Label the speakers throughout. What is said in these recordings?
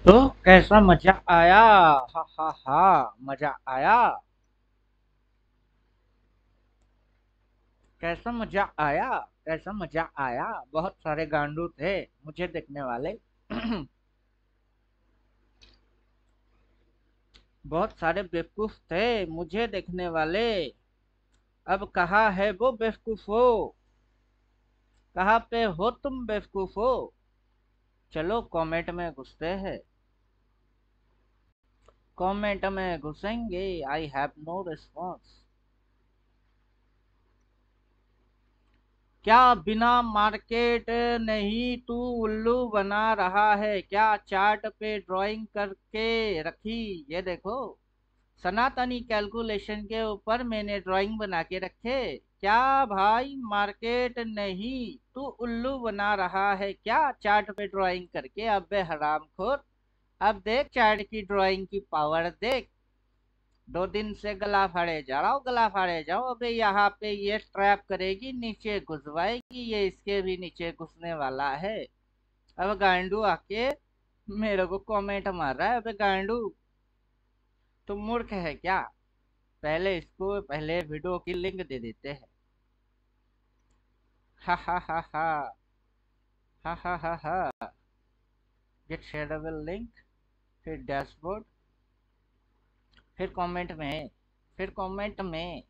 Speaker 1: तो कैसा मजा आया? हा हा हा। मजा आया। कैसा मजा आया? कैसा मजा आया? बहुत सारे गांडू थे मुझे देखने वाले। बहुत सारे बेवकूफ थे मुझे देखने वाले। अब कहाँ है वो बेवकूफो? कहाँ पे हो तुम बेवकूफो? चलो कमेंट में घुसते हैं। कमेंट में घुसेंगे। I have no response. क्या बिना मार्केट नहीं तू उल्लू बना रहा है क्या? चार्ट पे ड्राइंग करके रखी। ये देखो, सनातनी कैलकुलेशन के ऊपर मैंने ड्राइंग बना के रखे। क्या भाई मार्केट नहीं तू उल्लू बना रहा है क्या? चार्ट पे ड्राइंग करके। अबे हरामखोर, अब देख चार्ट की ड्राइंग की पावर देख। 2 दिन से गला फाड़े जा रहा हूँ, गला फाड़े जाओ। अबे यहाँ पे ये ट्रैप करेगी, नीचे घुसवाएगी, ये इसके भी नीचे घुसने वाला है। अब गांडू आके मेरे को कमेंट मार रहा है। अबे गांडू, तुम मूर्ख है क्या? पहले इसको, पहले वीडियो की लिंक दे देते हैं। हा हा हा हा। हा हा हा हा। गेट शेयरेबल लिंक, फिर डैशबोर्ड, फिर कमेंट में, फिर कमेंट में।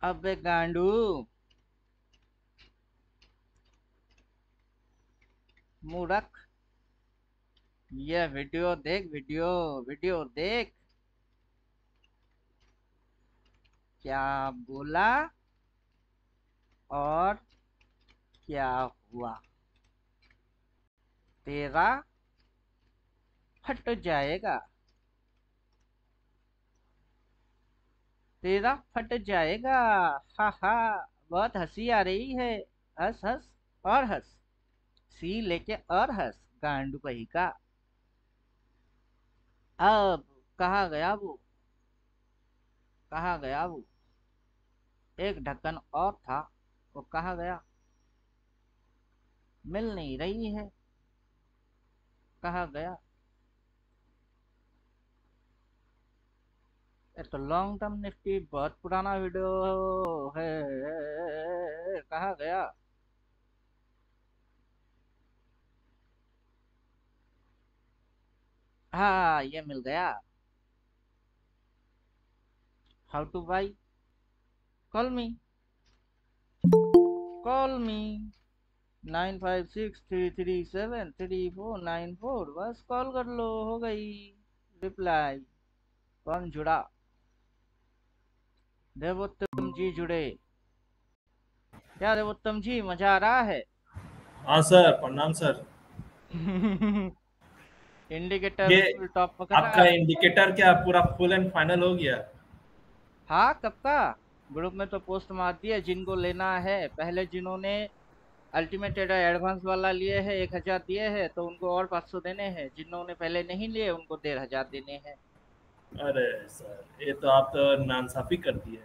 Speaker 1: अबे गांडू, मूर्ख, ये वीडियो देख, वीडियो, वीडियो देख। क्या बोला और क्या हुआ? तेरा फट जाएगा, तेरा फट जाएगा। हा हा। बहुत हंसी आ रही है। हंस हंस और हंस। सी लेके और हंस, गांडू कही का। अब कहाँ गया वो? कहाँ गया वो? एक ढक्कन और था, वो कहाँ गया? मिल नहीं रही है। कहाँ गया? ये तो लॉन्ग टर्म निफ्टी बहुत पुराना वीडियो है। कहाँ गया? हाँ, ये मिल गया। How two by? Call me, call मी। 9563373494। बस कॉल कर लो, हो गई रिप्लाई। कौन जुड़ा? देवोत्तम जी जुड़े। क्या देवोत्तम जी, मजा आ रहा है?
Speaker 2: हाँ सर, प्रणाम सर।
Speaker 1: इंडिकेटर
Speaker 2: ये
Speaker 1: फुल टॉप पकड़ रहा
Speaker 2: आपका
Speaker 1: है।
Speaker 2: इंडिकेटर क्या पूरा फुल एंड फाइनल हो गया?
Speaker 1: हाँ, कब का? ग्रुप में तो पोस्ट मार दिया, जिनको लेना है। पहले जिन्होंने अल्टीमेट ट्रेडर एडवांस वाला लिए है, 1,000 दिए हैं, तो उनको और 500 देने हैं। जिन्होंने पहले नहीं लिए उनको 1,500 देने हैं।
Speaker 2: अरे सर, ये तो आप तो नाइंसाफी कर दिए।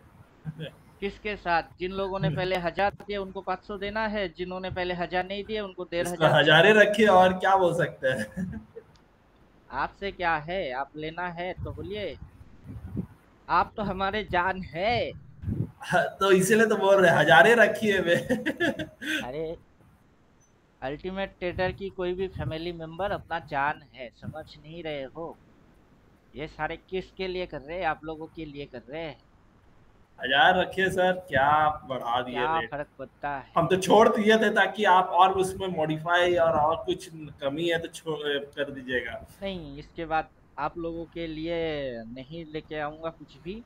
Speaker 1: किसके साथ? जिन लोगों ने पहले 1,000 दिए उनको 500 देना है, जिन्होंने पहले 1,000 नहीं दिए उनको डेढ़
Speaker 2: इसको
Speaker 1: हजार देना
Speaker 2: हजारे
Speaker 1: है।
Speaker 2: रखिए, और क्या बोल सकते हैं।
Speaker 1: आपसे क्या है? आप लेना है तो बोलिए। आप तो हमारे जान है।
Speaker 2: तो इसीलिए तो बोल रहे हैं, हजारे रखिए वे।
Speaker 1: अरे, अल्टीमेट ट्रेडर की कोई भी फैमिली मेंबर अपना जान है, समझ नहीं रहे हो? ये सारे किसके लिए कर रहे हैं? आप लोगों के लिए कर रहे हैं।
Speaker 2: हजार रखिए सर, क्या आप बढ़ा दिए
Speaker 1: क्या
Speaker 2: रेट।
Speaker 1: फर्क पड़ता है?
Speaker 2: हम तो छोड़ दिए थे ताकि आप और उसमें मॉडिफाई और कुछ कमी है तो कर दीजिएगा।
Speaker 1: नहीं, इसके बाद आप लोगों के लिए नहीं लेके आऊंगा कुछ भी,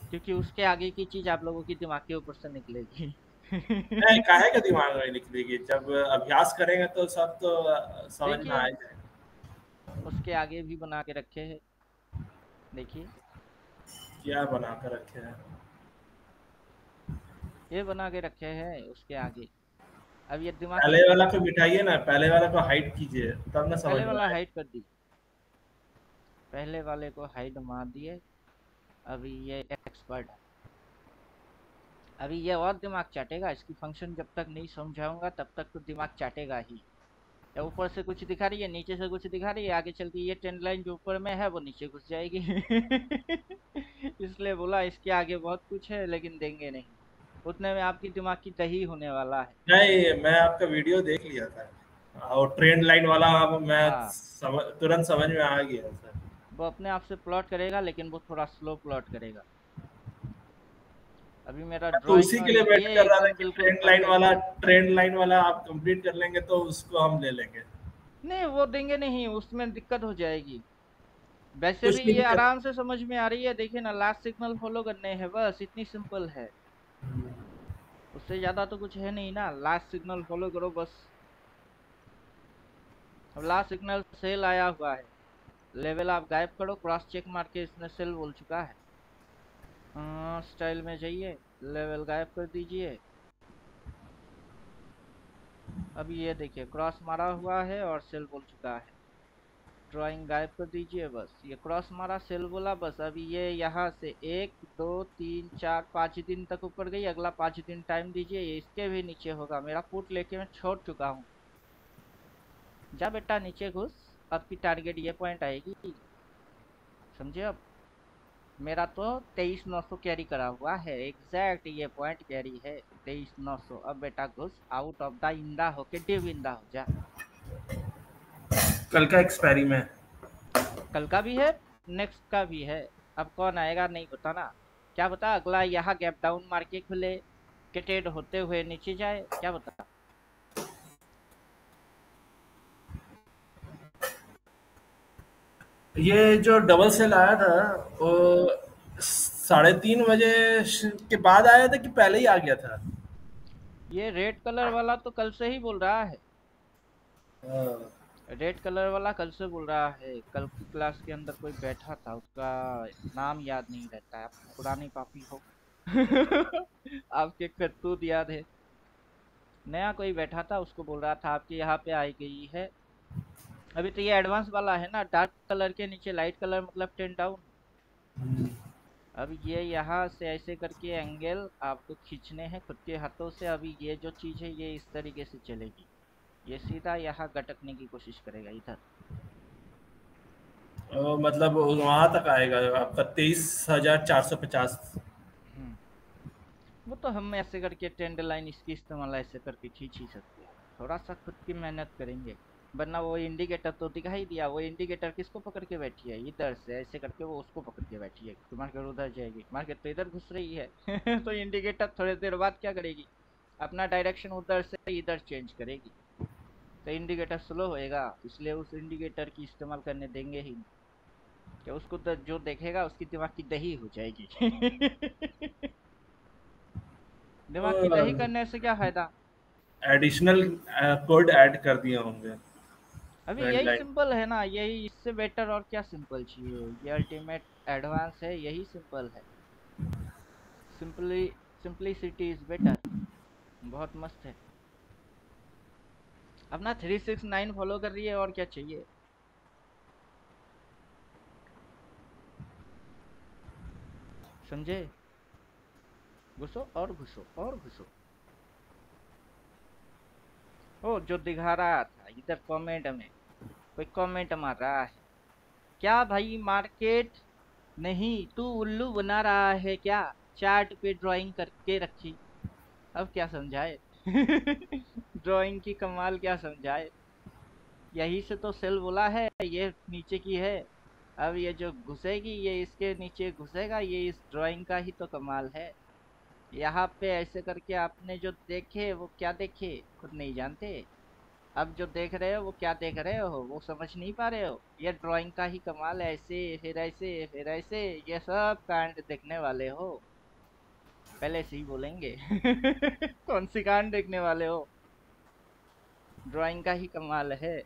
Speaker 1: क्योंकि उसके आगे की चीज आप लोगों की दिमाग के ऊपर से निकलेगी।
Speaker 2: नहीं, काहे का दिमाग में निकलेगी, जब अभ्यास करेंगे तो सब तो समझ में आ
Speaker 1: देखिए,
Speaker 2: ही जाएगा।
Speaker 1: उसके आगे भी बना के रखे हैं। देखिए,
Speaker 2: क्या बना कर रखे हैं?
Speaker 1: ये बना के रखे हैं उसके आगे। अब ये दिमाग
Speaker 2: पहले
Speaker 1: लगाइए।
Speaker 2: वाला को बिठाइए ना, पहले वाला को हाइड कीजिए, तब ना समझ
Speaker 1: पहले
Speaker 2: में
Speaker 1: वाला
Speaker 2: आए।
Speaker 1: हाइड कर दी। पहले वाले को हाइड मार दिए। अभी ये एक्सपर्ट है। अभी ये और दिमाग चाटेगा, इसकी फंक्शन जब तक नहीं समझाऊंगा तब तक तो दिमाग चाटेगा ही। या ऊपर से कुछ दिखा रही है, नीचे से कुछ दिखा रही है, आगे चल के ये ट्रेंड लाइन जो ऊपर में है वो नीचे घुस जाएगी। इसलिए बोला इसके आगे बहुत कुछ है लेकिन देंगे नहीं, उतने में आपकी दिमाग की दही होने वाला है।
Speaker 2: नहीं, मैं आपका वीडियो देख लिया था और ट्रेंड लाइन वाला, अब मैं
Speaker 1: हाँ,
Speaker 2: तुरंत समझ में आ गया सर।
Speaker 1: वो अपने आप से प्लॉट करेगा लेकिन वो थोड़ा स्लो प्लॉट करेगा। अभी मेरा
Speaker 2: तो
Speaker 1: ड्राइंग
Speaker 2: उसी के
Speaker 1: और
Speaker 2: लिए वेट
Speaker 1: ये
Speaker 2: कर रहा था
Speaker 1: एकदम
Speaker 2: कि
Speaker 1: बिल्कुल परफेक्ट है।
Speaker 2: ट्रेंड लाइन वाला आप कंप्लीट कर लेंगे तो उसको हम ले लेंगे।
Speaker 1: नहीं वो देंगे नहीं, उसमें दिक्कत हो जाएगी। वैसे भी
Speaker 2: कुछ नहीं
Speaker 1: ये
Speaker 2: दिक्कत।
Speaker 1: आराम से समझ में आ रही है, देखिए ना, लास्ट सिग्नल फॉलो करने हैं बस, इतनी सिंपल है। उससे ज्यादा तो कुछ है नहीं ना, लास्ट सिग्नल फॉलो करो बस। अब लास्ट सिग्नल सेल आया हुआ है, लेवल आप गायब करो, क्रॉस चेक मार के इसने सेल बोल चुका है। स्टाइल में जाइए, लेवल गायब कर दीजिए। अभी ये देखिए क्रॉस मारा हुआ है और सेल बोल चुका है। ड्राइंग गायब कर दीजिए बस, ये क्रॉस मारा सेल बोला बस। अभी ये यहाँ से 1 2 3 4 5 दिन तक ऊपर गई, अगला 5 दिन टाइम दीजिए, ये इसके भी नीचे होगा। मेरा फुट लेके मैं छोड़ चुका हूँ। जा बेटा नीचे घुस, आपकी टारगेट ये पॉइंट आएगी, समझे अब। मेरा तो 23,900 कैरी करा हुआ है, एग्जैक्ट ये पॉइंट कैरी है 23,900। अब बेटा घुस, आउट ऑफ द इंदा होके डिव इंदा हो जा।
Speaker 2: कल का एक्सपायरी में।
Speaker 1: कल का भी है, नेक्स्ट का भी है। अब कौन आएगा नहीं पता ना, क्या पता अगला यहाँ गैप डाउन मार के खुले के ट्रेड होते हुए नीचे जाए, क्या पता।
Speaker 2: ये जो डबल सेल आया था वो 3:30 बजे के बाद आया था कि पहले ही आ गया था?
Speaker 1: ये रेड कलर वाला तो कल से ही बोल रहा है,
Speaker 2: हाँ।
Speaker 1: रेड कलर वाला कल से बोल रहा है। कल की क्लास के अंदर कोई बैठा था, उसका नाम याद नहीं रहता है, आप पुरानी पापी हो। आपके करतूत याद है। नया कोई बैठा था, उसको बोल रहा था आपके यहाँ पे आई गई है। अभी तो ये एडवांस वाला है ना, डार्क कलर के नीचे लाइट कलर मतलब 10 डाउन। अब ये यहाँ से ऐसे करके एंगल आपको खींचने हैं खुद के हाथों से। अभी ये जो चीज है ये इस तरीके से चलेगी, ये सीधा यहाँ गटकने की कोशिश करेगा इधर।
Speaker 2: मतलब वहां तक आएगा आपका 23,450।
Speaker 1: हम्म, वो तो हम ऐसे करके ट्रेंड लाइन इसकी इस्तेमाल ऐसे करके खींच ही सकते हैं, थोड़ा सा खुद की मेहनत करेंगे। वरना वो इंडिकेटर तो दिखाई दिया, वो इंडिकेटर किसको पकड़ के बैठी है, इधर से ऐसे करके वो उसको पकड़ के बैठी है तो मार्केट उधर जाएगी, मार्केट तो इधर घुस रही है। तो इंडिकेटर थोड़ी देर बाद क्या करेगी, अपना डायरेक्शन उधर से इधर चेंज करेगी, तो इंडिकेटर स्लो होएगा, इसलिए उस इंडिकेटर की इस्तेमाल करने देंगे ही नहीं। कि उसको तो जो देखेगा उसकी दिमाग की दही हो जाएगी। दिमाग की दही करने से क्या फायदा।
Speaker 2: एडिशनल कोड ऐड कर दिए होंगे
Speaker 1: अभी
Speaker 2: ट्रेंड
Speaker 1: यही
Speaker 2: लाइन।
Speaker 1: सिंपल है ना, यही इससे बेटर और क्या सिंपल चाहिए, ये अल्टीमेट एडवांस है, यही सिंपल है। सिंपली, सिंपलिसिटी इज बेटर, बहुत मस्त है। अपना 369 फॉलो कर रही है, और क्या चाहिए। समझे, घुसो और घुसो और घुसो। ओ जो दिखा रहा था इधर कमेंट में, कोई कमेंट मार रहा है, क्या भाई मार्केट नहीं तू उल्लू बना रहा है क्या, चार्ट पे ड्राइंग करके रखी। अब क्या समझाए। ड्राइंग की कमाल क्या समझाए, यही से तो सेल बोला है, ये नीचे की है। अब ये जो घुसेगी ये इसके नीचे घुसेगा, ये इस ड्राइंग का ही तो कमाल है। यहाँ पे ऐसे करके आपने जो देखे वो क्या देखे खुद नहीं जानते। अब जो देख रहे हो वो क्या देख रहे हो, वो समझ नहीं पा रहे हो। ये ड्राइंग का ही कमाल है, ऐसे फिर ऐसे फिर ऐसे, ये सब कांड देखने वाले हो, पहले से ही बोलेंगे। कौन सी कांड देखने वाले हो, ड्राइंग का ही कमाल है।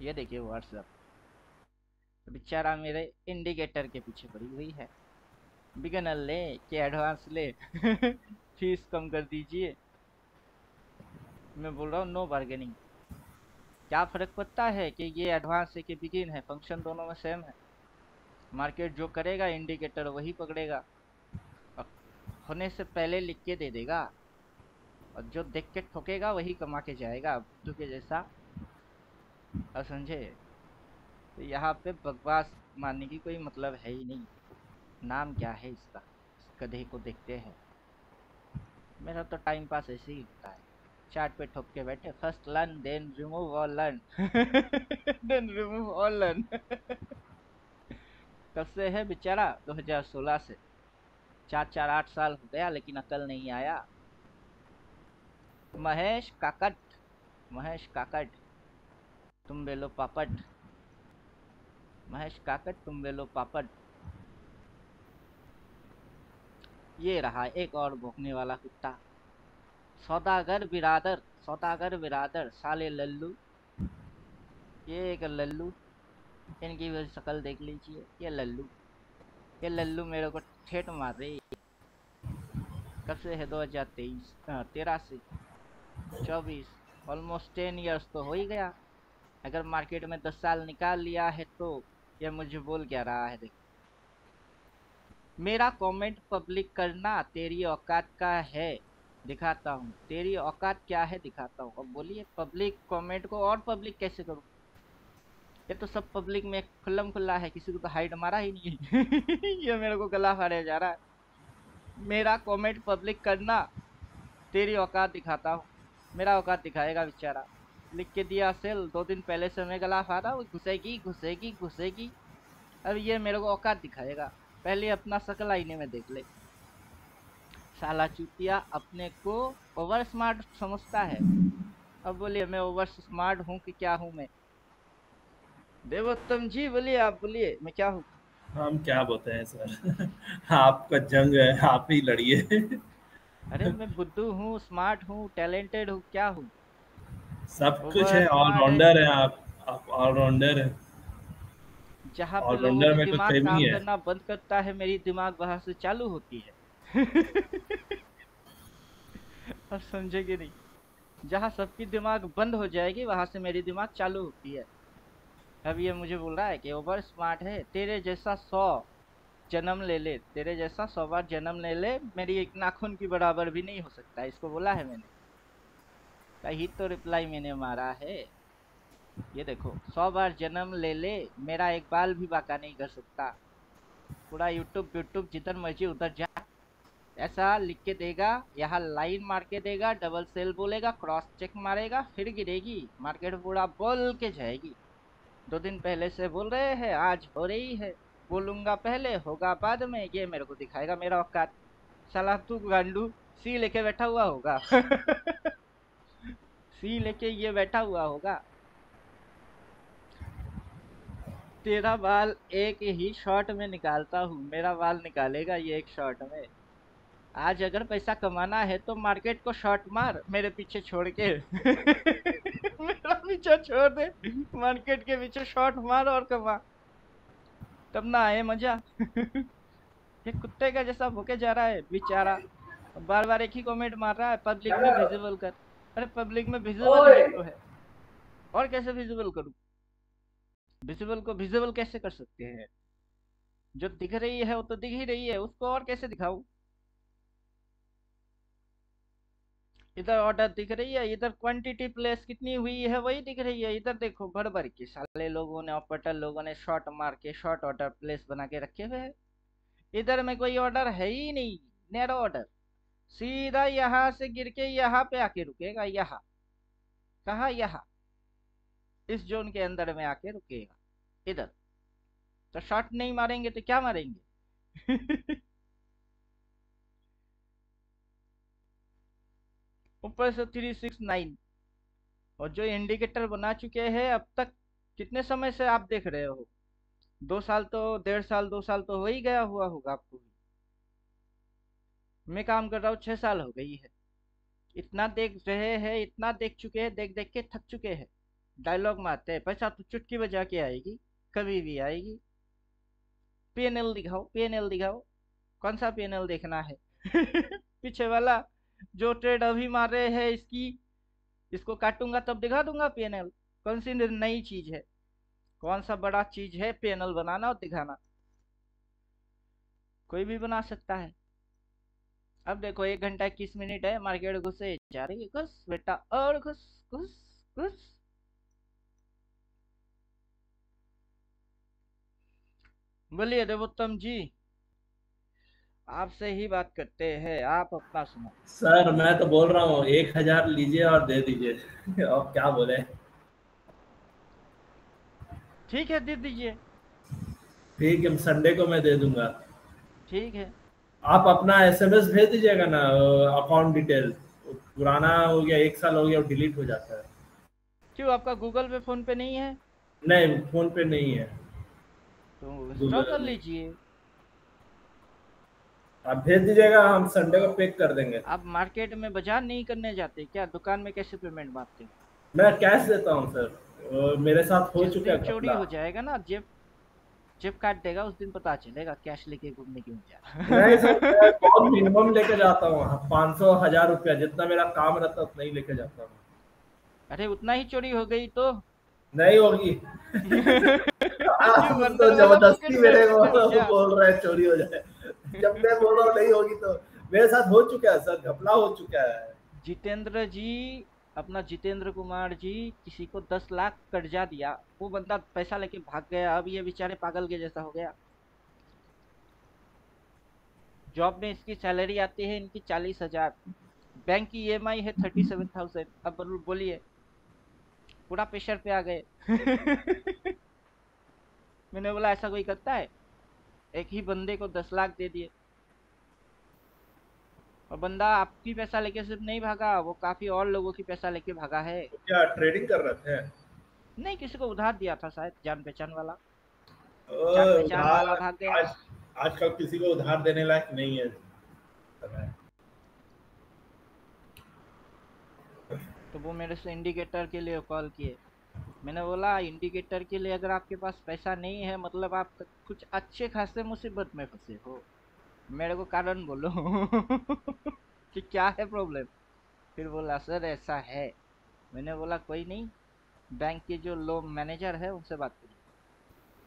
Speaker 1: ये देखिए व्हाट्सएप, बेचारा मेरे इंडिकेटर के पीछे पड़ी हुई है। बिगनर ले कि एडवांस ले। फीस कम कर दीजिए। मैं बोल रहा हूँ नो बार्गेनिंग। क्या फर्क पड़ता है कि ये एडवांस है कि बिगिन है, फंक्शन दोनों में सेम है। मार्केट जो करेगा इंडिकेटर वही पकड़ेगा। होने से पहले लिख के दे देगा, और जो देख के ठोकेगा वही कमा के जाएगा, बुद्धू के जैसा। अब समझे? तो यहाँ पे बकवास मारने की कोई मतलब है ही नहीं। नाम क्या है इसका, इस गधे को देखते हैं। मेरा तो टाइम पास ऐसे ही होता है, चार्ट पे ठोक के बैठे, first learn then remove all learn then remove all learn कब से है बेचारा? 2016 से। 4 4 8 साल हो गया लेकिन अकल नहीं आया। महेश काकट, महेश काकट, तुम बेलो पापट, महेश काकट तुम बेलो पापट। ये रहा एक और भौंकने वाला कुत्ता, सौदागर बिरादर, सौदागर बिरादर साले लल्लू। ये एक लल्लू, इनकी भी शक्ल देख लीजिए, ये लल्लू, ये लल्लू मेरे को ठेठ मार रही है। कब से है? 2023 13 से 24, ऑलमोस्ट 10 इयर्स तो हो ही गया। अगर मार्केट में 10 साल निकाल लिया है तो ये मुझे बोल क्या रहा है? देख, मेरा कमेंट पब्लिक करना तेरी औकात का है, दिखाता हूँ तेरी औकात क्या है, दिखाता हूँ। अब बोलिए पब्लिक कमेंट को और पब्लिक कैसे करूँ? ये तो सब पब्लिक में खुल्लम खुल्ला है, किसी को तो हाइड मारा ही नहीं है ये मेरे को गला फाड़े जा रहा है। मेरा कमेंट पब्लिक करना तेरी औकात, दिखाता हूँ। मेरा औकात दिखाएगा बेचारा, लिख के दिया सेल, 2 दिन पहले से मैं गला फाड़ा, वो घुसेगी घुसेगी घुसेगी। अब ये मेरे को औकात दिखाएगा, पहले अपना शकल आईने में देख ले। साला चूतिया अपने को ओवर स्मार्ट समझता है। अब बोलिए मैं ओवर स्मार्ट हूँ कि क्या हूँ मैं? देवोत्तम जी बोलिए, आप बोलिए मैं क्या हूँ?
Speaker 2: हम क्या बोलते हैं सर आपका जंग है, आप ही लड़िए
Speaker 1: अरे मैं बुद्धू हूँ, स्मार्ट हूँ, टैलेंटेड हूँ, क्या हूँ?
Speaker 2: सब कुछ
Speaker 1: ओवर
Speaker 2: है,
Speaker 1: स्मार्ट है।
Speaker 2: ऑलराउंडर है आप ऑलराउंडर है।
Speaker 1: जहाँ पे लोगों
Speaker 2: ऑलराउंडर
Speaker 1: की
Speaker 2: में कोई
Speaker 1: दिमाग
Speaker 2: कमी
Speaker 1: काम
Speaker 2: है?
Speaker 1: करना बंद करता है, मेरी दिमाग वहां से चालू होती है अब समझे कि नहीं? जहाँ सबकी दिमाग बंद हो जाएगी वहां से मेरी दिमाग चालू होती है। अब ये मुझे बोल रहा है कि ओवर स्मार्ट है, तेरे जैसा 100 जन्म ले ले, तेरे जैसा 100 बार जन्म ले ले, मेरी एक नाखून की बराबर भी नहीं हो सकता, इसको बोला है मैंने। कहीं तो रिप्लाई मैंने मारा है। ये देखो, 100 बार जन्म ले ले, मेरा एक बाल भी बाका नहीं कर सकता। पूरा यूट्यूब यूट्यूब जिधर मर्जी उधर जा, ऐसा लिख के देगा, यहाँ लाइन मार के देगा, डबल सेल बोलेगा, क्रॉस चेक मारेगा, फिर गिरेगी, मार्केट पूरा बोल के जाएगी। 2 दिन पहले से बोल रहे हैं, आज हो रही है। बोलूंगा पहले, होगा बाद में, ये मेरे को दिखाएगा मेरा औकात। साला तू गांडू सी लेके बैठा हुआ होगा सी लेके ये बैठा हुआ होगा। तेरा बाल एक ही शॉट में निकालता हूँ, मेरा बाल निकालेगा ये एक शॉट में। आज अगर पैसा कमाना है तो मार्केट को शॉट मार मेरे पीछे छोड़ के मेरा पीछे छोड़ दे, मार्केट के पीछे शॉट मार और कमा, तब ना आए मजा ये कुत्ते का जैसा भूखे जा रहा है बेचारा, बार बार एक ही कमेंट मार रहा है, पब्लिक में विजिबल कर। अरे पब्लिक में विजिबल ही तो है, और कैसे विजिबल करूं? विजिबल को विजिबल कैसे कर सकते हैं? जो दिख रही है वो तो दिख ही रही है, उसको और कैसे दिखाऊं? इधर ऑर्डर दिख रही है, इधर क्वांटिटी प्लेस कितनी हुई है वही दिख रही है, इधर देखो भर भर के साले लोगों ने, ऑपरेटर लोगों ने शॉर्ट मार के शॉर्ट ऑर्डर प्लेस बना के रखे हुए हैं। इधर में कोई ऑर्डर है ही नहीं, नैरो ऑर्डर, सीधा यहाँ से गिर के यहाँ पे आके रुकेगा। यहाँ कहा? यहाँ इस जोन के अंदर में आके रुकेगा। इधर तो शॉर्ट नहीं मारेंगे तो क्या मारेंगे ऊपर से 369, और जो इंडिकेटर बना चुके हैं अब तक, कितने समय से आप देख रहे हो? 2 साल तो, 1.5 साल 2 साल तो हो ही गया हुआ होगा आपको भी। मैं काम कर रहा हूँ 6 साल हो गई है। इतना देख रहे हैं, इतना देख चुके हैं, देख देख के थक चुके हैं। डायलॉग मारते हैं, पैसा तो चुटकी बजा के आएगी, कभी भी आएगी। पीएनएल दिखाओ, पीएनएल दिखाओ, कौन सा पीएनएल देखना है पीछे वाला जो ट्रेड अभी मार रहे हैं, इसकी इसको काटूंगा तब दिखा दूंगा पीएनएल। कौन सी नई चीज है? कौन सा बड़ा चीज है पीएनएल बनाना और दिखाना? कोई भी बना सकता है। अब देखो 1 घंटा 21 मिनट है, मार्केट घुसे जा रही है, घुस बेटा और घुस, घुस, घुस। बोलिए देवोत्तम जी, आपसे ही बात करते हैं, आप अपना सुनो।
Speaker 2: सर मैं तो बोल रहा हूँ 1,000 लीजिए और दे दीजिए। अब क्या बोले।
Speaker 1: ठीक है, दे दीजिए।
Speaker 2: ठीक है, संडे को मैं दे दूंगा।
Speaker 1: ठीक है।
Speaker 2: आप अपना एसएमएस भेज दीजिएगा ना, अकाउंट डिटेल। पुराना हो गया, 1 साल हो गया, डिलीट हो जाता है।
Speaker 1: क्यों, आपका गूगल पे फोन पे नहीं है?
Speaker 2: नहीं, फोन पे नहीं है।
Speaker 1: तो इंस्टॉल
Speaker 2: गूगल
Speaker 1: कर
Speaker 2: में।
Speaker 1: लीजिए।
Speaker 2: आप भेज दीजिएगा, हम संडे को पे कर देंगे।
Speaker 1: आप मार्केट में बाजार नहीं करने जाते क्या? दुकान में कैसे पेमेंट मारते हो?
Speaker 2: मैं कैश देता हूँ सर, मेरे साथ हो
Speaker 1: जिस
Speaker 2: चुका
Speaker 1: दिन
Speaker 2: है
Speaker 1: चोरी
Speaker 2: घपला।
Speaker 1: हो जाएगा ना, जेब जेब काट देगा, उस दिन पता चलेगा कैश लेके घूमने क्यों
Speaker 2: नहीं सर, मैं
Speaker 1: जा।
Speaker 2: बहुत मिनिमम लेके जाता हूँ, 500 1000 रुपया जितना मेरा काम रहता है उतना ही लेके जाता हूँ।
Speaker 1: अरे उतना ही चोरी हो गई तो।
Speaker 2: नहीं होगी।
Speaker 1: क्यों,
Speaker 2: आप तो
Speaker 1: बंदर वाला पॉकेट
Speaker 2: जबरदस्ती
Speaker 1: में
Speaker 2: मेरे
Speaker 1: रखते हो
Speaker 2: को
Speaker 1: क्या?
Speaker 2: बोल रहे हैं चोरी हो जाए। जब मैं बोल रहा हूँ नहीं होगी तो। मेरे साथ हो चुका है सर, घपला हो चुका है।
Speaker 1: जितेंद्र जी, अपना जितेंद्र कुमार जी, किसी को 10 लाख कर्जा दिया, वो बंदा पैसा लेके भाग गया, अब ये बेचारे पागल के जैसा हो गया। जॉब में इसकी सैलरी आती है इनकी 40,000, बैंक की ईएमआई है 37,000। अब बोलिए, पूरा प्रेशर पे आ गए। मैंने बोला ऐसा कोई करता है? एक ही बंदे को 10 लाख दे दिए, और बंदा आपकी पैसा लेके सिर्फ नहीं भागा, वो काफी और लोगों की पैसा लेके भागा है।
Speaker 2: तो क्या ट्रेडिंग कर रहे थे?
Speaker 1: नहीं, किसी को उधार दिया था शायद, जान पहचान वाला। जान पहचान
Speaker 2: उधार।
Speaker 1: वाला भाग गया।
Speaker 2: आज आजकल किसी को उधार देने लायक नहीं है। पता है।
Speaker 1: तो वो मेरे से इंडिकेटर के लिए कॉल किए। मैंने बोला इंडिकेटर के लिए अगर आपके पास पैसा नहीं है, मतलब आप कुछ अच्छे खासे मुसीबत में फंसे हो। मेरे को कारण बोलो। कि क्या है प्रॉब्लम। फिर बोला सर ऐसा है। मैंने बोला कोई नहीं, बैंक के जो लोन मैनेजर है उनसे बात करिए।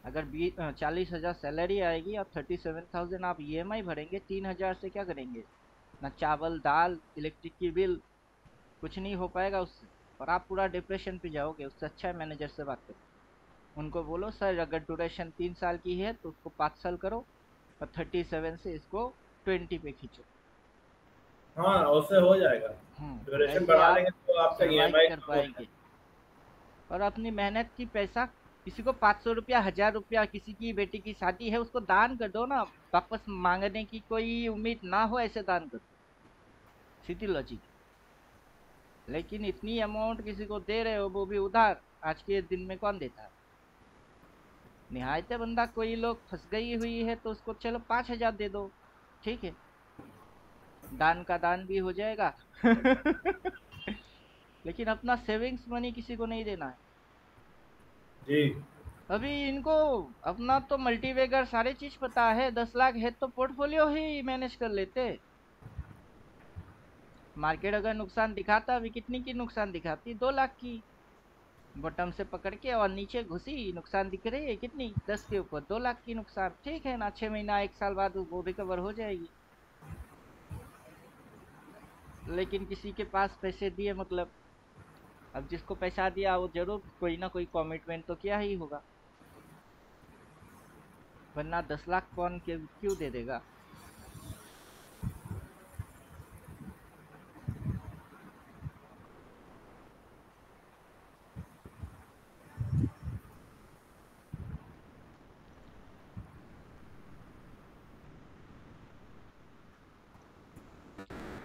Speaker 1: अगर 40,000 सैलरी आएगी और 37,000 आप ईएमआई भरेंगे, 3,000 से क्या करेंगे? ना चावल दाल इलेक्ट्रिक की बिल, कुछ नहीं हो पाएगा उससे। और आप पूरा डिप्रेशन पे जाओगे, उससे अच्छा है मैनेजर से बात करो। उनको बोलो सर अगर ड्यूरेशन 3 साल की है तो उसको 5 साल करो, और 37 से इसको 20 पे खींचो।
Speaker 2: हाँ, उससे हो जाएगा। ड्यूरेशन
Speaker 1: ऐसे
Speaker 2: बढ़ा
Speaker 1: आप
Speaker 2: लेंगे तो आपका
Speaker 1: सरवाइव
Speaker 2: ईएमआई
Speaker 1: कर
Speaker 2: कम हो
Speaker 1: पाएंगे।
Speaker 2: जाएगा।
Speaker 1: और अपनी मेहनत की पैसा, किसी को 500 रुपया 1,000 रुपया, किसी की बेटी की शादी है उसको दान कर दो ना। वापस मांगने की कोई उम्मीद ना हो, ऐसे दान कर दो। सीधी लॉजिक। लेकिन इतनी अमाउंट किसी को दे रहे हो, वो भी उधार, आज के दिन में कौन देता है? निहायत बंदा, कोई लोग फंस गई हुई है तो उसको चलो 5,000 दे दो, ठीक है, दान का दान भी हो जाएगा। लेकिन अपना सेविंग्स मनी किसी को नहीं देना है।
Speaker 2: जी।
Speaker 1: अभी इनको अपना तो मल्टीवेगर सारे चीज पता है, 10 लाख है तो पोर्टफोलियो ही मैनेज कर लेते। मार्केट अगर नुकसान दिखाता, अभी कितनी की नुकसान दिखाती? 2 लाख की। बॉटम से पकड़ के और नीचे घुसी, नुकसान दिख रही है कितनी? 10 के ऊपर 2 लाख की नुकसान, ठीक है ना, 6 महीना 1 साल बाद वो रिकवर हो जाएगी। लेकिन किसी के पास पैसे दिए मतलब, अब जिसको पैसा दिया वो जरूर कोई ना कोई कमिटमेंट तो किया ही होगा, वरना 10 लाख कौन के क्यों दे देगा?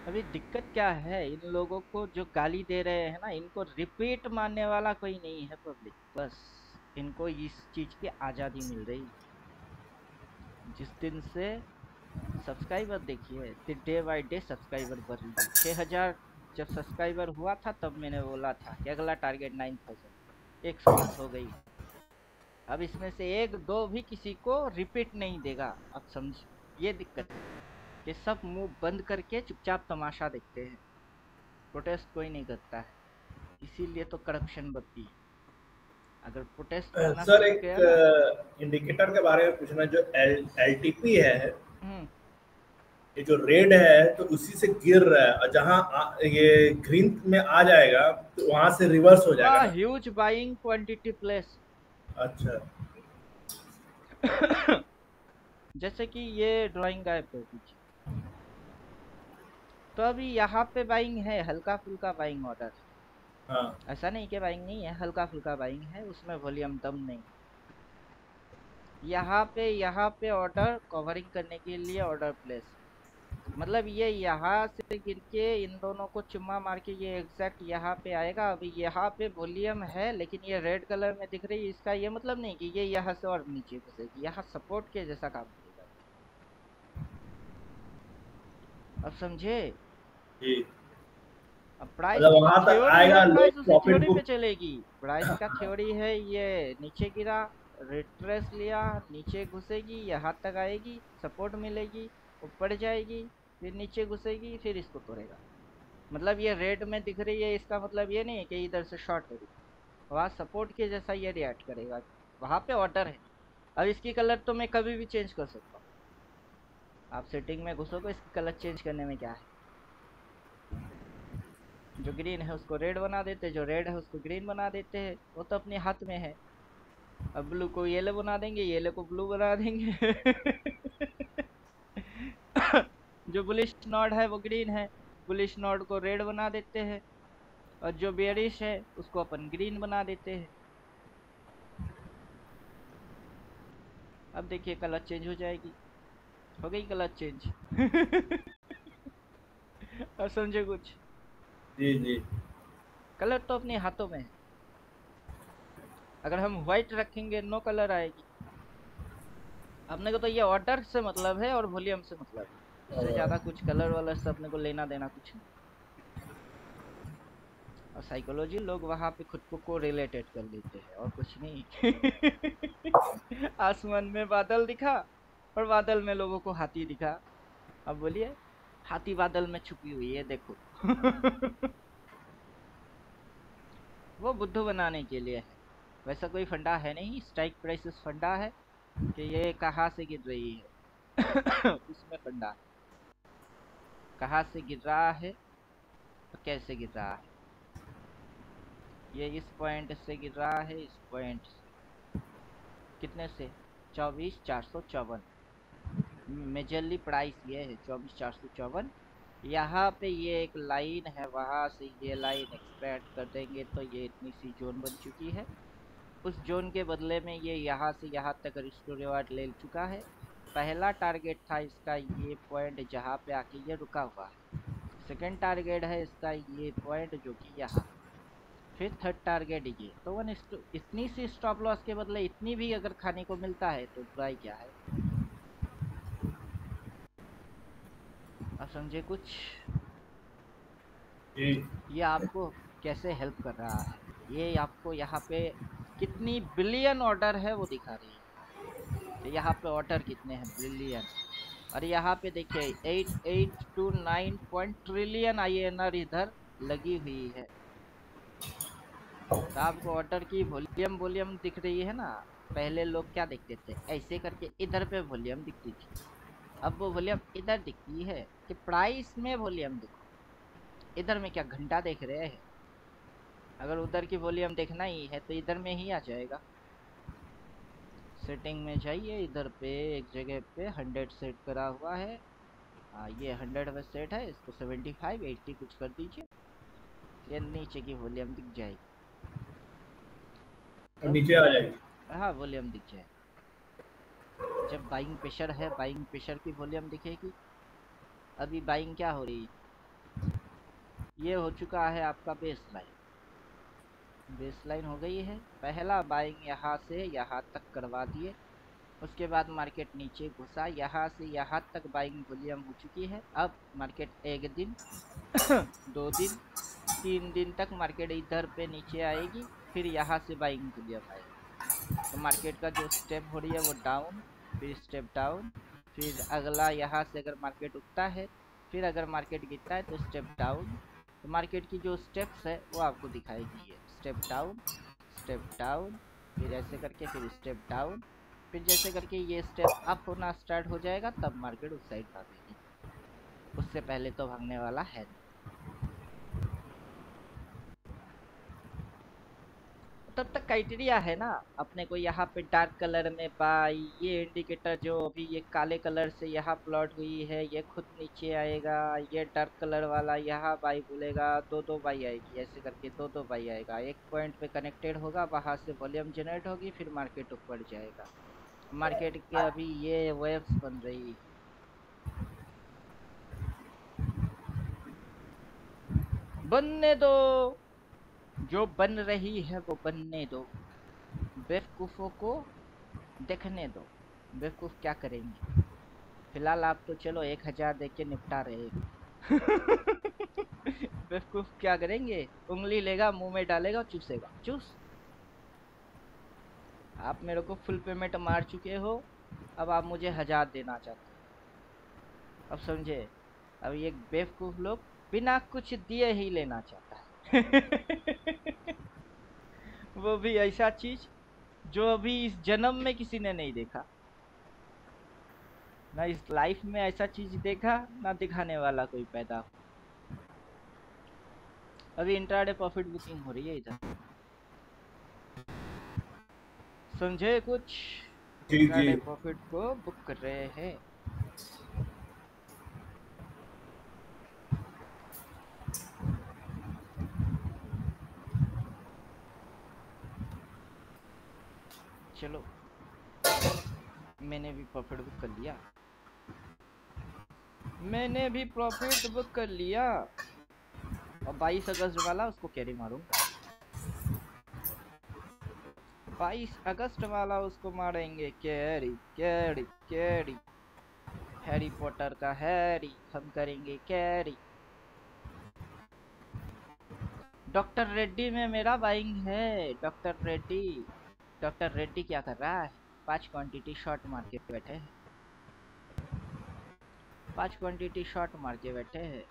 Speaker 1: अभी दिक्कत क्या है, इन लोगों को जो गाली दे रहे हैं ना, इनको रिपीट मारने वाला कोई नहीं है पब्लिक, बस इनको इस चीज की आजादी मिल रही है। जिस दिन से सब्सक्राइबर देखिए, डे बाय डे सब्सक्राइबर बढ़ रही है। 6,000 जब सब्सक्राइबर हुआ था तब मैंने बोला था कि अगला टारगेट 9,000, 110 हो गई। अब इसमें से एक दो भी किसी को रिपीट नहीं देगा। अब समझ, ये दिक्कत है कि सब मुंह बंद करके चुपचाप तमाशा देखते हैं, प्रोटेस्ट कोई नहीं करता है। इसीलिए तो करप्शन बढ़ती है। अगर प्रोटेस्ट करना
Speaker 2: सर
Speaker 1: सीख
Speaker 2: एक
Speaker 1: गया ना।
Speaker 2: इंडिकेटर के बारे में पूछना, जो एल एलटीपी है,
Speaker 1: हम्म।
Speaker 2: ये जो रेड है तो उसी से गिर रहा है, और जहां ये ग्रीन में आ जाएगा तो वहां से रिवर्स हो जाएगा ना।
Speaker 1: Huge buying quantity place.
Speaker 2: अच्छा।
Speaker 1: जैसे कि ये ड्राइंग गायब कर दीजिए, तो अभी यहाँ पे बाइंग है, हल्का फुल्का बाइंग ऑर्डर है।
Speaker 2: हाँ।
Speaker 1: ऐसा नहीं कि बाइंग नहीं है, हल्का फुल्का बाइंग है, उसमें वॉल्यूम दम नहीं। यहाँ पे ऑर्डर कवरिंग करने के लिए ऑर्डर प्लेस, मतलब ये यहाँ से गिर के इन दोनों को चुम्मा मार के ये एग्जैक्ट यहाँ पे आएगा। अभी यहाँ पे वॉल्यूम है, लेकिन ये रेड कलर में दिख रही है, इसका ये मतलब नहीं कि ये यहाँ से और नीचे घुसेगी, यहाँ सपोर्ट के जैसा काम करेगा। अब समझे?
Speaker 2: जी।
Speaker 1: अब प्राइस
Speaker 2: मतलब
Speaker 1: की जो
Speaker 2: वहां तक
Speaker 1: थ्योरी है,
Speaker 2: आएगा,
Speaker 1: प्राइस
Speaker 2: लोग
Speaker 1: उसी
Speaker 2: प्रॉफिट
Speaker 1: थ्योरी पे
Speaker 2: बुक।
Speaker 1: चलेगी। प्राइस का थ्योरी है, ये नीचे गिरा, रिट्रेस लिया, नीचे घुसेगी, यहाँ तक आएगी, सपोर्ट मिलेगी, ऊपर जाएगी, फिर नीचे घुसेगी, फिर इसको तोड़ेगा। मतलब ये रेड में दिख रही है, इसका मतलब ये नहीं है कि इधर से शॉर्ट होगी, वहाँ सपोर्ट के जैसा ये रिएक्ट करेगा, वहाँ पे ऑर्डर है। अब इसकी कलर तो मैं कभी भी चेंज कर सकता हूँ। आप सेटिंग में घुसोगे, इसकी कलर चेंज करने में क्या है? जो ग्रीन है उसको रेड बना देते हैं, जो रेड है उसको ग्रीन बना देते हैं, वो तो अपने हाथ में है। अब ब्लू को येलो बना देंगे, येलो को ब्लू बना देंगे। जो बुलिश नोड है वो ग्रीन है, बुलिश नोड को रेड बना देते हैं, और जो बेरिश है उसको अपन ग्रीन बना देते हैं। अब देखिए कलर चेंज हो जाएगी, हो गई कलर चेंज। और समझे कुछ?
Speaker 2: जी जी।
Speaker 1: कलर तो अपने हाथों में है। अगर हम व्हाइट रखेंगे नो कलर आएगी। अपने को तो ये ऑर्डर से मतलब है और वॉल्यूम से मतलब है, इससे ज्यादा कुछ कलर वालर से अपने को लेना देना कुछ नहीं। और साइकोलॉजी लोग वहां पे खुद को रिलेटेड कर लेते हैं और कुछ नहीं। आसमान में बादल दिखा और बादल में लोगों को हाथी दिखा। अब बोलिए, हाथी बादल में छुपी हुई है देखो। वो बुद्धू बनाने के लिए है, वैसा कोई फंडा है नहीं। स्ट्राइक प्राइसेस फंडा है कि ये कहाँ से गिर रही है। उसमें फंडा है, कहाँ से गिर रहा है और कैसे गिर रहा है। ये इस पॉइंट से गिर रहा है, इस पॉइंट से। कितने से? 24,454। मेजरली प्राइस ये है 24,454। यहाँ पे ये एक लाइन है, वहां से ये लाइन एक्सपेंड कर देंगे तो ये इतनी सी जोन बन चुकी है। उस जोन के बदले में ये यहाँ से यहाँ तक रिस्टोर रिवार्ड ले चुका है। पहला टारगेट था इसका ये पॉइंट जहाँ पे आके ये रुका हुआ है। सेकंड टारगेट है इसका ये पॉइंट जो कि यहाँ। फिर थर्ड टारगेट ये। तो इतनी सी स्टॉप लॉस के बदले इतनी भी अगर खाने को मिलता है तो बुराई क्या है? आप समझे कुछ?
Speaker 2: जी।
Speaker 1: ये आपको कैसे हेल्प कर रहा है, ये आपको यहाँ पे कितनी बिलियन ऑर्डर है वो दिखा रही है कि यहाँ पे ऑर्डर कितने हैं, बिलियन। और यहाँ पे देखिए 8 to 9 पॉइंट ट्रिलियन INR इधर लगी हुई है। तो आपको ऑर्डर की वॉल्यूम वॉल्यूम दिख रही है ना। पहले लोग क्या देखते थे, ऐसे करके इधर पे वॉल्यूम दिखती थी, अब वो वॉल्यूम इधर दिखती है कि प्राइस में वॉल्यूम देखो। इधर में क्या घंटा देख रहे हैं? अगर उधर की वॉल्यूम देखना ही है तो इधर में ही आ जाएगा। सेटिंग में जाइए, इधर पे एक जगह पे 100 सेट करा हुआ है। हाँ ये 100 पे सेट है, इसको 75 80 कुछ कर दीजिए, ये नीचे की वॉल्यूम दिख जाएगी।
Speaker 2: और
Speaker 1: तो
Speaker 2: नीचे आ जाएगी।
Speaker 1: हाँ वॉल्यूम दिख जाएगी। जब बाइंग प्रेशर है, बाइंग प्रेशर की वॉल्यूम दिखेगी। अभी बाइंग क्या हो रही है, ये हो चुका है आपका बेस लाइन। बेस लाइन हो गई है, पहला बाइंग यहाँ से यहाँ तक करवा दिए, उसके बाद मार्केट नीचे घुसा, यहाँ से यहाँ तक बाइंग वॉल्यूम हो चुकी है। अब मार्केट एक दिन 2 दिन 3 दिन तक मार्केट इधर पे नीचे आएगी, फिर यहाँ से बाइंग वॉल्यूम आएगी। तो मार्केट का जो स्टेप हो रही है वो डाउन, फिर स्टेप डाउन, फिर अगला यहाँ से अगर मार्केट उठता है, फिर अगर मार्केट गिरता है तो स्टेप डाउन। तो मार्केट की जो स्टेप्स है वो आपको दिखाएगी, ये स्टेप डाउन, स्टेप डाउन, फिर ऐसे करके फिर स्टेप डाउन, फिर जैसे करके ये स्टेप अप होना स्टार्ट हो जाएगा, तब मार्केट उस साइड भागेगी। उससे पहले तो भागने वाला है नहीं। तब तक क्राइटेरिया है ना अपने को, यहाँ पे डार्क कलर में बाई, ये इंडिकेटर जो अभी ये काले कलर से यहाँ प्लॉट हुई है ये खुद नीचे आएगा, ये डार्क कलर वाला यहाँ बाई बोलेगा, दो दो बाई आएगी, ऐसे करके दो दो बाई आएगा, एक पॉइंट पे कनेक्टेड होगा, वहां से वॉल्यूम जनरेट होगी, फिर मार्केट ऊपर जाएगा। मार्केट के अभी ये वेव्स बन रही है। बनने दो, जो बन रही है वो बनने दो, बेवकूफों को देखने दो। बेवकूफ क्या करेंगे, फिलहाल आप तो चलो 1000 देख के निपटा रहे हो। बेवकूफ क्या करेंगे, उंगली लेगा मुंह में डालेगा चूसेगा, चूस। आप मेरे को फुल पेमेंट मार चुके हो, अब आप मुझे 1000 देना चाहते हो, अब समझे। अब ये बेवकूफ लोग बिना कुछ दिए ही लेना चाहता है। वो भी ऐसा चीज जो अभी इस जन्म में किसी ने नहीं देखा, ना इस लाइफ में ऐसा चीज देखा, ना दिखाने वाला कोई पैदा हो। अभी इंट्राडे प्रॉफिट बुकिंग हो रही है इधर, समझे कुछ।
Speaker 2: जी जी।
Speaker 1: इंट्राडे प्रॉफिट को बुक कर रहे हैं। चलो मैंने भी प्रॉफिट बुक कर लिया, मैंने भी प्रॉफिट बुक कर लिया। और 22 अगस्त वाला उसको कैरी मारूंगा, 22 अगस्त वाला उसको मारेंगे carry carry carry. Harry Potter का हैरी हम करेंगे कैरी। डॉक्टर रेड्डी में मेरा बाइंग है, डॉक्टर रेड्डी। डॉक्टर रेड्डी क्या कर रहा है, 5 क्वांटिटी शॉर्ट मार के बैठे हैं, 5 क्वांटिटी शॉर्ट मार के बैठे हैं।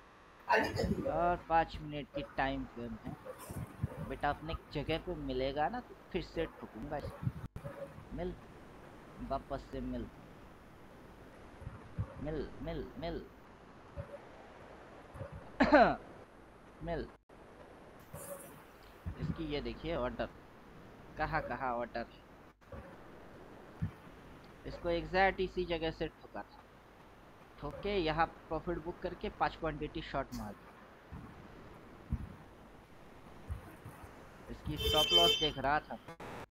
Speaker 1: और 5 मिनट की टाइम फ्रेम है बेटा, अपने जगह पे मिलेगा ना तो फिर से ठोकूंगा इसको। मिल, वापस से मिल, मिल मिल मिल। मिल। इसकी ये देखिए ऑर्डर, कहाँ कहाँ ऑर्डर है। इसको एग्जैक्ट इसी जगह से ठोका था, ठोक के यहाँ प्रॉफिट बुक करके 5 क्वांटिटी शॉर्ट मार दी। इसकी स्टॉप लॉस देख रहा था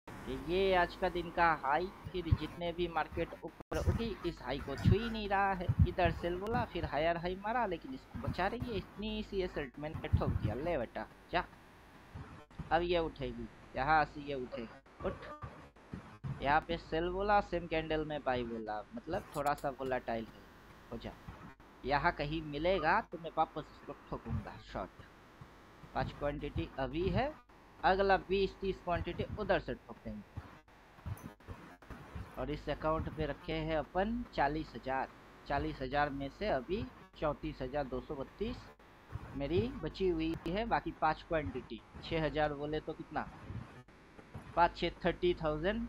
Speaker 1: कि ये आज का दिन का हाई, फिर जितने भी मार्केट ऊपर उठी इस हाई को छू ही नहीं रहा है, इधर सेल बोला फिर हायर हाई मारा, लेकिन इसको बचा रही है इतनी सी सेटलमेंट ने ठोक दिया। ले बेटा जा, अब ये उठेगी, यहाँ से ये उठेगी, उठ। यहाँ पे सेल बोला, सेम कैंडल में बाई बोला, मतलब थोड़ा सा वोलेटाइल है, हो जा। यहाँ कहीं मिलेगा तो मैं वापस इसको ठोकूंगा शॉर्ट। 5 क्वांटिटी अभी है, अगला 20-30 क्वांटिटी उधर से ठोक देंगे। और इस अकाउंट पे रखे हैं अपन 40,000, 40,000 में से अभी 34,232 मेरी बची हुई है, बाकी 5 क्वांटिटी 6,000 बोले तो कितना, 5 6 30,000।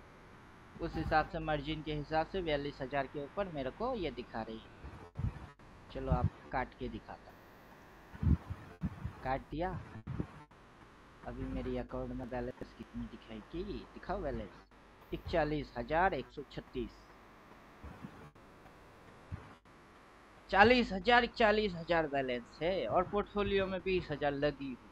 Speaker 1: उस हिसाब से मार्जिन के हिसाब से 42,000 के ऊपर मेरे को ये दिखा रही है। चलो आप काट के दिखाता, काट दिया। अभी मेरी अकाउंट में बैलेंस कितनी दिखाएगी, दिखाओ बैलेंस, 41,136, 40,000 41,000 बैलेंस है, और पोर्टफोलियो में 20,000 लगी हुई है।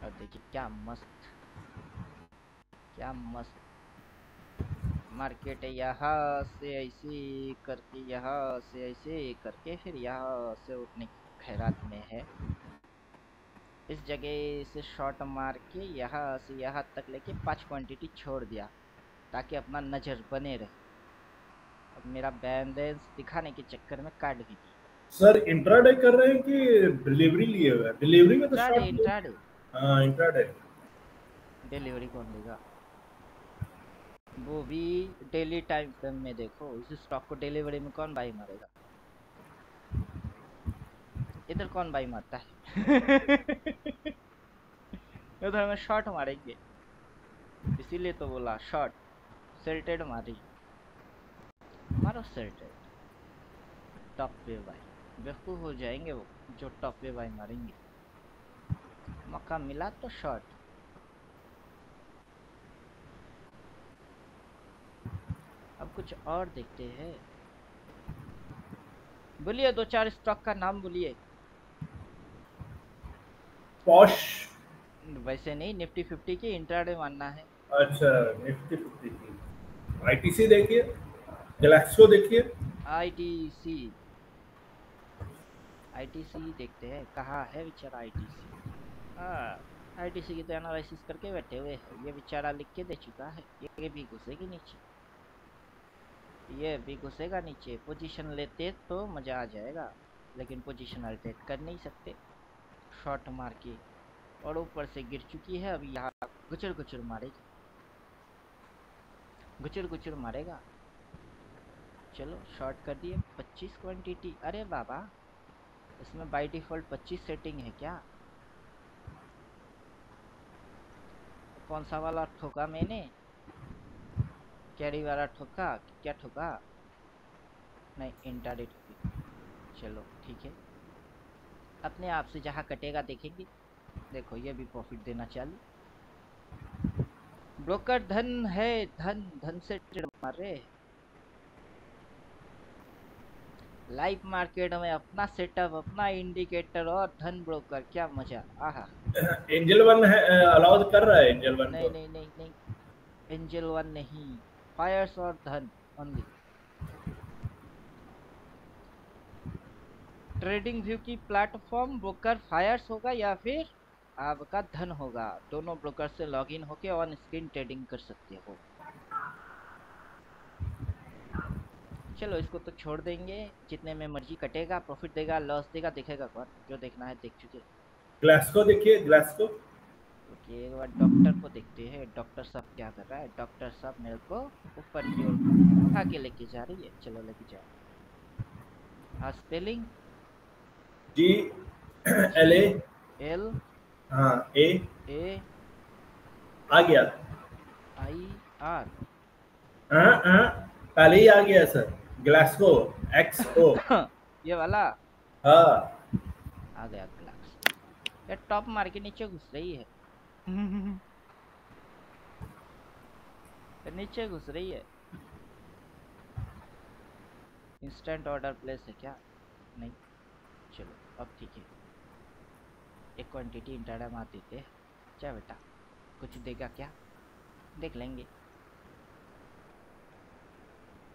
Speaker 1: और देखिए क्या मस्त, क्या मस्त मार्केट है, यहाँ से ऐसे करके, यहाँ से ऐसे करके, फिर यहाँ से उठने की खैरात में है। इस जगह से शॉट मार के यहाँ से यहाँ तक लेके 5 क्वांटिटी छोड़ दिया ताकि अपना नजर बने रहे। अब मेरा बैलेंस दिखाने के चक्कर में काट भी दी।
Speaker 2: सर इंट्राडे कर रहे हैं कि डिलीवरी लिए हुए हैं? डिलीवरी में तो
Speaker 1: इंट्राडे,
Speaker 2: शॉर्ट।
Speaker 1: इंट्राडे।
Speaker 2: हाँ इंट्राडे।
Speaker 1: डिलीवरी कौन देगा, वो भी डेली टाइम फ्रेम में देखो, इस स्टॉक को डिलीवरी में कौन बाई मारेगा। इधर कौन बाई मारता है? इधर हमें शॉट मारेंगे, इसीलिए तो बोला शॉट। सेल्टेड मारी, मारो सेल्टेड। टॉप पे बाई, बेवकूफ हो जाएंगे वो जो टॉप पे बाई मारेंगे। मौका मिला तो शॉट। अब कुछ और देखते हैं। बोलिए, दो चार स्टॉक का नाम बोलिए।
Speaker 2: पॉश।
Speaker 1: वैसे नहीं, निफ्टी 50 की इंट्राडे मानना है।
Speaker 2: अच्छा, निफ्टी 50 की। आईटीसी देखिए, गैलेक्सो देखिए।
Speaker 1: आईटीसी, आईटीसी देखते हैं, कहाँ है बेचारा आईटीसी। हाँ, आईटीसी की तो एनालिसिस करके बैठे हुए हैं। ये बेचारा लिख के दे चुका है, ये भी घुसेगी नीचे, ये भी घुसेगा नीचे। पोजीशन लेते तो मजा आ जाएगा, लेकिन पोजीशन अल्टेट कर नहीं सकते शॉर्ट मार के। और ऊपर से गिर चुकी है, अभी यहाँ गुचर गुचर मारेगी, गुचर गुचर मारेगा। चलो शॉर्ट कर दिए 25 क्वांटिटी। अरे बाबा, इसमें बाय डिफॉल्ट 25 सेटिंग है क्या? कौन सा वाला ठोका मैंने? कैरी वाला ठोका? क्या ठोका? नहीं, इंट्राडे ठोकी। चलो ठीक है, अपने आप से जहाँ कटेगा देखेंगे। देखो ये भी प्रॉफिट देना चालू। ब्रोकर धन है, धन धन से ट्रेड मार रहे हैं। लाइव मार्केट में अपना सेटअप, अपना इंडिकेटर और धन ब्रोकर, क्या मजा। आहा।
Speaker 2: एंजल वन है, अलाउड कर रहा है एंजल वन
Speaker 1: नहीं
Speaker 2: को।
Speaker 1: नहीं नहीं नहीं, एंजल वन नहीं, फायर्स और धन ओनली। ट्रेडिंग व्यू की प्लेटफॉर्म ब्रोकर फायर्स होगा या फिर आपका धन होगा। दोनों ब्रोकर से लॉगिन होके ऑन स्क्रीन ट्रेडिंग कर सकते हो। चलो इसको तो छोड़ देंगे, जितने में मर्जी कटेगा, प्रॉफिट देगा लॉस देगा देखेगा कौन, जो देखना है देख चुके।
Speaker 2: ग्लास्को देखिए, ग्लास्को।
Speaker 1: ओके, एक बार डॉक्टर को देखते हैं, डॉक्टर साहब क्या कर रहा है। डॉक्टर साहब मेरे को ऊपर की ओर उठा के लेके जा रही है, चलो लेके जाओ। हाँ, spelling
Speaker 2: G
Speaker 1: G
Speaker 2: L A.
Speaker 1: L
Speaker 2: हाँ ए।
Speaker 1: ए
Speaker 2: आ गया।
Speaker 1: I R.
Speaker 2: हाँ हाँ, पहले ही आ गया सर। ग्लास्को, एक्स ओ।
Speaker 1: ये वाला
Speaker 2: हाँ।
Speaker 1: आ गया क्लास। यार टॉप मार के नीचे घुस रही है। नीचे घुस रही है। इंस्टेंट ऑर्डर प्लेस है क्या? नहीं। चलो अब ठीक है, एक क्वांटिटी इंट्राडे मार देते हैं। क्या बेटा, कुछ देगा क्या? देख लेंगे।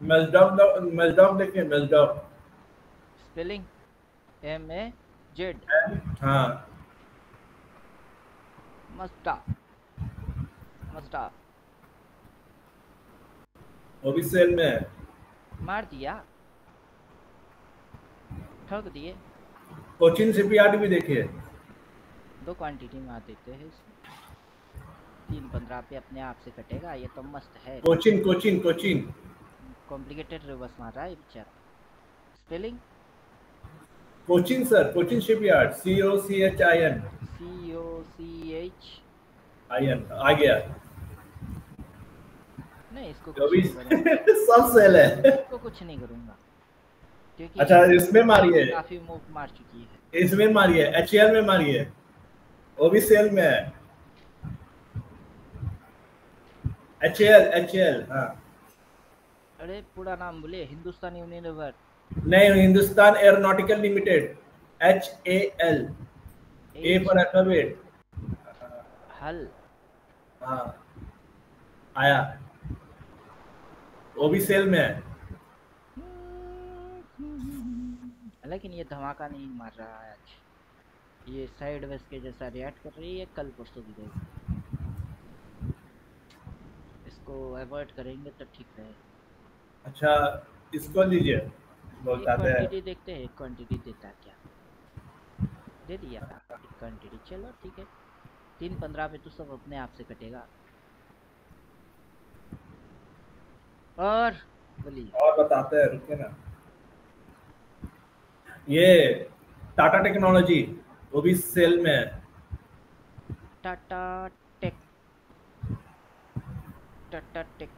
Speaker 2: मेल्टडाउन, मेल्टडाउन देखिए, meltdown.
Speaker 1: Spelling M A Z.
Speaker 2: हाँ।
Speaker 1: मस्टा, मस्टा
Speaker 2: वो भी सेल में है।
Speaker 1: मार दिया, ठग दिए।
Speaker 2: कोचिन शिपयार्ड भी देखिए।
Speaker 1: दो क्वांटिटी मार देते हैं इसमें। 3-15 पे अपने आप से कटेगा, ये तो मस्त है।
Speaker 2: कोचिन कोचिन कोचिन।
Speaker 1: कॉम्प्लिकेटेड रिवर्स मार रहा है बेचारा। Spelling
Speaker 2: Cochin sir, Cochin shipyard, COCHIN।
Speaker 1: COCH।
Speaker 2: आयन आ गया।
Speaker 1: नहीं, इसको
Speaker 2: जो
Speaker 1: कुछ
Speaker 2: भी
Speaker 1: नहीं करूंगा,
Speaker 2: सब सेल है।
Speaker 1: इसको कुछ नहीं करूंगा, क्योंकि
Speaker 2: अच्छा,
Speaker 1: ये
Speaker 2: इसमें मारिए,
Speaker 1: काफी मूव मार चुकी है।
Speaker 2: इसमें मारिए, HL में मारिए, वो भी सेल में है। HL हाँ।
Speaker 1: अरे पूरा नाम बोले, हिंदुस्तान यूनिलीवर।
Speaker 2: नहीं, Hindustan aeronautical limited, HAL। A
Speaker 1: H
Speaker 2: for alphabet.
Speaker 1: हल।
Speaker 2: हाँ, आया, वो भी सेल में है।
Speaker 1: लेकिन ये धमाका नहीं मार रहा है आज, ये साइड वेज के जैसा रिएक्ट कर रही है, कल परसों गिरेगा। इसको अवॉइड करेंगे तो ठीक रहेगा।
Speaker 2: अच्छा, इसको लीजिए,
Speaker 1: एक
Speaker 2: बताते हैं।
Speaker 1: क्वांटिटी देखते हैं, एक क्वांटिटी देता है क्या। दे दिया एक क्वांटिटी, चलो ठीक है। 3-15 पे तो सब अपने आप से कटेगा। और बोलिए।
Speaker 2: और बताते हैं, रुकिए ना। ये टाटा टेक्नोलॉजी, वो भी सेल में है।
Speaker 1: टाटा टेक, टाटा टेक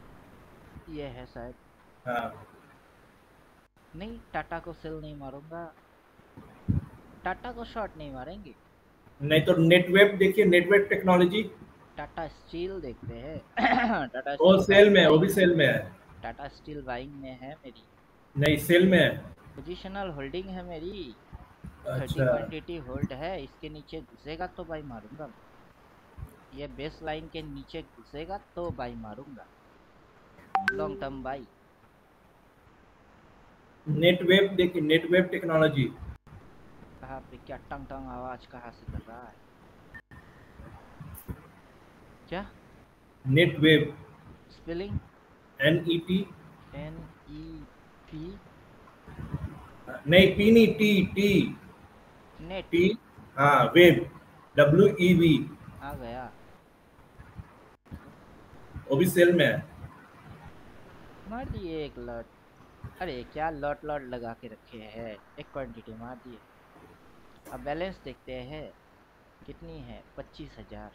Speaker 1: ये है शायद।
Speaker 2: हाँ।
Speaker 1: नहीं, टाटा को सेल नहीं मारूंगा, टाटा को शॉर्ट नहीं मारेंगे।
Speaker 2: नहीं तो नेटवेब देखिए, नेटवेब टेक्नोलॉजी,
Speaker 1: टाटा स्टील देखते हैं। टाटा
Speaker 2: वो
Speaker 1: स्टील
Speaker 2: सेल
Speaker 1: बाइंग
Speaker 2: में है, वो भी
Speaker 1: में,
Speaker 2: सेल में है।
Speaker 1: टाटा स्टील बाइंग में है मेरी,
Speaker 2: नहीं, सेल में है।
Speaker 1: पोजिशनल होल्डिंग है मेरी, 30
Speaker 2: अच्छा।
Speaker 1: क्वांटिटी होल्ड है। इसके नीचे घुसेगा तो बाई मारूंगा मैं, ये बेस लाइन के नीचे घुसेगा तो बाई मारूंगा, लॉन्ग टर्म बाई।
Speaker 2: नेटवेब देखिए, नेटवेब टेक्नोलॉजी।
Speaker 1: कहाँ पे क्या टंग टंग आवाज कहाँ से कर रहा है क्या?
Speaker 2: नेटवेब,
Speaker 1: स्पेलिंग?
Speaker 2: NET।
Speaker 1: NEP?
Speaker 2: नहीं, पी नहीं, टी टी
Speaker 1: नेट?
Speaker 2: टी। हाँ, वेब, WEB।
Speaker 1: आ गया।
Speaker 2: वो भी सेल में है।
Speaker 1: मार दिए एक लॉट। अरे क्या लॉट लॉट लगा के रखे हैं, एक क्वांटिटी मार दिए। अब बैलेंस देखते हैं कितनी है, 25,000।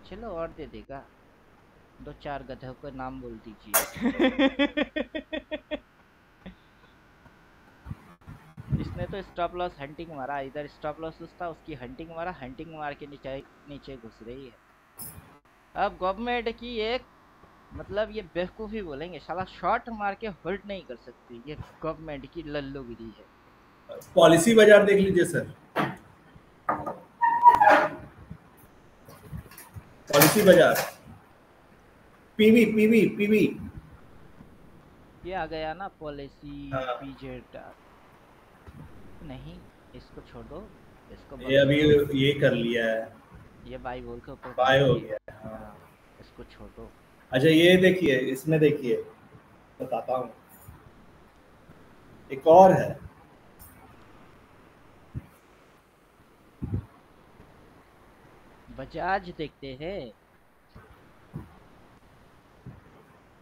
Speaker 1: चलो और दे देगा, दो चार गधों को नाम बोल दीजिए। इसने तो स्टॉप लॉस हंटिंग मारा, इधर स्टॉप लॉस था, उसकी हंटिंग मारा, हंटिंग मार के नीचे नीचे घुस रही है। अब गवर्नमेंट की एक, मतलब ये बेवकूफ़ी बोलेंगे, साला शॉर्ट मार के होल्ड नहीं कर सकती, ये गवर्नमेंट की लल्लूगिरी है।
Speaker 2: पॉलिसी बाजार देख लीजिए सर, पॉलिसी बाजार, पीवी।
Speaker 1: ये आ गया ना पॉलिसी
Speaker 2: हाँ,
Speaker 1: पीजेड। नहीं, इसको छोड़ दो, इसको
Speaker 2: ये
Speaker 1: बंद
Speaker 2: अभी
Speaker 1: करो,
Speaker 2: ये कर लिया है,
Speaker 1: ये बाई बोल के ऊपर कर
Speaker 2: बाय हो
Speaker 1: दीजिए।
Speaker 2: गया है, हाँ।
Speaker 1: हाँ, इसको छोड़ दो।
Speaker 2: अच्छा, ये देखिए, इसमें देखिए, बताता हूँ, एक और है।
Speaker 1: बजाज देखते हैं।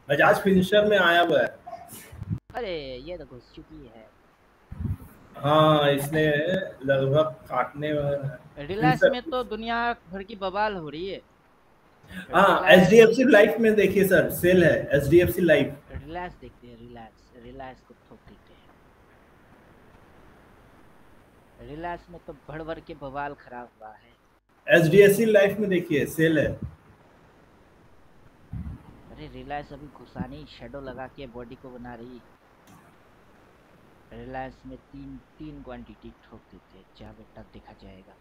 Speaker 2: बजाज फिनिशर में आया हुआ है।
Speaker 1: अरे ये तो घुस चुकी है।
Speaker 2: हाँ, इसने लगभग काटने वाला है।
Speaker 1: रिलायंस
Speaker 2: फिनिशर।
Speaker 1: में तो दुनिया भर की बवाल हो रही है।
Speaker 2: हाँ, H D
Speaker 1: Reliance,
Speaker 2: F C life में देखिए सर, सेल है, HDFC लाइफ।
Speaker 1: रिलायंस देखते हैं, रिलायंस, रिलायंस को ठोक देते हैं। रिलायंस में तो भर भर के बवाल खराब हुआ है।
Speaker 2: HDFC लाइफ में देखिए, सेल है।
Speaker 1: अरे रिलायंस अभी घुसानी शेडो लगा के बॉडी को बना रही। रिलायंस में तीन तीन क्वांटिटी ठोक देते हैं, जा बेटा देखा जाएगा।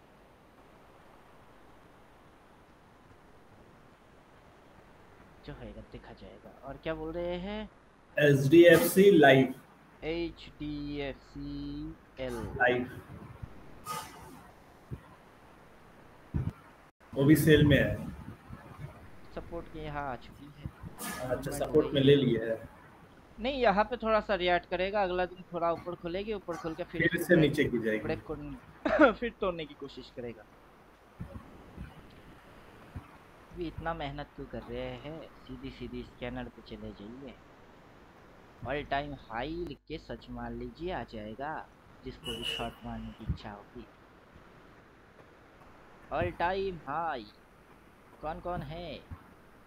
Speaker 1: जो होएगा देखा जाएगा। और क्या बोल रहे हैं?
Speaker 2: HDFC life.
Speaker 1: HDFCL
Speaker 2: लाइफ, वो भी सेल में है।
Speaker 1: सपोर्ट के यहाँ आ चुकी है,
Speaker 2: अच्छा,
Speaker 1: मूवमेंट हो
Speaker 2: सपोर्ट
Speaker 1: गई
Speaker 2: में
Speaker 1: है।
Speaker 2: ले लिया है।
Speaker 1: नहीं, यहाँ पे थोड़ा सा रिएक्ट करेगा, अगला दिन थोड़ा ऊपर खुलेगी, ऊपर खुल के फिर
Speaker 2: फिर
Speaker 1: इसको
Speaker 2: से
Speaker 1: ब्रेक,
Speaker 2: नीचे की जाएगी।
Speaker 1: ब्रेक को फिर तोड़ने की कोशिश करेगा। अभी इतना मेहनत क्यों कर रहे हैं, सीधी सीधी स्कैनर पे चले जाइए, ऑल टाइम हाई लिख के सर्च मार लीजिए, आ जाएगा, जिसको भी शॉर्ट मारने की इच्छा होगी। ऑल टाइम हाई, कौन कौन है?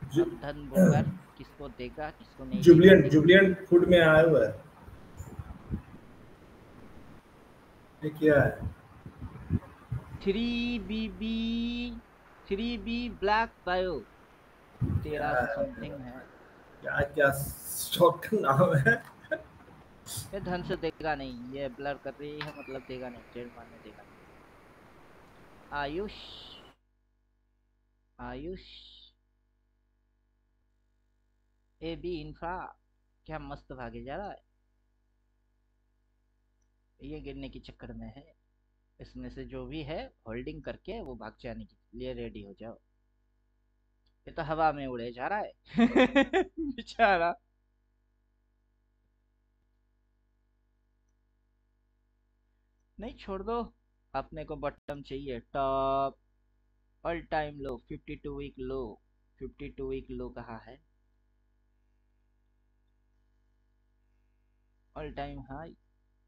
Speaker 2: जु,
Speaker 1: अब धन ब्रोकर किसको देगा किसको नहीं देगा
Speaker 2: जुबिलियंट,
Speaker 1: देख।
Speaker 2: फूड में आया हुआ है। ये क्या है?
Speaker 1: 3BB, 3B ब्लैक बायो,
Speaker 2: क्या
Speaker 1: 1300
Speaker 2: है?
Speaker 1: समथिंग है।
Speaker 2: क्या क्या स्टॉक का नाम है?
Speaker 1: ये धन से देगा नहीं, ये ब्लर कर रही है, मतलब देगा नहीं, ट्रेड मारने देगा नहीं। आयुष, आयुष, AB इंफ्रा, क्या मस्त भागे जा रहा है, ये गिरने के चक्कर में है। इसमें से जो भी है होल्डिंग करके वो भाग जाने के लिए रेडी हो जाओ। ये तो हवा में उड़े जा रहा है बेचारा। नहीं छोड़ दो, अपने को बॉटम चाहिए, top, all time low, 52 week low. 52 week low कहाँ है? All time high,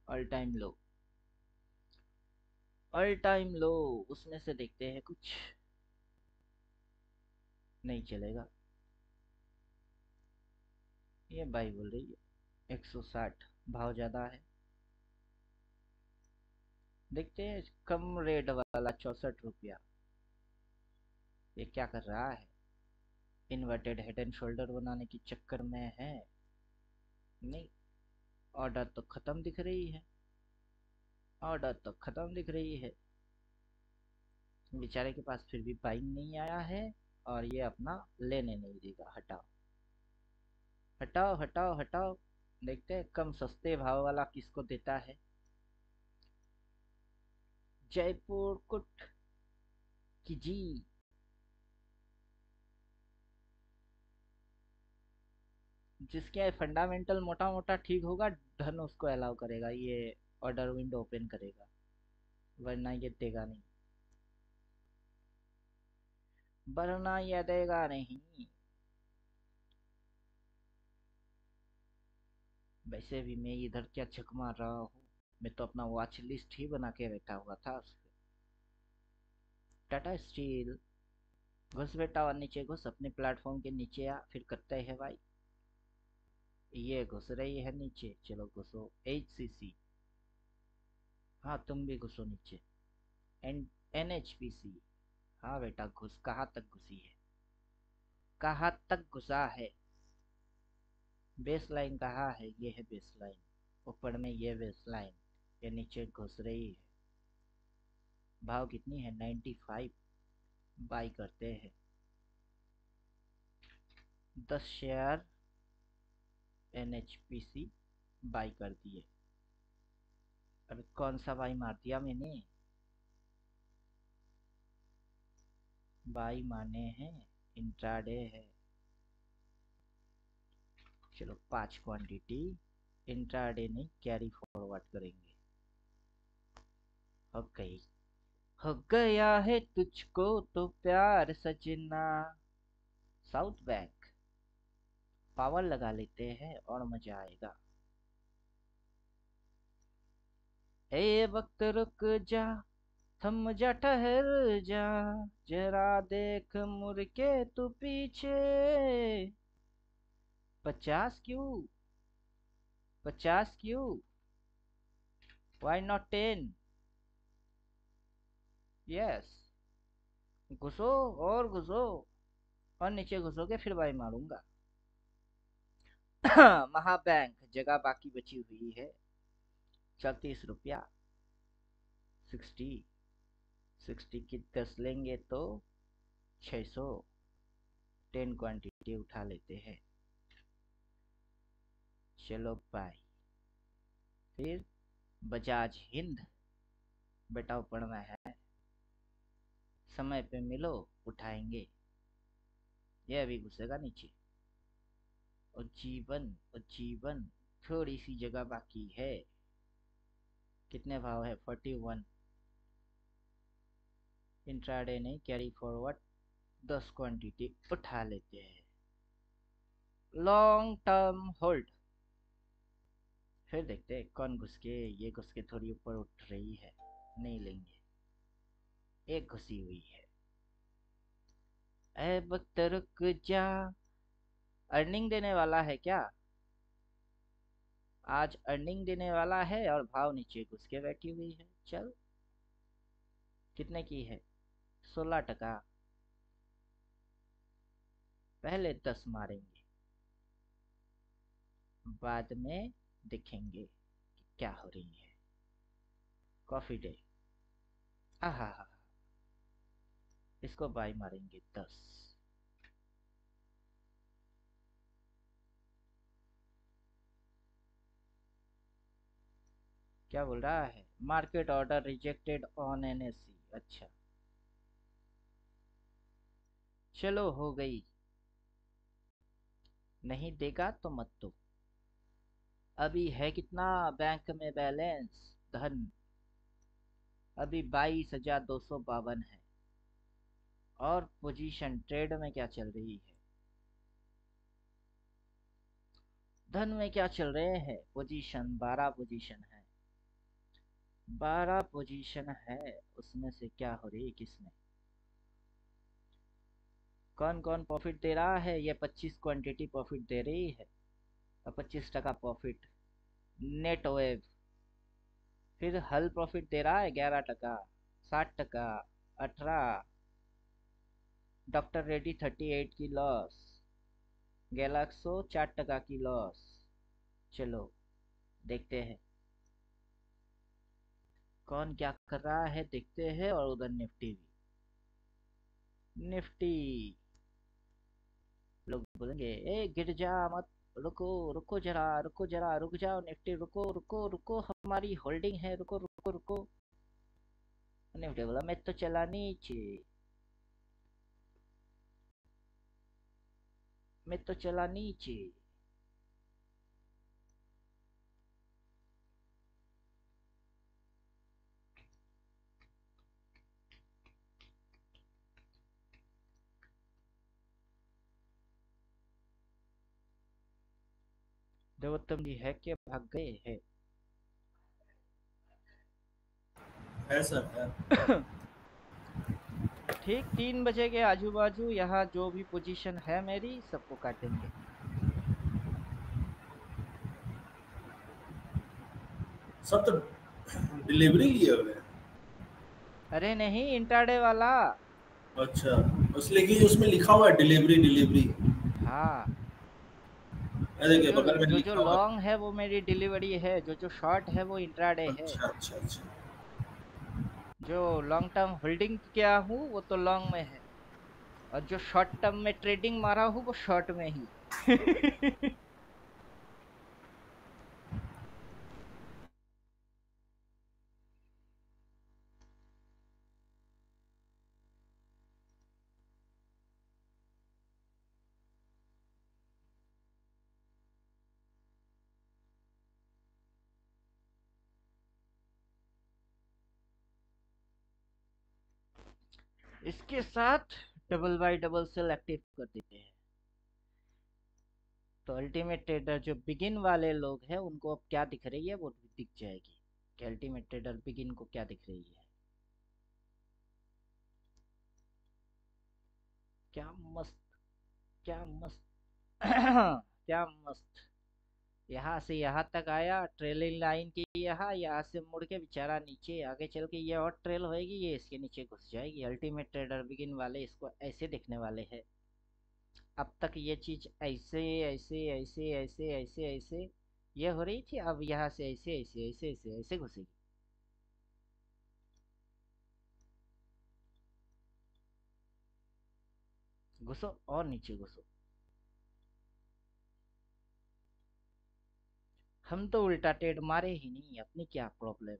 Speaker 1: all time low. All time low, उसमें से देखते हैं कुछ। नहीं चलेगा, ये भाई बोल रही है 160 भाव ज्यादा है। देखते हैं कम रेट वाला 64 रुपया। ये क्या कर रहा है, इन्वर्टेड हेड एंड शोल्डर बनाने की चक्कर में है। नहीं, ऑर्डर तो खत्म दिख रही है, ऑर्डर तो खत्म दिख रही है। बेचारे के पास फिर भी बाइंग नहीं आया है, और ये अपना लेने नहीं देगा। हटाओ हटाओ हटाओ हटाओ। देखते हैं कम सस्ते भाव वाला किसको देता है। जयपुर कुट की जी। जिसके फंडामेंटल मोटा मोटा ठीक होगा, धन उसको अलाउ करेगा, ये ऑर्डर विंडो ओपन करेगा, वरना ये देगा नहीं, वरना ये देगा नहीं। वैसे भी मैं इधर क्या झक मार रहा हूँ, मैं तो अपना वॉच लिस्ट ही बना के बैठा हुआ था उस पे। टाटा स्टील, घुस बेटा और नीचे घुस, अपने प्लेटफॉर्म के नीचे आ, फिर करते हैं भाई। ये घुस रही है नीचे, चलो घुसो। HCC, हाँ तुम भी घुसो नीचे। एन NHPC, हाँ बेटा घुस। कहाँ तक घुसी है, कहाँ तक घुसा है। बेस लाइन कहाँ है, ये है बेस लाइन, ऊपर में ये बेस लाइन, ये नीचे घुस रही है। भाव कितनी है, 95। बाई करते हैं 10 शेयर NHPC, बाई कर दिए। अभी कौन सा बाई मार दिया मैंने, बाई माने हैं, इंट्राडे है। चलो 5 क्वांटिटी, इंट्राडे नहीं कैरी फॉरवर्ड करेंगे। हो गई, हो गया है तुझको तो प्यार सजना। साउथ बैंक, पावर लगा लेते हैं और मजा आएगा। ए वक्त रुक जा, थम जा ठहर जा, जरा देख मुड़ के तू पीछे। 50 क्यों, 50 क्यों, वाई नॉट 10। यस, घुसो और घुसो, और नीचे घुसोगे फिर बाई मारूंगा। महाबैंक जगह बाकी बची हुई है, 34 रुपया। 60, 60 की 10 लेंगे तो 600। 10 क्वांटिटी उठा लेते हैं। चलो बाय। फिर बजाज हिंद, बेटा ऊपर में है, समय पे मिलो, उठाएंगे। ये अभी घुसेगा नीचे। उज्जीवन, थोड़ी सी जगह बाकी है। कितने भाव है, 41। इंट्राडे नहीं कैरी फॉरवर्ड, 10 क्वांटिटी उठा लेते हैं। लॉन्ग टर्म होल्ड, फिर देखते हैं कौन घुस के, ये घुस के थोड़ी ऊपर उठ रही है, नहीं लेंगे। एक घुसी हुई है। ऐ वक्त रुक जा, अर्निंग देने वाला है क्या, आज अर्निंग देने वाला है, और भाव नीचे घुस के बैठी हुई है। चल, कितने की है, 16 टका। पहले 10 मारेंगे, बाद में देखेंगे कि क्या हो रही है। कॉफी डे, आहा, इसको बाई मारेंगे 10। क्या बोल रहा है, market order rejected on NSE। अच्छा, चलो हो गई, नहीं देगा तो मत दो। अभी है कितना बैंक में बैलेंस, धन अभी 22,252 है। और पोजीशन ट्रेड में क्या चल रही है, धन में क्या चल रहे हैं, पोजीशन 12 पोजीशन है। 12 पोजीशन है, उसमें से क्या हो रही है किसमें, कौन कौन प्रॉफिट दे रहा है। ये 25 क्वांटिटी प्रॉफिट दे रही है और 25% प्रॉफिट नेट वेव। फिर हल प्रॉफिट दे रहा है 11%, 60%, 18। डॉक्टर रेड्डी 38 की लॉस, गैलाक्सो 4% की लॉस। चलो देखते हैं कौन क्या कर रहा है, देखते हैं। और उधर निफ्टी भी, निफ्टी लोग बोलेंगे ए गिर जा मत, रुको रुको जरा, रुको जरा, रुक जाओ निफ्टी, रुको रुको रुको, हमारी होल्डिंग है, रुको रुको रुको। निफ्टी बोला मैं तो चला नीचे, मैं तो चला नीचे। देवोत्तम जी है कि भाग गए हैं?
Speaker 2: है सर, है।
Speaker 1: ठीक 3 बजे के आजू बाजू यहाँ जो भी पोजीशन है मेरी सबको काटेंगे।
Speaker 2: सब तो डिलीवरी लिए हुए हैं।
Speaker 1: अरे नहीं, इंट्राडे वाला।
Speaker 2: अच्छा, इसलिए उसमें लिखा हुआ है डिलीवरी डिलीवरी।
Speaker 1: हाँ,
Speaker 2: ये
Speaker 1: जो
Speaker 2: देखिए
Speaker 1: जो
Speaker 2: बगल में
Speaker 1: जो जो
Speaker 2: लिखा हुआ है।
Speaker 1: लॉन्ग है वो मेरी डिलीवरी है, जो जो शॉर्ट है वो इंट्राडे है।
Speaker 2: अच्छा अच्छा अच्छा।
Speaker 1: जो लॉन्ग टर्म होल्डिंग किया हूँ वो तो लॉन्ग में है, और जो शॉर्ट टर्म में ट्रेडिंग मारा हूँ वो शॉर्ट में ही। इसके साथ double by double cell active कर देते हैं, तो अल्टीमेट ट्रेडर जो बिगिन वाले लोग हैं उनको अब क्या दिख रही है वो दिख जाएगी कि अल्टीमेट ट्रेडर बिगिन को क्या दिख रही है। क्या मस्त, क्या मस्त। क्या मस्त। यहाँ से यहाँ तक आया, ट्रेलिंग लाइन की यहाँ, यहाँ से मुड़ के बेचारा नीचे, आगे चल के ये और ट्रेल होएगी, ये इसके नीचे घुस जाएगी। अल्टीमेट ट्रेडर बिगिन वाले इसको ऐसे देखने वाले हैं। अब तक ये चीज ऐसे ऐसे ऐसे ऐसे ऐसे ऐसे ये हो रही थी, अब यहाँ से ऐसे ऐसे ऐसे ऐसे ऐसे घुसेगी। घुसो और नीचे घुसो। हम तो उल्टा टेढ़ मारे ही नहीं, अपनी क्या प्रॉब्लम।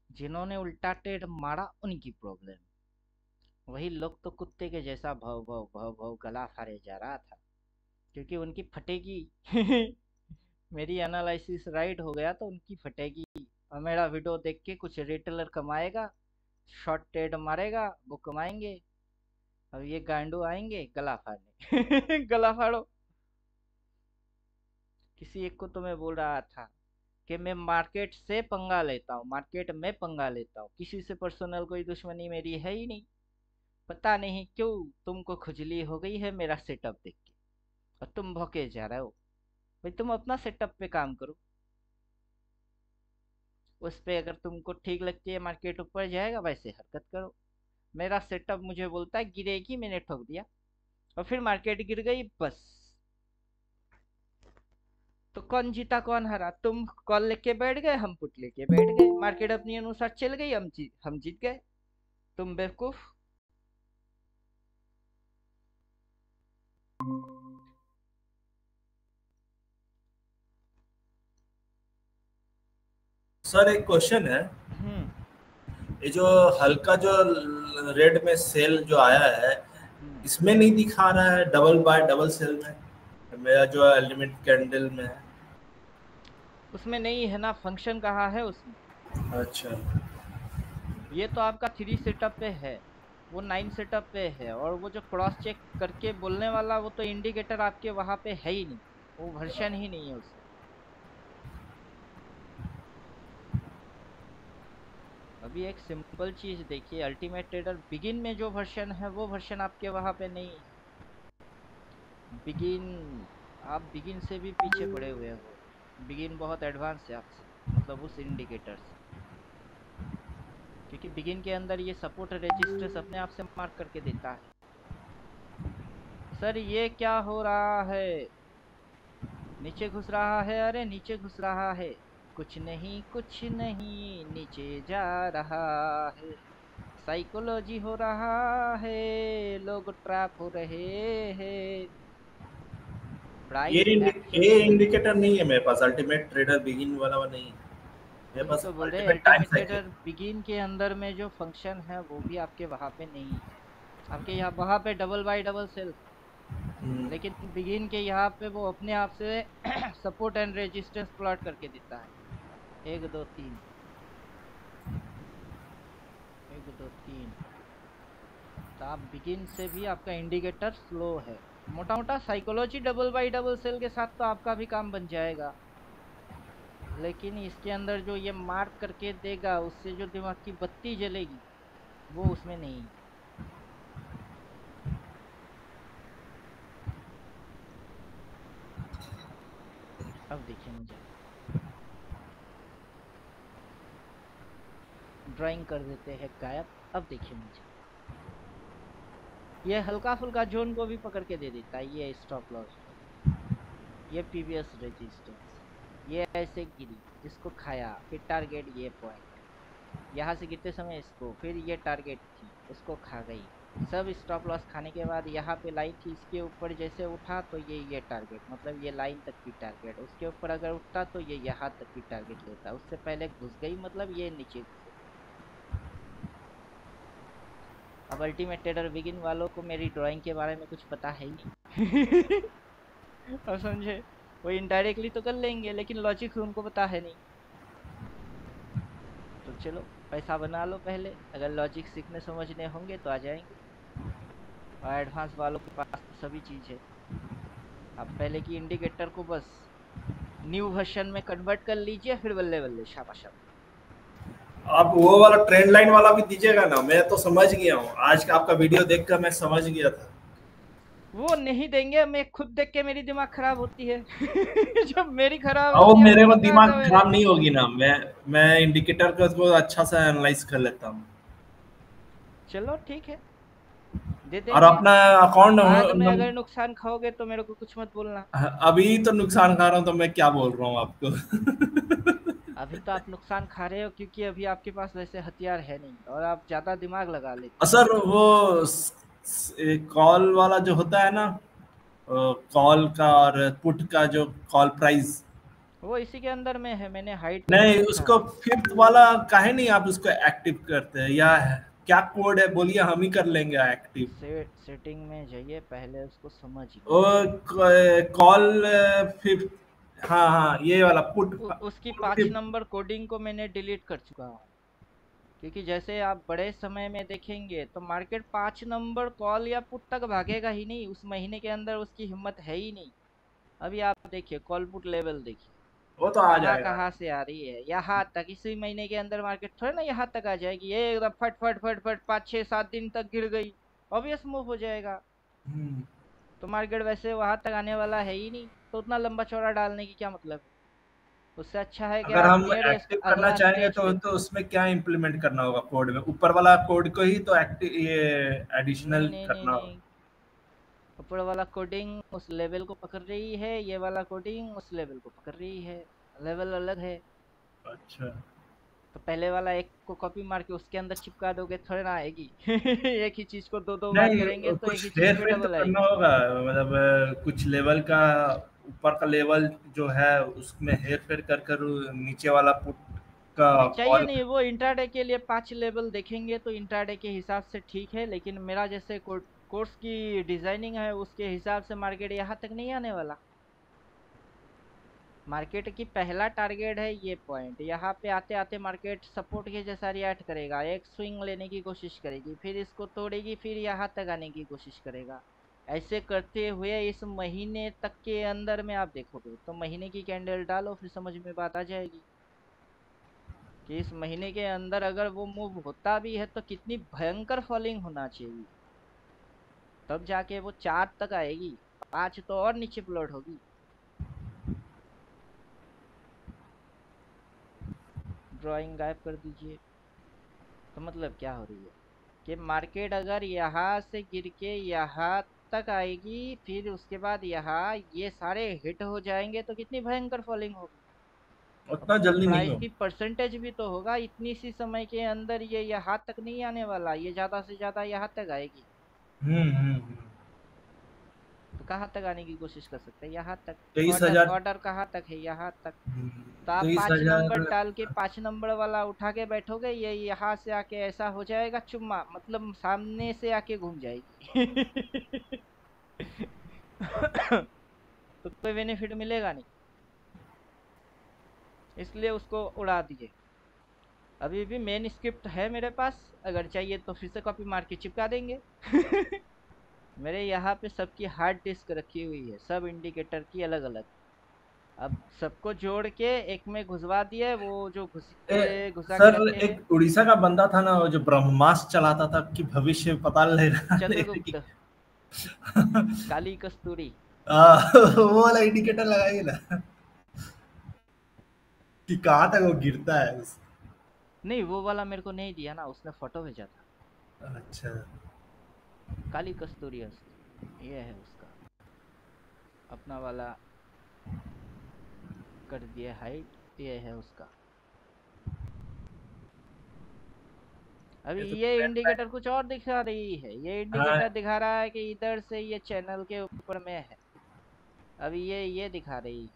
Speaker 1: जिन्होंने उल्टा टेढ़ मारा उनकी प्रॉब्लम। वही लोग तो कुत्ते के जैसा भव भव भव भव गला फाड़े जा रहा था, क्योंकि उनकी फटेगी। मेरी एनालिसिस राइट हो गया तो उनकी फटेगी। और मेरा वीडियो देख के कुछ रिटेलर कमाएगा, शॉर्ट ट्रेड मारेगा, वो कमाएंगे। अब ये गांडू आएंगे गला फाड़ने। गला फाड़ो। किसी एक को तो मैं बोल रहा था कि मैं मार्केट से पंगा लेता हूँ, मार्केट में पंगा लेता हूँ, किसी से पर्सनल कोई दुश्मनी मेरी है ही नहीं। पता नहीं क्यों तुमको खुजली हो गई है मेरा सेटअप देख के, और तुम भौके जा रहे हो। भाई तुम अपना सेटअप पे काम करो, उस पे अगर तुमको ठीक लगती है मार्केट ऊपर जाएगा वैसे हरकत करो। मेरा सेटअप मुझे बोलता है गिरेगी, मैंने ठोक दिया, और फिर मार्केट गिर गई बस। तो कौन जीता कौन हरा, तुम कॉल लेके बैठ गए, हम पुट लेके बैठ गए, मार्केट अपनी अनुसार चल गई, हम जीत गए, तुम बेवकूफ।
Speaker 2: सर एक क्वेश्चन है।
Speaker 1: हम्म।
Speaker 2: ये जो हल्का जो रेड में सेल जो आया है,
Speaker 1: हम्म।
Speaker 2: इसमें नहीं दिखा रहा है डबल बाय डबल सेल में, मेरा जो एलिमेंट कैंडल में है।
Speaker 1: उसमें नहीं है ना, फंक्शन कहाँ है उसमें।
Speaker 2: अच्छा।
Speaker 1: ये तो आपका 3 सेटअप पे है, वो 9 सेटअप पे है, और वो जो क्रॉस चेक करके बोलने वाला वो तो इंडिकेटर आपके वहां पे है ही नहीं, वो वर्जन ही नहीं है उसका। अभी एक सिंपल चीज देखिए, अल्टीमेट ट्रेडर बिगिन में जो वर्जन है वो वर्जन आपके वहां पे नहीं है। बिगिन, आप बिगिन से भी पीछे पड़े हुए हो। बिगिन बहुत एडवांस है आपसे, मतलब उस इंडिकेटर से, क्योंकि बिगिन के अंदर ये सपोर्ट रेजिस्टेंस अपने आप से मार्क करके देता है। सर ये क्या हो रहा है, नीचे घुस रहा है, अरे नीचे घुस रहा है, कुछ नहीं कुछ नहीं, नीचे जा रहा है, साइकोलॉजी हो रहा है, लोग ट्रैप हो रहे हैं, प्राइस एक्शन।
Speaker 2: ये इंडिकेटर नहीं है मेरे पास, अल्टीमेट ट्रेडर बिगिन वाला वो नहीं है मेरे
Speaker 1: वही
Speaker 2: पास,
Speaker 1: तो बोल रहे,
Speaker 2: ultimate time
Speaker 1: ultimate
Speaker 2: cycle.
Speaker 1: Trader begin के अंदर में जो फंक्शन है वो भी आपके वहां पे नहीं है। आपके यहाँ वहां पे डबल बाई डबल सेल, लेकिन बिगिन के यहाँ पे वो अपने आप से सपोर्ट एंड रेजिस्टेंस प्लॉट करके देता है। एक दो तीन, एक दो तीन। तो आप बिगिन से भी आपका इंडिकेटर स्लो है। मोटा मोटा psychology double by double cell के साथ तो आपका भी काम बन जाएगा, लेकिन इसके अंदर जो ये मार्क करके देगा उससे जो दिमाग की बत्ती जलेगी वो उसमें नहीं है। अब देखिए मुझे, ड्राइंग कर देते हैं गायब। अब देखिए मुझे, ये हल्का फुल्का जोन को भी पकड़ के दे देता है। ये स्टॉप लॉस, ये पीवीएस रेजिस्टेंस, ये ऐसे गिरी, इसको खाया, फिर टारगेट ये पॉइंट, यहाँ से गिरते समय इसको, फिर ये टारगेट थी, उसको खा गई। सब स्टॉप लॉस खाने के बाद यहाँ पे लाइन थी, इसके ऊपर जैसे उठा तो ये टारगेट, मतलब ये लाइन तक की टारगेट, उसके ऊपर अगर उठता तो ये यहाँ तक की टारगेट लेता, उससे पहले घुस गई मतलब ये नीचे घुसे। अब अल्टीमेट ट्रेडर बिगिन वालों को मेरी ड्राइंग के बारे में कुछ पता है ही नहीं। अब समझे, वो इनडायरेक्टली तो कर लेंगे लेकिन लॉजिक उनको पता है नहीं। तो चलो पैसा बना लो पहले, अगर लॉजिक सीखने समझने होंगे तो आ जाएंगे, और एडवांस वालों के पास तो सभी चीज है। आप पहले की इंडिकेटर को बस न्यू वर्जन में कन्वर्ट कर लीजिए, फिर बल्ले बल्ले शाबाश।
Speaker 2: आप वो वाला ट्रेंड लाइन वाला भी दीजिएगा ना, मैं तो समझ गया हूँ, आज का आपका वीडियो देखकर मैं समझ गया था।
Speaker 1: वो नहीं देंगे, मैं खुद देख के मेरी दिमाग खराब होती है। जब मेरी खराब
Speaker 2: और
Speaker 1: होती है
Speaker 2: मेरे
Speaker 1: फिर
Speaker 2: में
Speaker 1: कहाँ
Speaker 2: दिमाग
Speaker 1: का मेरे।
Speaker 2: खराब नहीं होगी ना, मैं इंडिकेटर को अच्छा से एनालाइज कर लेता हूँ।
Speaker 1: चलो ठीक है, दे
Speaker 2: और
Speaker 1: देंगे।
Speaker 2: अपना अकाउंट
Speaker 1: बाद में अगर नुकसान खाओगे तो मेरे को कुछ मत बोलना।
Speaker 2: अभी तो नुकसान खा रहा हूँ, तो मैं क्या बोल रहा हूँ आपको।
Speaker 1: अभी तो आप नुकसान खा रहे हो क्योंकि अभी आपके पास वैसे हथियार है नहीं और आप ज्यादा दिमाग लगा लेते हो।
Speaker 2: सर वो कॉल वाला जो होता है ना, कॉल का और पुट का जो कॉल प्राइस,
Speaker 1: वो इसी के अंदर में है, मैंने हाइड करके
Speaker 2: नहीं
Speaker 1: रखा
Speaker 2: उसको
Speaker 1: है।
Speaker 2: फिफ्थ वाला काहे नहीं आप उसको एक्टिव करते हैं, या क्या कोड है बोलिए, हम ही कर लेंगे एक्टिव।
Speaker 1: सेटिंग में जाइए, पहले उसको समझिए।
Speaker 2: वो कॉल फिफ्थ, हाँ हाँ ये वाला पुट
Speaker 1: उसकी
Speaker 2: पुट
Speaker 1: 5 नंबर कोडिंग को मैंने डिलीट कर चुका हूँ, क्योंकि जैसे आप बड़े समय में देखेंगे तो मार्केट 5 नंबर कॉल या पुट तक भागेगा ही नहीं, उस महीने के अंदर उसकी हिम्मत है ही नहीं। अभी आप देखिए कॉल पुट लेवल देखिए,
Speaker 2: वो तो आ
Speaker 1: कहाँ
Speaker 2: जाएगा।
Speaker 1: कहाँ से आ रही है, यहाँ तक। इसी महीने के अंदर मार्केट थोड़ा ना यहाँ तक आ जाएगी, ये एकदम फट फट फट फट 5 6 7 दिन तक गिर गई, ऑब्वियस मूव हो जाएगा।
Speaker 2: हम्म।
Speaker 1: तो मार्केट वैसे वहां तक आने वाला है ही नहीं, तो उतना लंबा चौड़ा डालने की क्या मतलब है। उससे अच्छा है कि
Speaker 2: अगर
Speaker 1: आप
Speaker 2: हम
Speaker 1: नियर
Speaker 2: एक्टिव करना
Speaker 1: अगला
Speaker 2: चाहेंगे
Speaker 1: स्टेज
Speaker 2: तो
Speaker 1: देखिए।
Speaker 2: उसमें क्या इम्प्लीमेंट करना होगा कोड में, ऊपर वाला कोड को ही तो एक्टिव ये
Speaker 1: नहीं
Speaker 2: एडिशनल
Speaker 1: नहीं नहीं
Speaker 2: करना होगा।
Speaker 1: नहीं, ऊपर वाला कोडिंग उस लेवल को पकड़ रही है, ये वाला कोडिंग उस लेवल को पकड़ रही है, लेवल अलग है।
Speaker 2: अच्छा।
Speaker 1: तो पहले वाला एक को कॉपी मार के उसके अंदर चिपका दोगे थोड़ी ना आएगी। एक ही चीज को दो दो बार करेंगे
Speaker 2: नहीं
Speaker 1: तो एक ही
Speaker 2: कुछ
Speaker 1: चीज
Speaker 2: हेर
Speaker 1: पे
Speaker 2: फेर तो
Speaker 1: डबल
Speaker 2: करना
Speaker 1: आएगी।
Speaker 2: होगा, मतलब कुछ लेवल का, ऊपर का लेवल जो है उसमें हेर फेर कर कर नीचे वाला पुट का
Speaker 1: नहीं चाहिए
Speaker 2: कॉल।
Speaker 1: नहीं, वो इंट्राडे के लिए 5 लेवल देखेंगे तो इंट्राडे के हिसाब से ठीक है, लेकिन मेरा जैसे कोर्स की डिजाइनिंग है उसके हिसाब से मार्केट यहाँ तक नहीं आने वाला। मार्केट की पहला टारगेट है ये पॉइंट, यहाँ पे आते आते मार्केट सपोर्ट के जैसा रिएक्ट करेगा, एक स्विंग लेने की कोशिश करेगी, फिर इसको तोड़ेगी, फिर यहाँ तक आने की कोशिश करेगा। ऐसे करते हुए इस महीने तक के अंदर में आप देखोगे तो महीने की कैंडल डालो फिर समझ में बात आ जाएगी। कि इस महीने के अंदर अगर वो मूव होता भी है तो कितनी भयंकर फॉलिंग होना चाहिए, तब जाके वो 4 तक आएगी। 5 तो और नीचे प्लॉट होगी। ड्राइंग गायब कर दीजिए। तो मतलब क्या हो रही है कि मार्केट अगर यहाँ से गिर के यहाँ तक आएगी, फिर उसके बाद यहाँ ये सारे हिट हो जाएंगे तो कितनी भयंकर फॉलिंग होगी। अब
Speaker 2: उतना जल्दी नहीं
Speaker 1: प्राइस
Speaker 2: हो।
Speaker 1: की परसेंटेज भी तो होगा, इतनी सी समय के अंदर ये यहाँ तक नहीं आने वाला, ये ज्यादा से ज्यादा यहाँ तक आएगी।
Speaker 2: हम्म।
Speaker 1: तो कहाँ तक आने की कोशिश कर सकते हैं? यहाँ तक।
Speaker 2: तेईस
Speaker 1: ऑर्डर
Speaker 2: हजार
Speaker 1: ऑर्डर कहाँ तक है? यहाँ तक। तो आप
Speaker 2: तेईस
Speaker 1: 5 नंबर
Speaker 2: हजार
Speaker 1: डाल के 5 नंबर वाला उठा के बैठोगे, ये यहाँ से आके ऐसा हो जाएगा चुम्मा, मतलब सामने से आके घूम जाएगी। तो कोई बेनिफिट मिलेगा नहीं, इसलिए उसको उड़ा दिए। अभी भी मेन स्क्रिप्ट है मेरे पास, अगर चाहिए तो फिर से कॉपी मार के चिपका देंगे। मेरे यहाँ पे सबकी हार्ड डिस्क रखी हुई है, सब इंडिकेटर की अलग अलग। अब सबको जोड़ के एक में घुसवा दिए, वो जो घुसा के
Speaker 2: सर,
Speaker 1: रखे हैं।
Speaker 2: एक उड़ीसा का बंदा था ना वो जो ब्रह्मास्त्र चलाता था कि भविष्य पता ले रहा ले रही कि
Speaker 1: चंद्रगुप्त। काली कस्तूरी।
Speaker 2: वो वाला इंडिकेटर लगाइए ना कि कहाँ तक वो गिरता है
Speaker 1: नहीं, वो वाला मेरे को नहीं दिया ना, उसने फोटो भेजा था।
Speaker 2: अच्छा।
Speaker 1: काली कस्तूरी अस्त, ये है उसका अपना वाला। कर दिया हाइट, ये है उसका। अभी
Speaker 2: ये तो
Speaker 1: ये
Speaker 2: ट्रेंड
Speaker 1: इंडिकेटर कुछ और दिखा रही है, ये
Speaker 2: हाँ।
Speaker 1: इंडिकेटर दिखा रहा है कि इधर से ये चैनल के ऊपर में है। अभी ये दिखा रही है।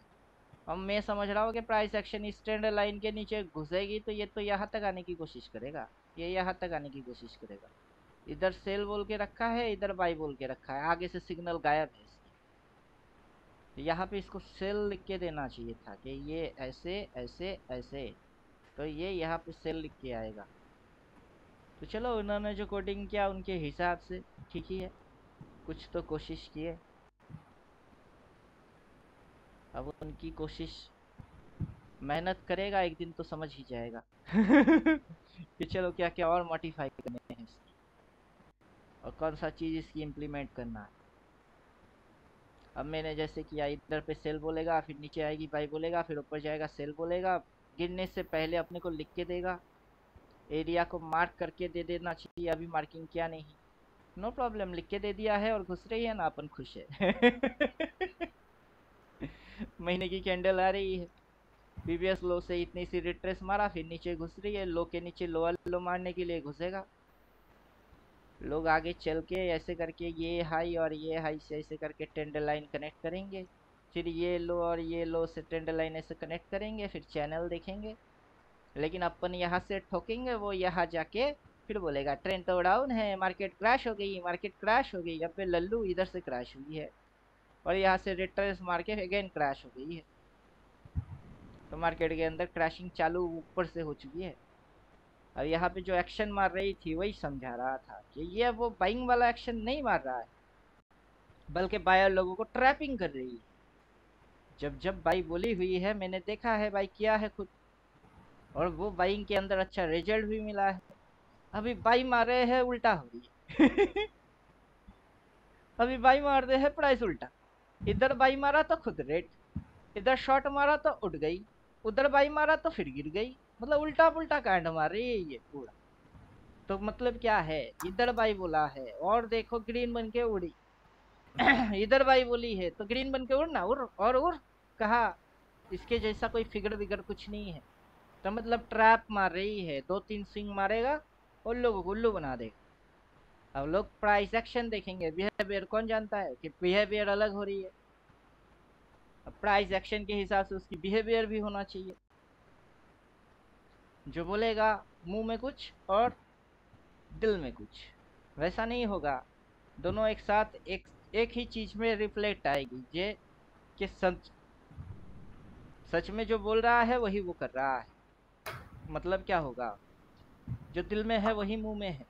Speaker 1: अब मैं समझ रहा हूँ कि प्राइस एक्शन इस ट्रेंड लाइन के नीचे घुसेगी तो ये तो यहाँ तक आने की कोशिश करेगा, ये यहाँ तक आने की कोशिश करेगा। इधर सेल बोल के रखा है, इधर बाई बोल के रखा है, आगे से सिग्नल गायब है इसकी। तो यहाँ पे इसको सेल लिख के देना चाहिए था कि ये ऐसे ऐसे ऐसे, तो ये यहाँ पे सेल लिख के आएगा। तो चलो, उन्होंने जो कोडिंग किया उनके हिसाब से ठीक ही है, कुछ तो कोशिश की है। अब उनकी कोशिश, मेहनत करेगा एक दिन तो समझ ही जाएगा। कि चलो क्या क्या और मॉडिफाई करने हैं इसकी, और कौन सा चीज़ इसकी इम्प्लीमेंट करना है। अब मैंने जैसे किया, इधर पे सेल बोलेगा, फिर नीचे आएगी बाई बोलेगा, फिर ऊपर जाएगा सेल बोलेगा। गिरने से पहले अपने को लिख के देगा, एरिया को मार्क करके दे देना चाहिए, अभी मार्किंग किया नहीं। नो प्रॉब्लम, लिख के दे दिया है और घुस रही है ना, अपन खुश है। महीने की कैंडल आ रही है, प्रीवियस लो से इतनी सी रिट्रेस मारा, फिर नीचे घुस रही है, लो के नीचे लोअर लो मारने के लिए घुसेगा। लोग आगे चल के ऐसे करके ये हाई और ये हाई से ऐसे करके ट्रेंड लाइन कनेक्ट करेंगे, फिर ये लो और ये लो से ट्रेंड लाइन ऐसे कनेक्ट करेंगे, फिर चैनल देखेंगे। लेकिन अपन यहाँ से ठोकेंगे, वो यहाँ जाके फिर बोलेगा ट्रेंड तो डाउन है, मार्केट क्रैश हो गई, मार्केट क्रैश हो गई। अब पे लल्लू इधर से क्रैश हुई है, और यहाँ से रिट्रेस मार के अगेन क्रैश हो गई है। तो मार्केट के अंदर क्रैशिंग चालू ऊपर से हो चुकी है। और यहाँ पे जो एक्शन मार रही थी वही समझा रहा था कि ये वो बाइंग वाला एक्शन नहीं मार रहा है, बल्कि बायर लोगों को ट्रैपिंग कर रही है। जब जब बाई बोली हुई है, मैंने देखा है, बाई किया है खुद, और वो बाइंग के अंदर अच्छा रिजल्ट भी मिला है। अभी बाई मार रहे हैं, उल्टा हो रही है। अभी बाई मार रहे हैं, प्राइस उल्टा। इधर बाई मारा तो खुद रेट, इधर शॉर्ट मारा तो उठ गई, उधर बाई मारा तो फिर गिर गई। मतलब उल्टा पुल्टा कांड मार रही है ये पूरा। तो मतलब क्या है, इधर बाई बोला है और देखो ग्रीन बन के उड़ी। इधर बाई बोली है तो ग्रीन बन के उड़ना, उड़ और उड़। कहा इसके जैसा कोई फिगर विगर कुछ नहीं है। तो मतलब ट्रैप मार रही है, 2-3 स्विंग मारेगा और लोगों को उल्लू बना देगा। अब लोग प्राइस एक्शन देखेंगे, बिहेवियर कौन जानता है कि बिहेवियर अलग हो रही है। अब प्राइस एक्शन के हिसाब से उसकी बिहेवियर भी होना चाहिए। जो बोलेगा मुंह में कुछ और दिल में कुछ, वैसा नहीं होगा। दोनों एक साथ एक ही चीज में रिफ्लेक्ट आएगी, जे कि सच सच में जो बोल रहा है वही वो कर रहा है। मतलब क्या होगा, जो दिल में है वही मुंह में है,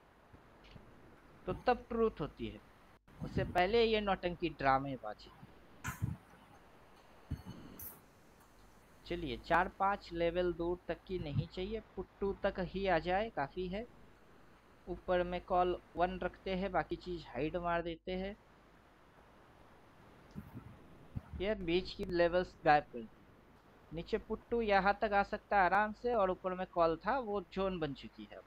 Speaker 1: तो तब ट्रूथ होती है। उससे पहले ये नौटंकी ड्रामेबाजी। चलिए 4-5 लेवल दूर तक की नहीं चाहिए, पुट 2 तक ही आ जाए काफ़ी है। ऊपर में कॉल 1 रखते हैं, बाकी चीज़ हाइड मार देते हैं। ये बीच की लेवल्स गायब कर दी। नीचे पुट 2 यहाँ तक आ सकता है आराम से, और ऊपर में कॉल था वो जोन बन चुकी है।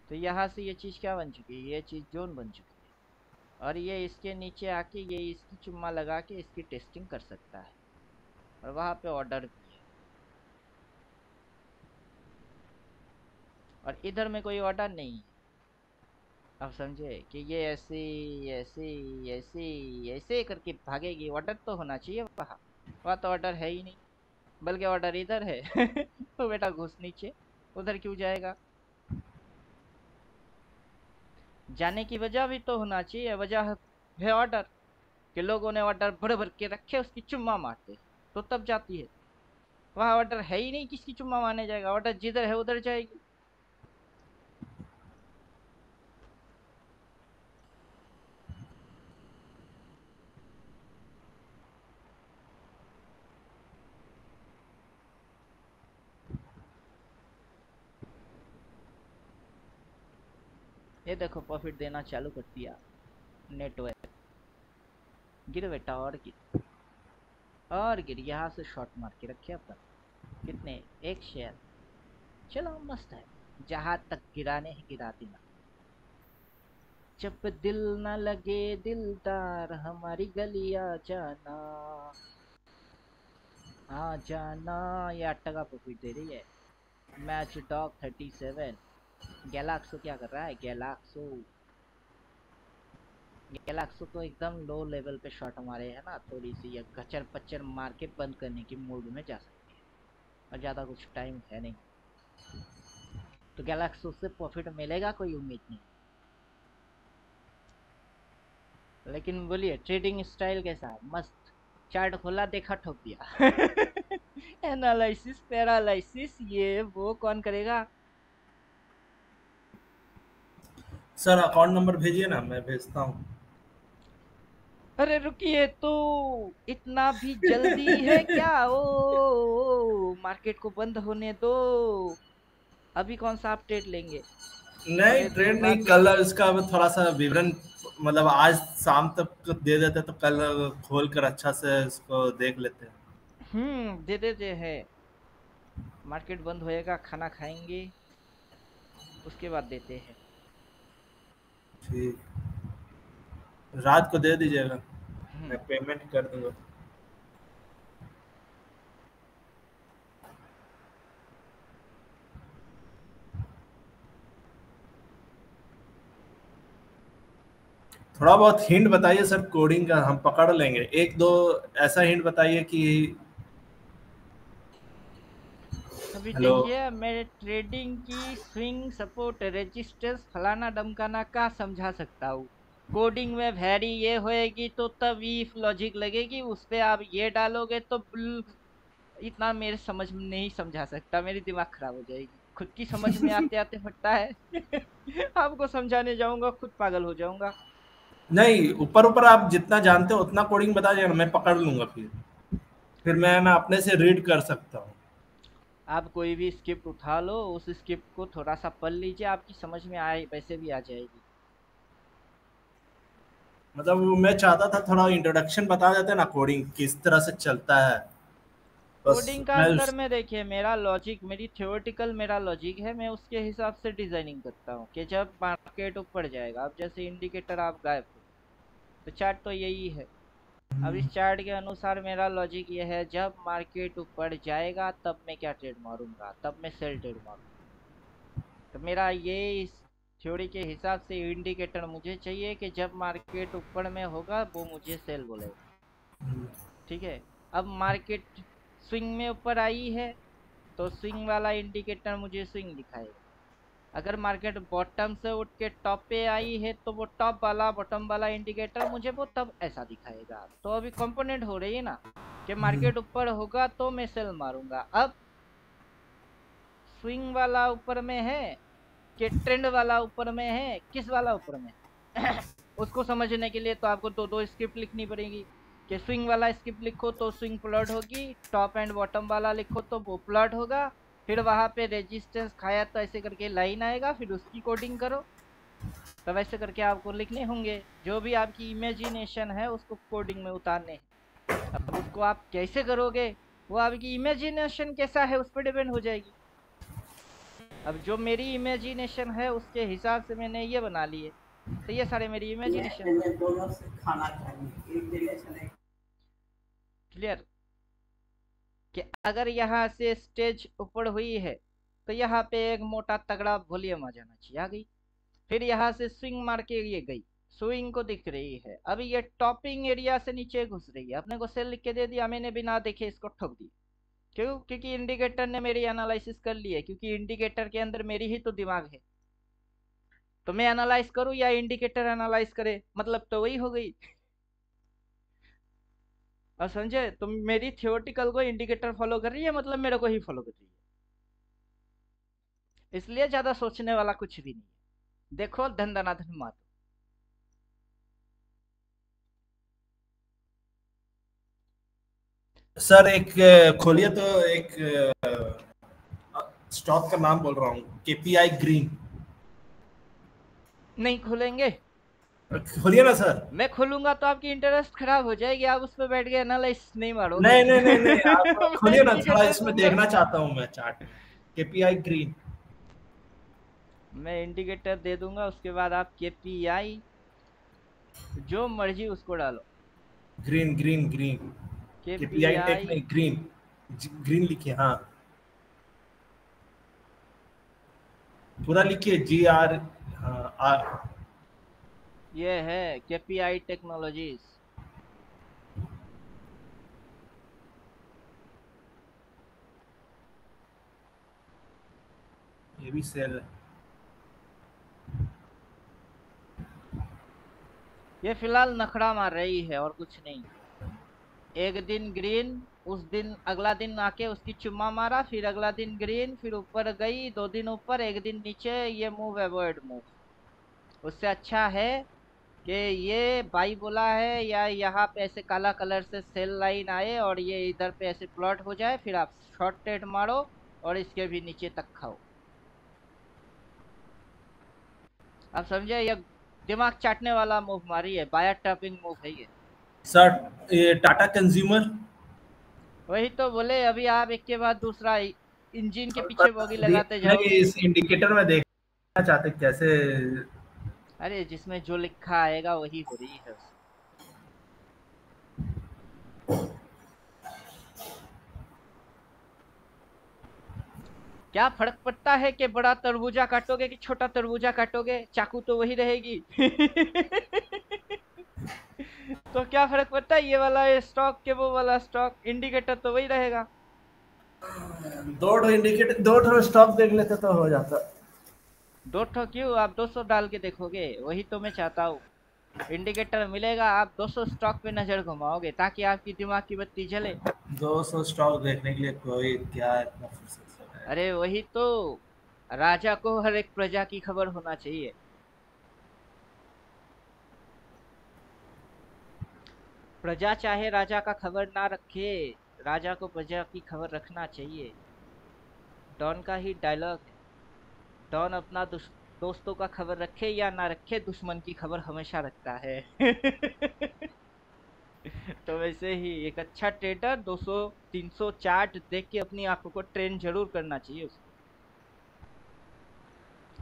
Speaker 1: तो यहाँ से ये चीज़ क्या बन चुकी है, ये चीज़ जोन बन चुकी है। और ये इसके नीचे आके ये इसकी चुम्मा लगा के इसकी टेस्टिंग कर सकता है, और वहाँ पे ऑर्डर भी है। और इधर में कोई ऑर्डर नहीं है। आप समझे कि ये ऐसे ऐसे ऐसे ऐसे करके भागेगी, ऑर्डर तो होना चाहिए वहाँ। वहाँ तो ऑर्डर है ही नहीं, बल्कि ऑर्डर इधर है। तो बेटा घुस नीचे, उधर क्यों जाएगा? जाने की वजह भी तो होना चाहिए, वजह है ऑर्डर, कि लोगों ने ऑर्डर भर भर के रखे, उसकी चुम्मा मारते तो तब जाती है। वहाँ ऑर्डर है ही नहीं, किसकी चुम्मा मारने जाएगा? ऑर्डर जिधर है उधर जाएगी। ये देखो प्रॉफिट देना चालू कर दिया नेटवर्क। गिर बेटा, और गिर और गिर। यहाँ से शॉर्ट मार के रखे अपन। कितने? 1 शेयर। चलो मस्त है, जहां तक गिराने है गिरा देना। जब दिल न लगे दिलदार, हमारी गलियां जाना, आ जाना। ये 8 टका प्रॉफिट दे रही है। Match dog 37। गैलाक्सो क्या कर रहा है? गैलाक्सो गैलाक्सो तो एकदम लो लेवल पे शॉट मारे है ना, थोड़ी सी ये गचर पच्चर मार के बंद करने की मूड में जा सकती है, और ज़्यादा कुछ टाइम है नहीं। तो गैलाक्सो से प्रॉफिट मिलेगा कोई उम्मीद नहीं। लेकिन बोलिए ट्रेडिंग स्टाइल कैसा है? मस्त। चार्ट खोला, देखा, ठोक दिया। एनालिसिस पैरालिसिस ये वो कौन करेगा?
Speaker 2: सर अकाउंट नंबर भेजिए ना, मैं भेजता हूँ।
Speaker 1: अरे रुकिए तो, इतना भी जल्दी है क्या? ओ मार्केट को बंद होने दो, अभी कौन सा अपडेट लेंगे?
Speaker 2: नहीं
Speaker 1: थोड़े देर
Speaker 2: ट्रेड नहीं,
Speaker 1: बाद
Speaker 2: कल
Speaker 1: लेंगे।
Speaker 2: इसका थोड़ा सा विवरण, मतलब आज शाम तक दे देते तो कल खोल कर अच्छा से इसको देख लेते हैं।
Speaker 1: दे देते हैं। मार्केट बंद होएगा, खाना खाएंगे, उसके बाद देते हैं।
Speaker 2: ठीक, रात को दे दीजिएगा, मैं
Speaker 1: हम्म
Speaker 2: पेमेंट कर दूंगा। थोड़ा बहुत हिंट बताइए सर, कोडिंग का हम पकड़ लेंगे, एक दो ऐसा हिंट बताइए कि।
Speaker 1: अभी
Speaker 2: हेलो।
Speaker 1: देखिए, मेरे ट्रेडिंग की स्विंग सपोर्ट रेजिस्टेंस फलाना डमकाना का समझा सकता हूँ। कोडिंग में वैरी ये होएगी तो तब इफ लॉजिक लगेगी, उस पे आप ये डालोगे तो इतना मेरे समझ में नहीं समझा सकता, मेरी दिमाग खराब हो जाएगी। खुद की समझ में आते आते फटता है। आपको समझाने जाऊंगा खुद पागल हो जाऊंगा।
Speaker 2: नहीं, ऊपर ऊपर आप जितना जानते हो उतना कोडिंग बता दीजिए ना, मैं पकड़ लूंगा, फिर मैं अपने से रीड कर सकता हूँ।
Speaker 1: आप कोई भी स्क्रिप्ट उठा लो, उस स्क्रिप्ट को थोड़ा सा पढ़ लीजिए, आपकी समझ में आए वैसे भी आ जाएगी।
Speaker 2: मतलब मैं चाहता था थोड़ा इंट्रोडक्शन बता देते ना, कोडिंग किस तरह से चलता है, बस
Speaker 1: कोडिंग का
Speaker 2: मैं
Speaker 1: अंदर में देखिए, मेरा लॉजिक, मेरी थ्योरेटिकल मेरा लॉजिक है, मैं उसके हिसाब से डिजाइनिंग करता हूँ कि जब मार्केट ऊपर जाएगा, अब जैसे इंडिकेटर आप गायब हो, तो चार्ट तो यही है। अब इस चार्ट के अनुसार मेरा लॉजिक ये है, जब मार्केट ऊपर जाएगा तब मैं क्या ट्रेड मारूंगा, तब मैं सेल ट्रेड मारूंगा। तो मेरा ये इस थ्योरी के हिसाब से इंडिकेटर मुझे चाहिए कि जब मार्केट ऊपर में होगा वो मुझे सेल बोलेगा। ठीक है। अब मार्केट स्विंग में ऊपर आई है, तो स्विंग वाला इंडिकेटर मुझे स्विंग दिखाएगा। अगर मार्केट बॉटम से उठ के टॉप पे आई है, तो वो टॉप वाला बॉटम वाला इंडिकेटर मुझे वो तब ऐसा दिखाएगा। तो अभी कंपोनेंट हो रही है ना, कि मार्केट ऊपर होगा तो मैं सेल मारूंगा। अब स्विंग वाला ऊपर में है कि ट्रेंड वाला ऊपर में है, किस वाला ऊपर में है? उसको समझने के लिए तो आपको दो दो स्क्रिप्ट लिखनी पड़ेगी। कि स्विंग वाला स्किप लिखो तो स्विंग प्लॉट होगी, टॉप एंड बॉटम वाला लिखो तो वो प्लॉट होगा, फिर वहां पे रेजिस्टेंस खाया तो ऐसे करके लाइन आएगा, फिर उसकी कोडिंग करो। तब ऐसे करके आपको लिखने होंगे, जो भी आपकी इमेजिनेशन है उसको कोडिंग में उतारने हैं। अब उसको आप कैसे करोगे, वो आपकी इमेजिनेशन कैसा है उस पर डिपेंड हो जाएगी। अब जो मेरी इमेजिनेशन है उसके हिसाब से मैंने ये बना लिए, तो ये सारे मेरी इमेजिनेशन है।
Speaker 3: दोनों से खाना चाहिए, एक जगह से नहीं।
Speaker 1: क्लियर? कि अगर यहाँ से स्टेज ऊपर हुई है तो यहाँ पे एक मोटा तगड़ा वॉल्यूम आ जाना चाहिए, आ गई। फिर यहाँ से स्विंग मार के ये गई, स्विंग को दिख रही है। अभी ये टॉपिंग एरिया से नीचे घुस रही है, अपने को सेल लिख के दे दिया, मैंने बिना देखे इसको ठोक दी। क्यों? क्योंकि इंडिकेटर ने मेरी एनालिसिस कर ली है, क्योंकि इंडिकेटर के अंदर मेरी ही तो दिमाग है। तो मैं एनालाइज करूं या इंडिकेटर एनालाइज करे, मतलब तो वही हो गई। और समझे? तो मेरी थियोरटिकल को इंडिकेटर फॉलो कर रही है, मतलब मेरे को ही फॉलो कर रही है। इसलिए ज्यादा सोचने वाला कुछ भी नहीं है। देखो धन धनाधन मातो।
Speaker 2: सर एक खोलिए तो, एक स्टॉक का नाम बोल रहा हूँ, केपीआई ग्रीन।
Speaker 1: नहीं खोलेंगे?
Speaker 2: खोलिए ना सर।
Speaker 1: मैं खोलूंगा तो आपकी इंटरेस्ट खराब हो जाएगी, आप उस पर बैठ के एनालाइज नहीं मारोगे।
Speaker 2: नहीं नहीं नहीं नहीं, आप
Speaker 1: मैं
Speaker 2: खोलिए ना, थोड़ा
Speaker 1: इंडिकेटर
Speaker 2: इसमें
Speaker 1: दूंगा।
Speaker 2: देखना चाहता हूँ मैं चार्ट में। KPI green.
Speaker 1: मैं इंडिकेटर दे दूंगा, उसके बाद आप केपीआई जो मर्जी उसको डालो।
Speaker 2: Green green green. KPI take
Speaker 1: KPI
Speaker 2: नहीं, ग्रीन। ग्रीन लिखिए, हाँ पूरा लिखिए, जी आर। हाँ आर।
Speaker 1: ये है केपीआई टेक्नोलॉजीज।
Speaker 2: ये भी सेल है।
Speaker 1: ये फिलहाल नखड़ा मार रही है और कुछ नहीं। एक दिन ग्रीन, उस दिन अगला दिन आके उसकी चुम्मा मारा, फिर अगला दिन ग्रीन, फिर ऊपर गई, 2 दिन ऊपर, एक दिन नीचे। ये मूव अवॉइड मूव। उससे अच्छा है कि ये बाई बोला है या यहाँ पे ऐसे काला कलर से सेल लाइन आए और ये इधर पे ऐसे प्लॉट हो जाए, फिर आप शॉर्ट ट्रेड मारो और इसके भी नीचे तक खाओ। आप समझे? ये दिमाग चाटने वाला मूव मारी है, बायर टॉपिंग मूव है ये।
Speaker 2: सर ये टाटा कंज्यूमर।
Speaker 1: वही तो बोले, अभी आप एक के बाद दूसरा इंजन के पीछे बोगी लगाते
Speaker 2: नहीं,
Speaker 1: जाओगे।
Speaker 2: इस इंडिकेटर में देखना चाहते कैसे।
Speaker 1: अरे जिसमें जो लिखा आएगा वही हो रही है उसमें। क्या फर्क पड़ता है कि बड़ा तरबूजा काटोगे कि छोटा तरबूजा काटोगे, चाकू तो वही रहेगी। तो क्या फर्क पड़ता है, ये वाला स्टॉक के वो वाला स्टॉक, इंडिकेटर तो वही रहेगा।
Speaker 2: दो इंडिकेटर, दो स्टॉक देख लेते तो हो जाता।
Speaker 1: 2 क्यों, आप 200 डाल के देखोगे, वही तो मैं चाहता हूँ। इंडिकेटर मिलेगा, आप 200 स्टॉक पे नजर घुमाओगे ताकि आपकी दिमाग की बत्ती जले।
Speaker 2: 200 स्टॉक देखने के लिए कोई क्या इतना फुर्सत है।
Speaker 1: अरे वही तो, राजा को हर एक प्रजा की खबर होना चाहिए। प्रजा चाहे राजा का खबर ना रखे, राजा को प्रजा की खबर रखना चाहिए। डॉन का ही डायलॉग है। डॉन अपना दोस्तों का खबर रखे या ना रखे, दुश्मन की खबर हमेशा रखता है। तो वैसे ही एक अच्छा ट्रेडर 200 300 चार्ट देख के अपनी आंखों को ट्रेन जरूर करना चाहिए उसको।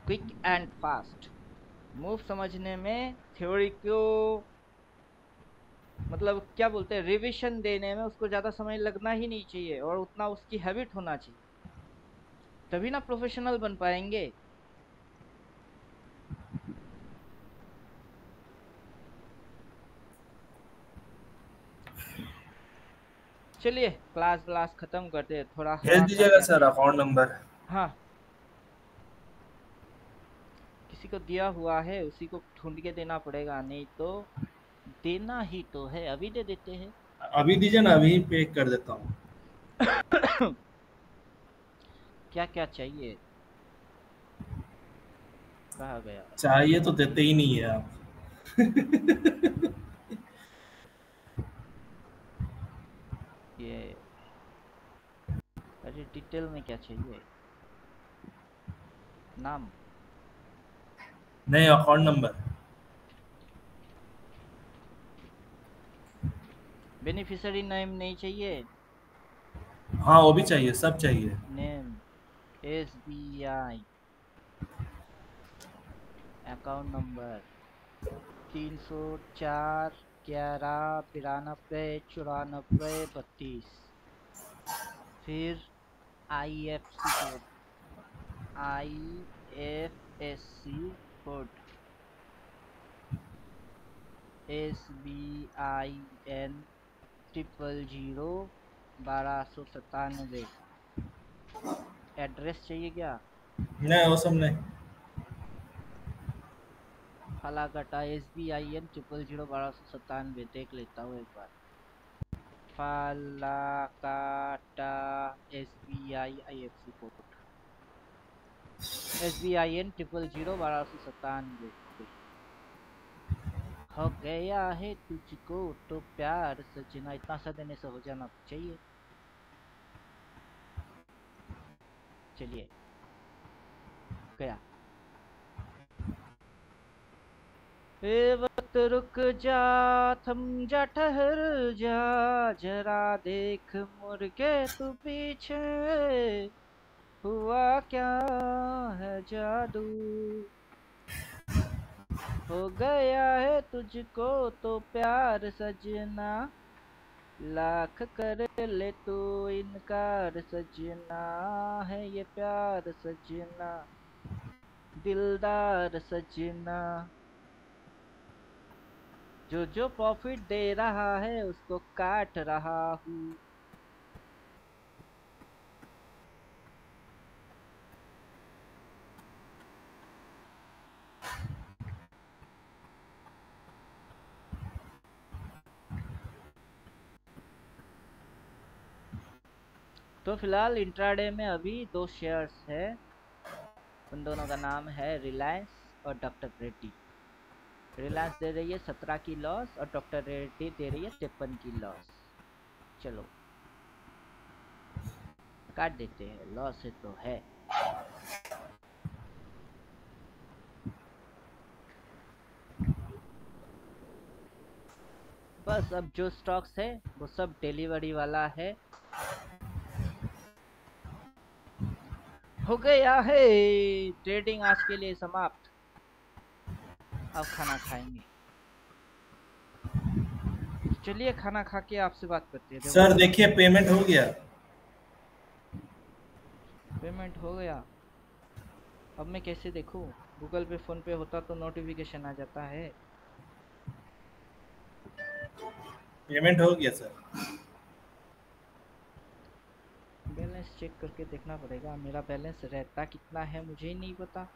Speaker 1: क्विक एंड फास्ट मूव समझने में, थ्योरी को मतलब क्या बोलते हैं, रिविजन देने में उसको ज्यादा समय लगना ही नहीं चाहिए, और उतना उसकी हैबिट होना चाहिए, तभी ना प्रोफेशनल बन पाएंगे। चलिए क्लास क्लास खत्म करते हैं, थोड़ा
Speaker 2: भेज
Speaker 1: हवा खा
Speaker 2: दीजिएगा
Speaker 1: के आते
Speaker 2: सर
Speaker 1: हैं।
Speaker 2: Account number.
Speaker 1: हाँ, किसी को दिया हुआ है उसी को ढूंढ के देना पड़ेगा, नहीं तो देना ही तो है, अभी दे देते हैं।
Speaker 2: अभी दीजिए ना, अभी पे कर देता हूँ।
Speaker 1: क्या क्या चाहिए, कहा गया?
Speaker 2: चाहिए तो देते ही नहीं है आप।
Speaker 1: ये अरे डिटेल में क्या चाहिए? नाम?
Speaker 2: नहीं, अकाउंट नंबर।
Speaker 1: बेनिफिशियरी नेम नहीं चाहिए?
Speaker 2: हाँ वो भी चाहिए, सब चाहिए।
Speaker 1: नेम SBI, अकाउंट नंबर 304 11 92 94 32, फिर IFC code, IFSC code SBIN 000 1297। Address चाहिए क्या?
Speaker 2: नहीं वो सब नहीं।
Speaker 1: फालाकाटा SBIN 000 1297, देख लेता हूँ एक बार। Falakata SBI IFC code SBIN 000 1297। हो गया है तुझको तो प्यार सजना, इतना सा देने से हो जाना चाहिए। चलिए गया। ए वक्त रुक जा, थम जा, ठहर जा, जरा देख मुड़ के तू पीछे, हुआ क्या है जादू, हो गया है तुझको तो प्यार सजना, लाख कर ले तू इनकार सजना, है ये प्यार सजना, दिलदार सजना, जो जो प्रॉफिट दे रहा है उसको काट रहा हूँ। तो फिलहाल इंट्राडे में अभी 2 शेयर्स है, उन दोनों का नाम है रिलायंस और डॉक्टर रेड्डी। रिलायंस दे रही है 17 की लॉस और डॉक्टर रेड्डी दे रही है 53 की लॉस। चलो काट देते हैं, लॉस है तो है। बस अब जो स्टॉक्स है वो सब डिलीवरी वाला है। हो गया है ट्रेडिंग आज के लिए समाप्त। अब खाना खाएंगे। चलिए खाना खा के आपसे बात करते हैं।
Speaker 2: सर देखिए पेमेंट हो गया।
Speaker 1: पेमेंट हो गया। अब मैं कैसे देखूं? गूगल पे फोन पे होता तो नोटिफिकेशन आ जाता है।
Speaker 2: पेमेंट हो गया सर।
Speaker 1: बैलेंस चेक करके देखना पड़ेगा। मेरा बैलेंस रहता कितना है मुझे ही नहीं पता।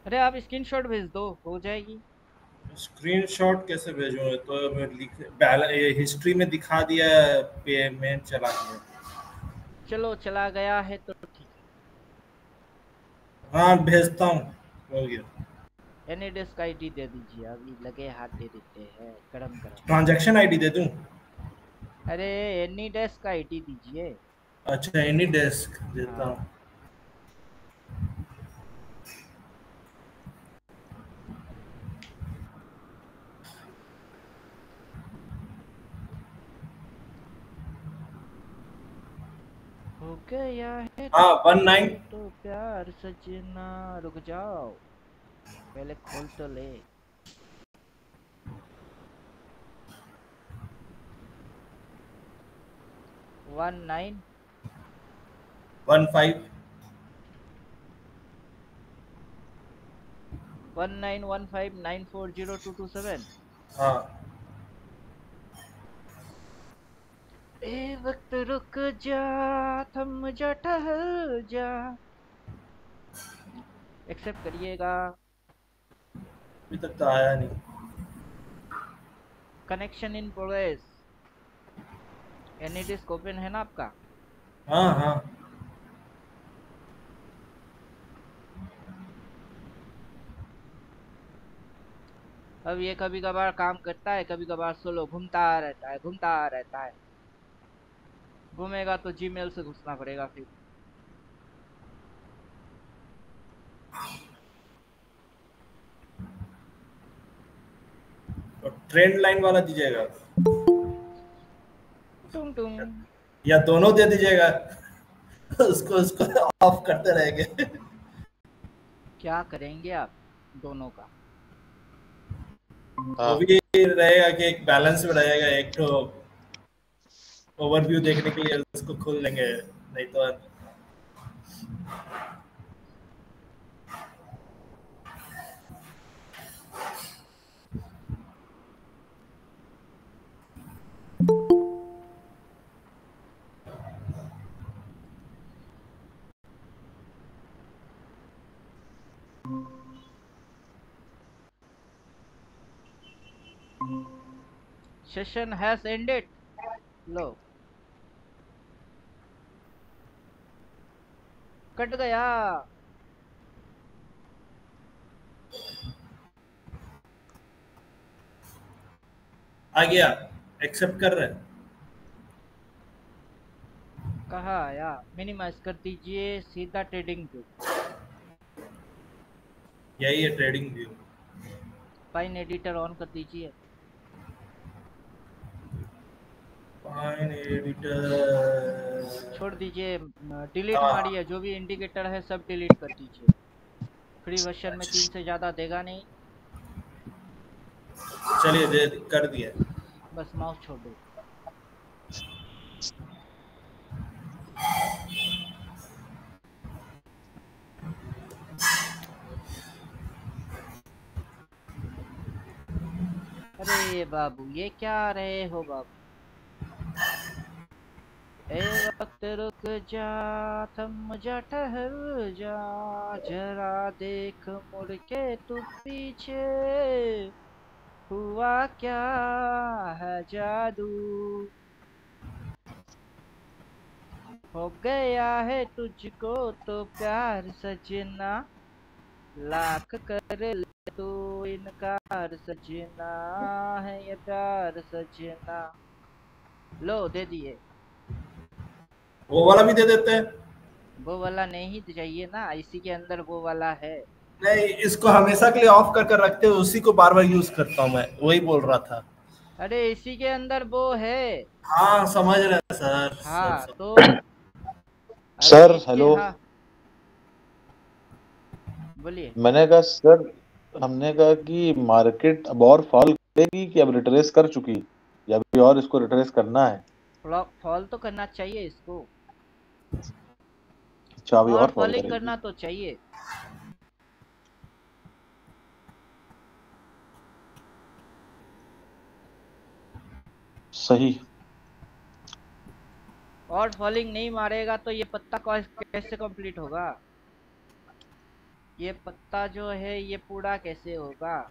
Speaker 1: अरे आप स्क्रीनशॉट भेज दो, हो जाएगी।
Speaker 2: स्क्रीनशॉट कैसे भेजूं? तो मैं हिस्ट्री में दिखा दिया, पेमेंट चला गया।
Speaker 1: चलो चला गया है तो ठीक है।
Speaker 2: हाँ भेजता हूँ, हो गया।
Speaker 1: एनएडेस्क आईडी दे दीजिए, अभी लगे हाथ दे देते हैं गरम गरम।
Speaker 2: ट्रांजैक्शन आईडी दे दूं?
Speaker 1: अरे एनीडेस्क आईडी दीजिए।
Speaker 2: अच्छा एनी डेस्क देता
Speaker 1: हाँ
Speaker 2: हूँ।
Speaker 1: हो गया है
Speaker 2: हाँ 19।
Speaker 1: तो प्यार सजना। रुक जाओ पहले खोल तो ले। 19
Speaker 2: 15
Speaker 1: 1915940227।
Speaker 2: हाँ
Speaker 1: ए वक्त रुक जा, थम जा, ठहर जा। एक्सेप्ट करिएगा।
Speaker 2: अभी तक तो आया नहीं।
Speaker 1: Connection in progress. AnyDesk open है ना आपका?
Speaker 2: हाँ हाँ
Speaker 1: अब ये कभी कभार काम करता है, कभी कभार सोलो घूमता रहता है। घूमेगा तो जीमेल से घुसना पड़ेगा फिर।
Speaker 2: और ट्रेंड लाइन वाला दीजिएगा
Speaker 1: टुंग टुंग।
Speaker 2: या दोनों दे दीजिएगा? उसको उसको ऑफ करते रहेंगे।
Speaker 1: क्या करेंगे आप दोनों का?
Speaker 2: वो
Speaker 4: हाँ
Speaker 2: भी रहेगा कि एक बैलेंस में रहेगा, एक तो ओवरव्यू देखने के लिए उसको खोल लेंगे, नहीं तो
Speaker 1: session has ended. Low, cut गया।
Speaker 2: आ गया। एक्सेप्ट कर रहे हैं।
Speaker 1: कहा आया? मिनिमाइज कर दीजिए, सीधा ट्रेडिंग व्यू।
Speaker 2: यही है trading view.
Speaker 1: Fine editor on कर दीजिए।
Speaker 2: फाइन एडिटर
Speaker 1: छोड़ दीजिए, डिलीट
Speaker 2: हाँ
Speaker 1: मारिए, जो भी इंडिकेटर है सब डिलीट कर दीजिए। फ्री वर्जन में 3 से ज्यादा देगा नहीं।
Speaker 2: चलिए दे कर दिया।
Speaker 1: बस माउस छोड़ दो। अरे बाबू, ये क्या रहे हो बाबू? ए वक्त रुक जा, थम जा, ठहर जा, जरा देख मुड़ के तू पीछे, हुआ क्या है जादू, हो गया है तुझको तो प्यार सजना, लाख कर ले तो इनकार सजना, है ये प्यार सजना। लो, दे दिए।
Speaker 2: वो वाला भी दे देते हैं।
Speaker 1: वो वाला नहीं चाहिए ना, इसी के अंदर वो वाला है।
Speaker 2: नहीं, इसको हमेशा के लिए ऑफ कर कर रखते हो, उसी को बार बार यूज करता हूँ मैं, वही बोल रहा था।
Speaker 1: अरे इसी के अंदर वो है।
Speaker 2: हाँ समझ रहे हैं सर।
Speaker 1: हाँ
Speaker 2: सब
Speaker 1: तो
Speaker 4: सर
Speaker 1: अभी इसके,
Speaker 4: हेलो।
Speaker 1: हाँ बोलिए।
Speaker 4: मैंने कहा सर, हमने कहा कि मार्केट अब और फॉल करेगी कि अब रिट्रेस कर चुकी, या अभी और इसको रिट्रेस करना है?
Speaker 1: फॉल तो करना चाहिए इसको,
Speaker 4: अच्छा अभी
Speaker 1: और
Speaker 4: और फॉल
Speaker 1: फॉलिंग
Speaker 4: करेगी।
Speaker 1: करना तो चाहिए।
Speaker 4: सही।
Speaker 1: और फॉलिंग नहीं मारेगा तो ये पत्ता कैसे कंप्लीट होगा? ये पत्ता जो है ये पूरा कैसे होगा?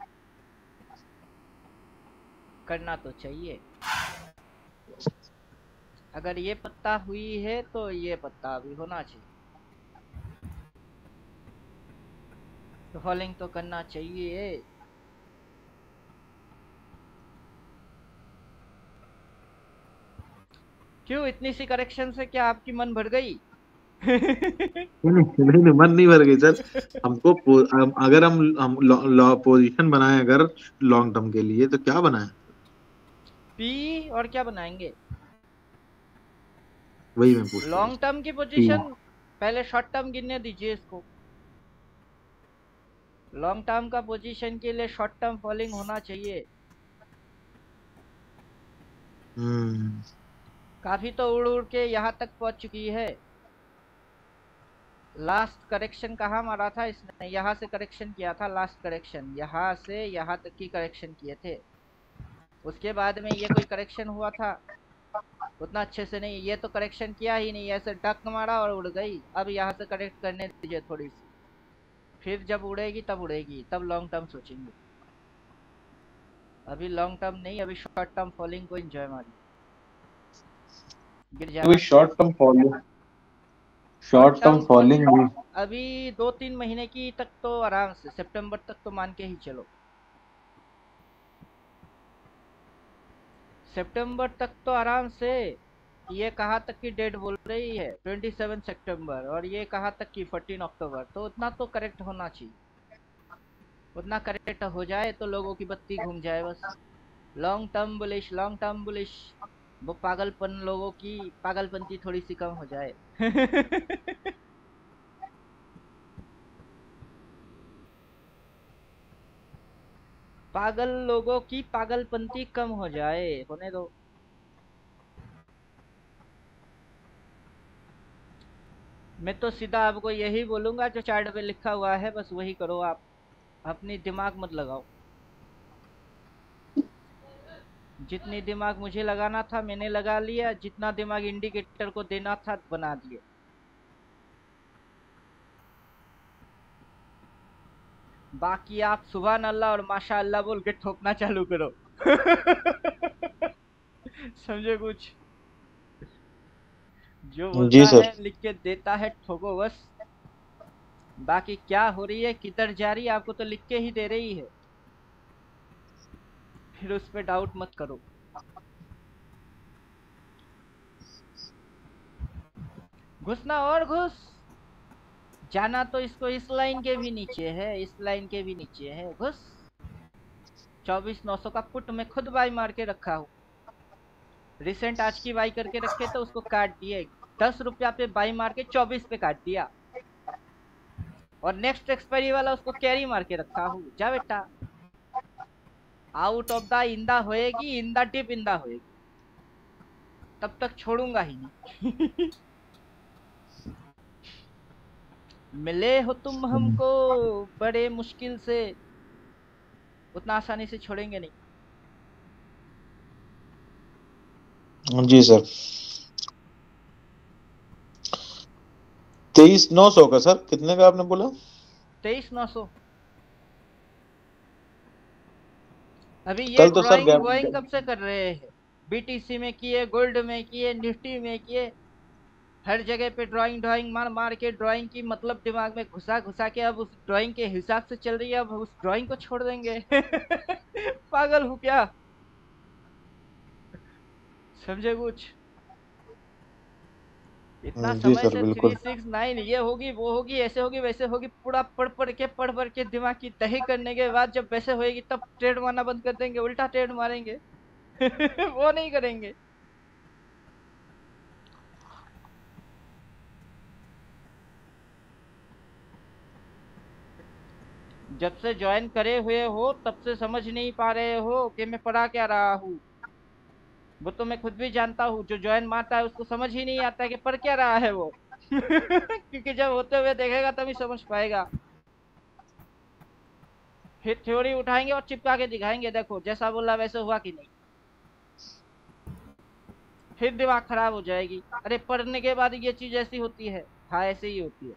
Speaker 1: करना तो चाहिए। अगर ये पत्ता हुई है तो ये पत्ता भी होना चाहिए, तो फॉलिंग तो करना चाहिए। क्यों, इतनी सी करेक्शन से क्या आपकी मन भर गई?
Speaker 4: नहीं, मन नहीं भर गई सर। हमको अगर हम पोजीशन बनाए अगर लॉन्ग टर्म के लिए, तो क्या बनाए?
Speaker 1: पी और क्या बनाएंगे?
Speaker 4: वही मैं पूछ रहा
Speaker 1: लॉन्ग टर्म की पोजीशन, पहले शॉर्ट टर्म गिनने दीजिए इसको। लॉन्ग टर्म का पोजीशन के लिए शॉर्ट टर्म फॉलिंग होना चाहिए। काफी तो उड़ उड़ के यहाँ तक पहुंच चुकी है। लास्ट करेक्शन कहाँ मारा था इसने? यहाँ से करेक्शन किया था, लास्ट करेक्शन यहाँ से यहाँ तक की करेक्शन किए थे। उसके बाद में ये कोई करेक्शन हुआ था? उतना अच्छे से नहीं। ये तो करेक्शन किया ही नहीं, ऐसे डक मारा और उड़ गई। अब यहाँ से करेक्ट करने दीजिए थोड़ी सी, फिर जब उड़ेगी तब उड़ेगी, तब लॉन्ग टर्म सोचेंगे। अभी लॉन्ग टर्म नहीं, अभी शॉर्ट टर्म फॉलिंग को एंजॉय मारिए। गिर जाना।
Speaker 4: Short term falling, short term falling भी
Speaker 1: अभी 2-3 महीने की तक तो आराम से, सितंबर तक तो मान के ही चलो। सितंबर तक तो आराम से। ये कहाँ तक की डेट बोल रही है 27 सितंबर, और ये कहाँ तक की 14 अक्टूबर, तो उतना तो करेक्ट होना चाहिए। उतना करेक्ट हो जाए तो लोगों की बत्ती घूम जाए बस। Long term bullish, long term bullish, वो पागलपन, लोगों की पागलपंती थोड़ी सी कम हो जाए। पागल लोगों की पागलपंती कम हो जाए, होने दो। मैं तो सीधा आपको यही बोलूंगा, जो चार्ट पे लिखा हुआ है बस वही करो आप, अपनी दिमाग मत लगाओ। जितनी दिमाग मुझे लगाना था मैंने लगा लिया, जितना दिमाग इंडिकेटर को देना था बना दिए। बाकी आप सुभान अल्लाह और माशा अल्लाह बोल के ठोकना चालू करो। समझे कुछ? जो
Speaker 4: जी
Speaker 1: बोलता
Speaker 4: सर।
Speaker 1: है लिख के देता है, ठोको बस। बाकी क्या हो रही है, किधर जा रही है, आपको तो लिख के ही दे रही है, फिर उस पर डाउट मत करो। घुसना और घुस, जाना तो इसको इस लाइन के भी नीचे है, इस लाइन के भी नीचे है, घुस। 24,900 का पुट मैं खुद बाई मार के रखा हूँ। रिसेंट आज की बाई करके रखे तो उसको काट दिए, 10 रुपया पे बाई मार के 24 पे काट दिया, और नेक्स्ट एक्सपायरी वाला उसको कैरी मार के रखा हूँ। जा बेटा, आउट ऑफ द इंदा होएगी, इंदा टिप इंदा होएगी, तब तक छोड़ूंगा ही नहीं। मिले हो तुम हमको बड़े मुश्किल से, उतना आसानी से छोड़ेंगे नहीं।
Speaker 4: जी सर। 23,900 का सर, कितने का आपने बोला?
Speaker 1: 23,900। अभी ये
Speaker 4: कल तो सर
Speaker 1: ड्राइंग ड्राइंग कब से कर रहे हैं? बीटीसी में किए, गोल्ड में किए, निफ्टी में किए, हर जगह पे ड्राइंग ड्राइंग मार मार के ड्राइंग की मतलब दिमाग में घुसा घुसा के अब उस ड्राइंग के हिसाब से चल रही है, अब उस ड्राइंग को छोड़ देंगे। पागल हूँ क्या? समझे कुछ? इतना
Speaker 4: जी
Speaker 1: समय
Speaker 4: सर
Speaker 1: से
Speaker 4: बिल्कुल।
Speaker 1: 369 ये होगी वो होगी ऐसे होगी वैसे होगी, पूरा पढ़ पढ़ के दिमाग की दही करने के बाद जब वैसे होएगी तब ट्रेड मारना बंद कर देंगे, उल्टा ट्रेड मारेंगे। वो नहीं करेंगे। जब से ज्वाइन करे हुए हो तब से समझ नहीं पा रहे हो कि मैं पढ़ा क्या रहा हूँ। वो तो मैं खुद भी जानता हूँ, जो ज्वाइन मारता है उसको समझ ही नहीं आता है कि पढ़ क्या रहा है वो। क्योंकि जब होते हुए देखेगा तभी समझ पाएगा। फिर थ्योरी उठाएंगे और चिपका के दिखाएंगे, देखो जैसा बोला वैसे हुआ कि नहीं, फिर दिमाग खराब हो जाएगी। अरे पढ़ने के बाद ये चीज ऐसी होती है, हाँ ऐसे ही होती है।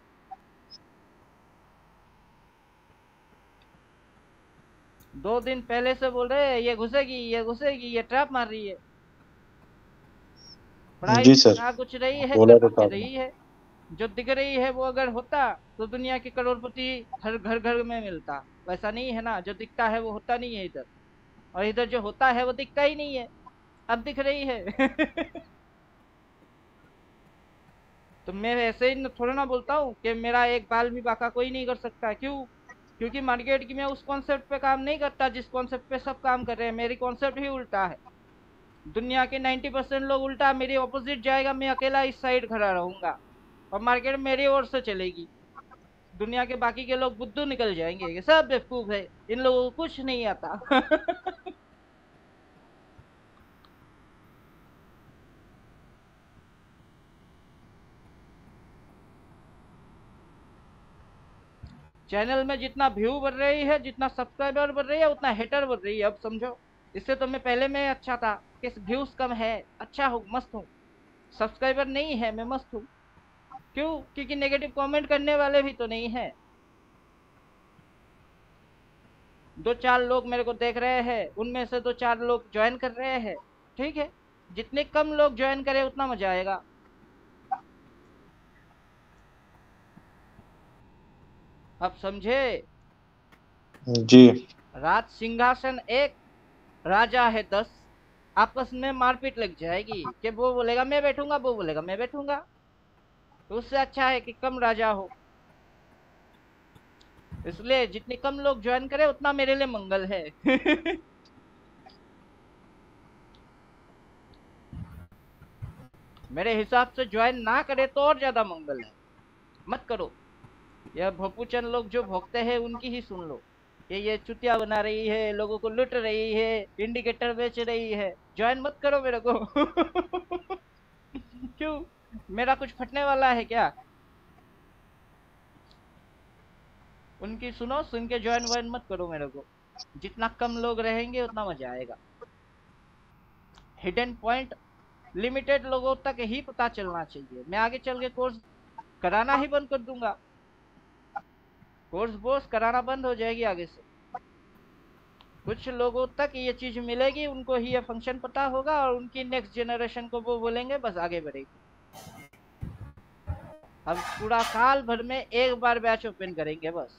Speaker 1: दो दिन पहले से बोल रहे हैं ये घुसेगी ये घुसेगी, ये ट्रैप मार रही है। पढ़ाई
Speaker 4: जी
Speaker 1: तो
Speaker 4: सर,
Speaker 1: कहाँ कुछ रही है, कर
Speaker 4: बोला तो
Speaker 1: कुछ
Speaker 4: था।
Speaker 1: रही है। जो दिख रही है वो अगर होता तो दुनिया के करोड़पति हर घर घर में मिलता। वैसा नहीं है ना, जो दिखता है वो होता नहीं है इधर, और इधर जो होता है वो दिखता ही नहीं है, अब दिख रही है। तो मैं ऐसे ही थोड़ा ना बोलता हूँ कि मेरा एक बाल भी बाका कोई नहीं कर सकता। क्यों? क्योंकि मार्केट की मैं उस कॉन्सेप्ट पे काम नहीं करता जिस कॉन्सेप्ट पे सब काम कर रहे हैं, मेरी कॉन्सेप्ट ही उल्टा है। दुनिया के 90% लोग उल्टा मेरी ऑपोजिट जाएगा, मैं अकेला इस साइड खड़ा रहूंगा और मार्केट मेरी ओर से चलेगी। दुनिया के बाकी के लोग बुद्धू निकल जाएंगे, ये सब बेवकूफ है, इन लोगों को कुछ नहीं आता। चैनल में जितना व्यू बढ़ रही है, जितना सब्सक्राइबर बढ़ रही है, उतना हेटर बढ़ रही है, अब समझो। इससे तो मैं पहले में अच्छा था कि व्यूज कम है, अच्छा हूँ, मस्त हूँ। सब्सक्राइबर नहीं है, मैं मस्त हूँ। क्यों? क्योंकि नेगेटिव कमेंट करने वाले भी तो नहीं है। दो चार लोग मेरे को देख रहे हैं, उनमें से दो चार लोग ज्वाइन कर रहे हैं, ठीक है। जितने कम लोग ज्वाइन करें उतना मजा आएगा। अब समझे?
Speaker 4: जी।
Speaker 1: राज सिंहासन एक, राजा है 10। आपस में मारपीट लग जाएगी कि वो बोलेगा मैं बैठूंगा, वो बोलेगा मैं बैठूंगा। तो उससे अच्छा है कि कम राजा हो। इसलिए जितने कम लोग ज्वाइन करे उतना मेरे लिए मंगल है। मेरे हिसाब से ज्वाइन ना करे तो और ज्यादा मंगल है। मत करो। यह भोपूचंद लोग जो भोगते हैं उनकी ही सुन लो कि ये चुतिया बना रही है, लोगों को लुट रही है, इंडिकेटर बेच रही है। ज्वाइन मत करो मेरे को। क्यों? मेरा कुछ फटने वाला है क्या? उनकी सुनो, सुन के ज्वाइन वाइन मत करो मेरे को। जितना कम लोग रहेंगे उतना मजा आएगा। हिडन पॉइंट लिमिटेड लोगों तक ही पता चलना चाहिए। मैं आगे चल के कोर्स कराना ही बंद कर दूंगा। कोर्स बोर्स कराना बंद हो जाएगी आगे से। कुछ लोगों तक ये चीज मिलेगी, उनको ही ये फंक्शन पता होगा और उनकी नेक्स्ट जनरेशन को वो बोलेंगे, बस आगे बढ़ेगी। अब पूरा साल भर में एक बार बैच ओपन करेंगे बस।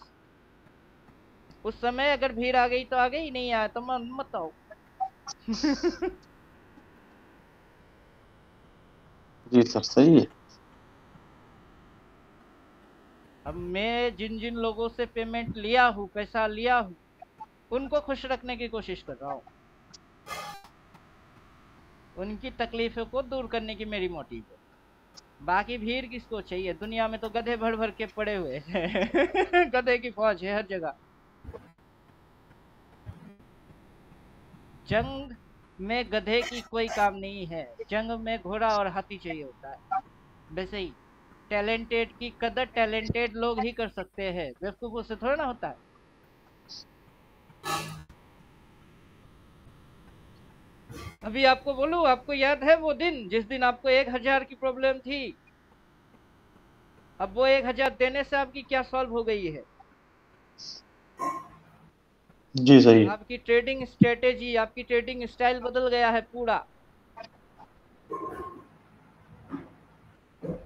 Speaker 1: उस समय अगर भीड़ आ गई तो आ गई, नहीं आया तो मत आओ।
Speaker 4: जी सर, सही है।
Speaker 1: अब मैं जिन जिन लोगों से पेमेंट लिया हूँ, पैसा लिया हूँ, उनको खुश रखने की कोशिश कर रहा हूँ। उनकी तकलीफों को दूर करने की मेरी मोटिव है। बाकी भीड़ किसको चाहिए? दुनिया में तो गधे भर भर के पड़े हुए हैं। गधे की फौज है हर जगह। जंग में गधे की कोई काम नहीं है, जंग में घोड़ा और हाथी चाहिए होता है। वैसे ही टैलेंटेड की कदर टैलेंटेड लोग ही कर सकते हैं, बेवकूफों से थोड़ा ना होता है। अभी आपको बोलूं, आपको याद है वो दिन जिस दिन आपको 1000 की प्रॉब्लम थी? अब वो 1000 देने से आपकी क्या सॉल्व हो गई है?
Speaker 4: जी सही।
Speaker 1: आपकी ट्रेडिंग स्ट्रेटेजी, आपकी ट्रेडिंग स्टाइल बदल गया है पूरा।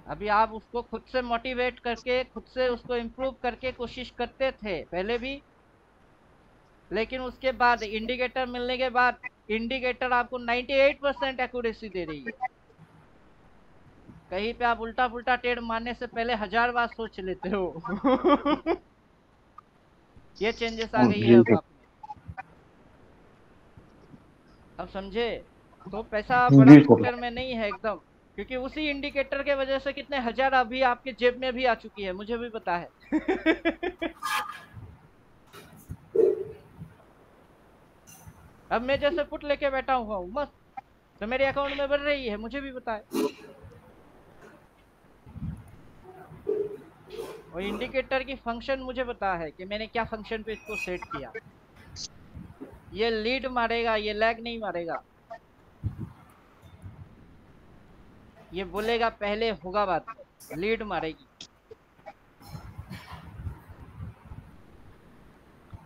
Speaker 1: अभी आप उसको खुद से मोटिवेट करके, खुद से उसको इम्प्रूव करके कोशिश करते थे पहले भी, लेकिन उसके बाद इंडिकेटर मिलने के बाद इंडिकेटर आपको 98% एक्यूरेसी दे रही है। कहीं पे आप उल्टा पुल्टा टेढ़ मारने से पहले 1000 बार सोच लेते हो। ये चेंजेस आ गई है अब आप में। अब समझे? तो पैसा बड़ा
Speaker 4: जी सर।
Speaker 1: मैटर में नहीं है एकदम, क्योंकि उसी इंडिकेटर के वजह से कितने हजार अभी आपके जेब में भी आ चुकी है, मुझे भी पता है। अब मैं जैसे पुट लेके बैठा हुआ हूँ मस्त, तो मेरे अकाउंट में बढ़ रही है, मुझे भी पता है। और इंडिकेटर की फंक्शन मुझे पता है कि मैंने क्या फंक्शन पे इसको सेट किया। ये लीड मारेगा, ये लैग नहीं मारेगा। ये बोलेगा पहले होगा बाद में, लीड मारेगी।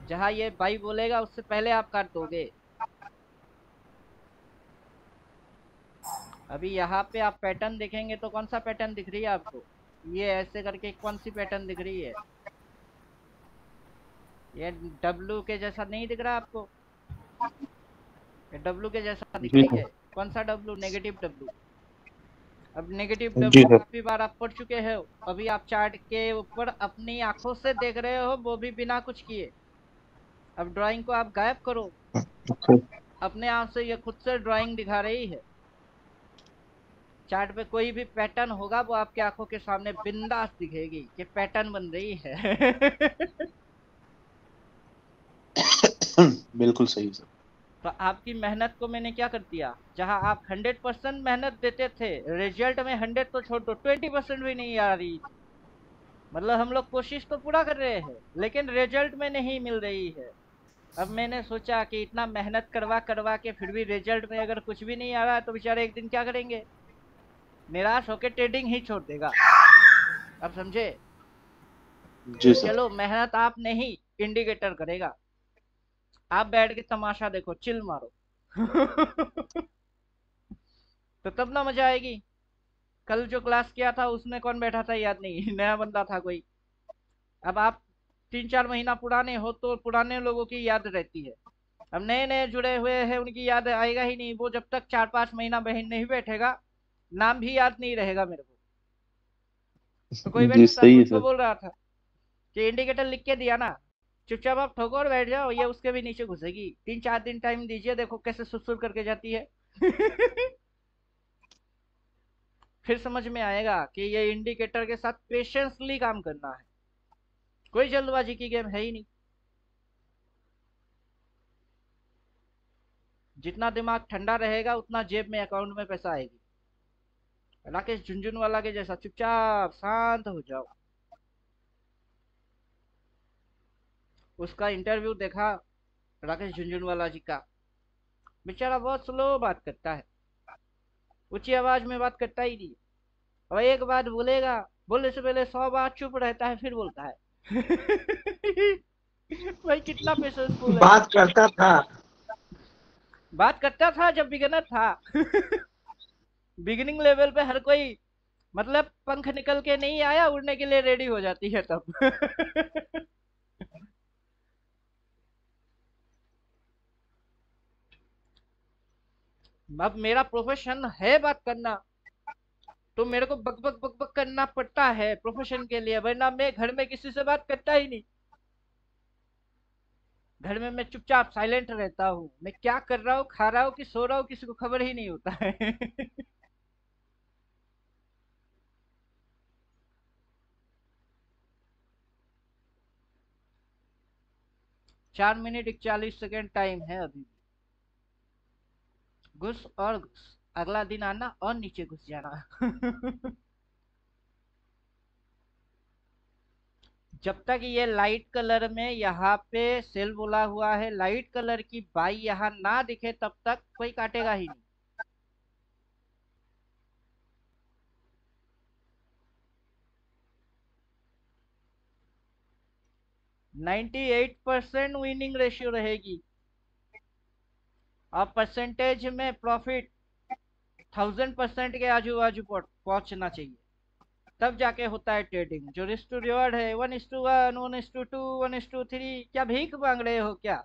Speaker 1: जहां ये बाई बोलेगा उससे पहले आप काट दोगे। अभी यहाँ पे आप पैटर्न देखेंगे तो कौन सा पैटर्न दिख रही है आपको? ये ऐसे करके कौन सी पैटर्न दिख रही है? ये डब्लू के जैसा नहीं दिख रहा आपको? ये डब्लू के जैसा दिख
Speaker 4: जी
Speaker 1: रही
Speaker 4: सर।
Speaker 1: है। कौन सा डब्लू? Negative W. अब नेगेटिव
Speaker 4: जी
Speaker 1: डब्लू
Speaker 4: सर।
Speaker 1: काफी बार आप पढ़ चुके हो। अभी आप चार्ट के ऊपर अपनी आंखों से देख रहे हो, वो भी बिना कुछ किए। अब ड्राइंग को आप गायब करो,
Speaker 4: अच्छा।
Speaker 1: अपने आप से ये खुद से ड्राइंग दिखा रही है। चार्ट पे कोई भी पैटर्न होगा वो आपके आंखों के सामने बिंदास दिखेगी कि पैटर्न बन रही है।
Speaker 4: बिल्कुल सही सर।
Speaker 1: तो आपकी मेहनत को मैंने क्या कर दिया? जहां आप 100% मेहनत देते थे, रिजल्ट में 100 तो छोड़ दो, 20% भी नहीं आ रही थी। मतलब हम लोग कोशिश तो पूरा कर रहे हैं लेकिन रिजल्ट में नहीं मिल रही है। अब मैंने सोचा कि इतना मेहनत करवा करवा के फिर भी रिजल्ट में अगर कुछ भी नहीं आ रहा है तो बेचारे एक दिन क्या करेंगे? निराश होकर ट्रेडिंग ही छोड़ देगा। अब समझे?
Speaker 4: जी
Speaker 1: तो
Speaker 4: सर।
Speaker 1: चलो, मेहनत आप नहीं, इंडिकेटर करेगा। आप बैठ के तमाशा देखो, चिल मारो। तो तब ना मजा आएगी। कल जो क्लास किया था उसमें कौन बैठा था याद नहीं। नया बंदा था कोई। अब आप 3-4 महीना पुराने हो तो पुराने लोगों की याद रहती है। अब नए नए जुड़े हुए हैं, उनकी याद आएगा ही नहीं। वो जब तक 4-5 महीना बहन नहीं बैठेगा, नाम भी याद नहीं रहेगा मेरे को। तो कोई
Speaker 4: जी
Speaker 1: व्यक्ति
Speaker 4: सही है
Speaker 1: सतगुरु को
Speaker 4: सर।
Speaker 1: बोल रहा था कि इंडिकेटर लिख के दिया ना, चुपचाप आप ठोको और बैठ जाओ, ये उसके भी नीचे घुसेगी। 3-4 दिन टाइम दीजिए, देखो कैसे सुसुर करके जाती है। फिर समझ में आएगा कि ये इंडिकेटर के साथ पेशेंसली काम करना है। कोई जल्दबाजी की गेम है ही नहीं। जितना दिमाग ठंडा रहेगा उतना जेब में, अकाउंट में पैसा आएगी। राकेश झुंझुनवाला के जैसा चुपचाप शांत हो जाओ। उसका इंटरव्यू देखा राकेश झुंझुनवाला जी का, बेचारा बहुत स्लो बात करता है, ऊंची आवाज में बात करता ही नहीं। और एक बात बोलेगा, बोलने से पहले 100 बार चुप रहता है, फिर बोलता है। भाई कितना पेशेंसफुल है।
Speaker 5: बात करता था।
Speaker 1: बात करता था जब बिगिनर था। बिगिनिंग लेवल पे हर कोई, मतलब पंख निकल के नहीं आया, उड़ने के लिए रेडी हो जाती है तब। अब मेरा प्रोफेशन है बात करना, तो मेरे को बक बक बक बक करना पड़ता है प्रोफेशन के लिए, वरना मैं घर में किसी से बात करता ही नहीं। घर में मैं चुपचाप साइलेंट रहता हूँ। मैं क्या कर रहा हूँ, खा रहा हूँ कि सो रहा हूँ, किसी को खबर ही नहीं होता है। 4 मिनट 41 सेकेंड टाइम है अभी भी। घुस और घुस, अगला दिन आना और नीचे घुस जाना। जब तक ये लाइट कलर में यहाँ पे सेल बोला हुआ है, लाइट कलर की बाई यहाँ ना दिखे, तब तक कोई काटेगा ही नहीं। नाइन्टी 98% विनिंग रेशियो रहेगी, और परसेंटेज में प्रॉफिट 1000% के आजू बाजू पहुंचना चाहिए, तब जाके होता है ट्रेडिंग। जो रिस्क टू रिवॉर्ड है 1:1, 1:2, 1:3, क्या भीख मांग रहे हो क्या?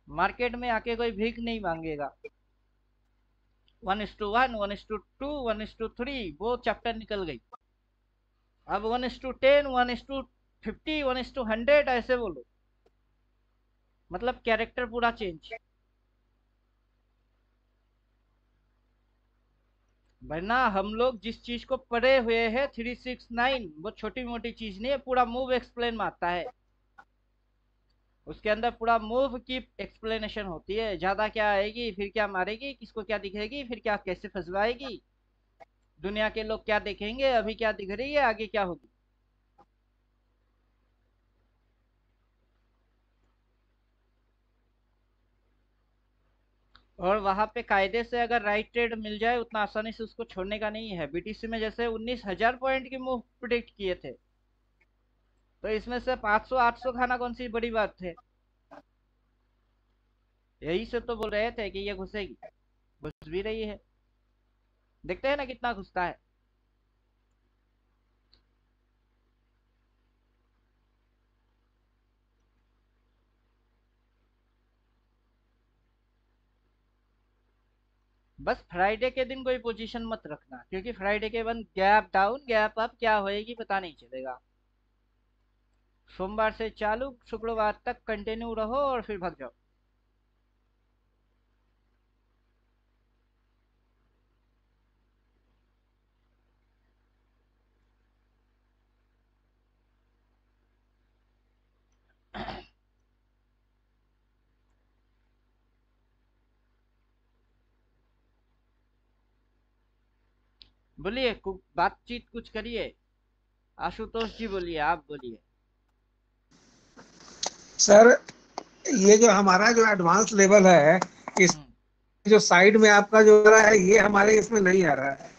Speaker 1: मार्केट में आके कोई भीख नहीं मांगेगा। 1:1, 1:2, 1:3 वो चैप्टर निकल गई। अब 1:10, 1:50, 1:100 ऐसे बोलो, मतलब कैरेक्टर पूरा चेंज। वरना हम लोग जिस चीज को पढ़े हुए हैं 369, वो छोटी मोटी चीज नहीं है, पूरा मूव एक्सप्लेन मारता है। उसके अंदर पूरा मूव की एक्सप्लेनेशन होती है। ज्यादा क्या आएगी, फिर क्या मारेगी, किसको क्या दिखेगी, फिर क्या कैसे फंसवाएगी, दुनिया के लोग क्या देखेंगे, अभी क्या दिख रही है, आगे क्या होगी। और वहां पे कायदे से अगर राइट ट्रेड मिल जाए, उतना आसानी से उसको छोड़ने का नहीं है। बीटीसी में जैसे 19,000 पॉइंट की मूव प्रिडिक्ट किए थे, तो इसमें से 500-800 खाना कौन सी बड़ी बात है। यही से तो बोल रहे थे कि ये घुसेगी, घुस भी रही है। देखते हैं ना कितना घुसता है। बस फ्राइडे के दिन कोई पोजीशन मत रखना, क्योंकि फ्राइडे के बाद गैप डाउन गैप अप क्या होएगी पता नहीं चलेगा। सोमवार से चालू, शुक्रवार तक कंटिन्यू रहो और फिर भाग जाओ। बोलिए, बातचीत कुछ करिए। आशुतोष जी बोलिए, आप बोलिए।
Speaker 5: सर ये जो हमारा जो एडवांस लेवल है, इस जो साइड में आपका जो आ रहा है, ये हमारे इसमें नहीं आ रहा है।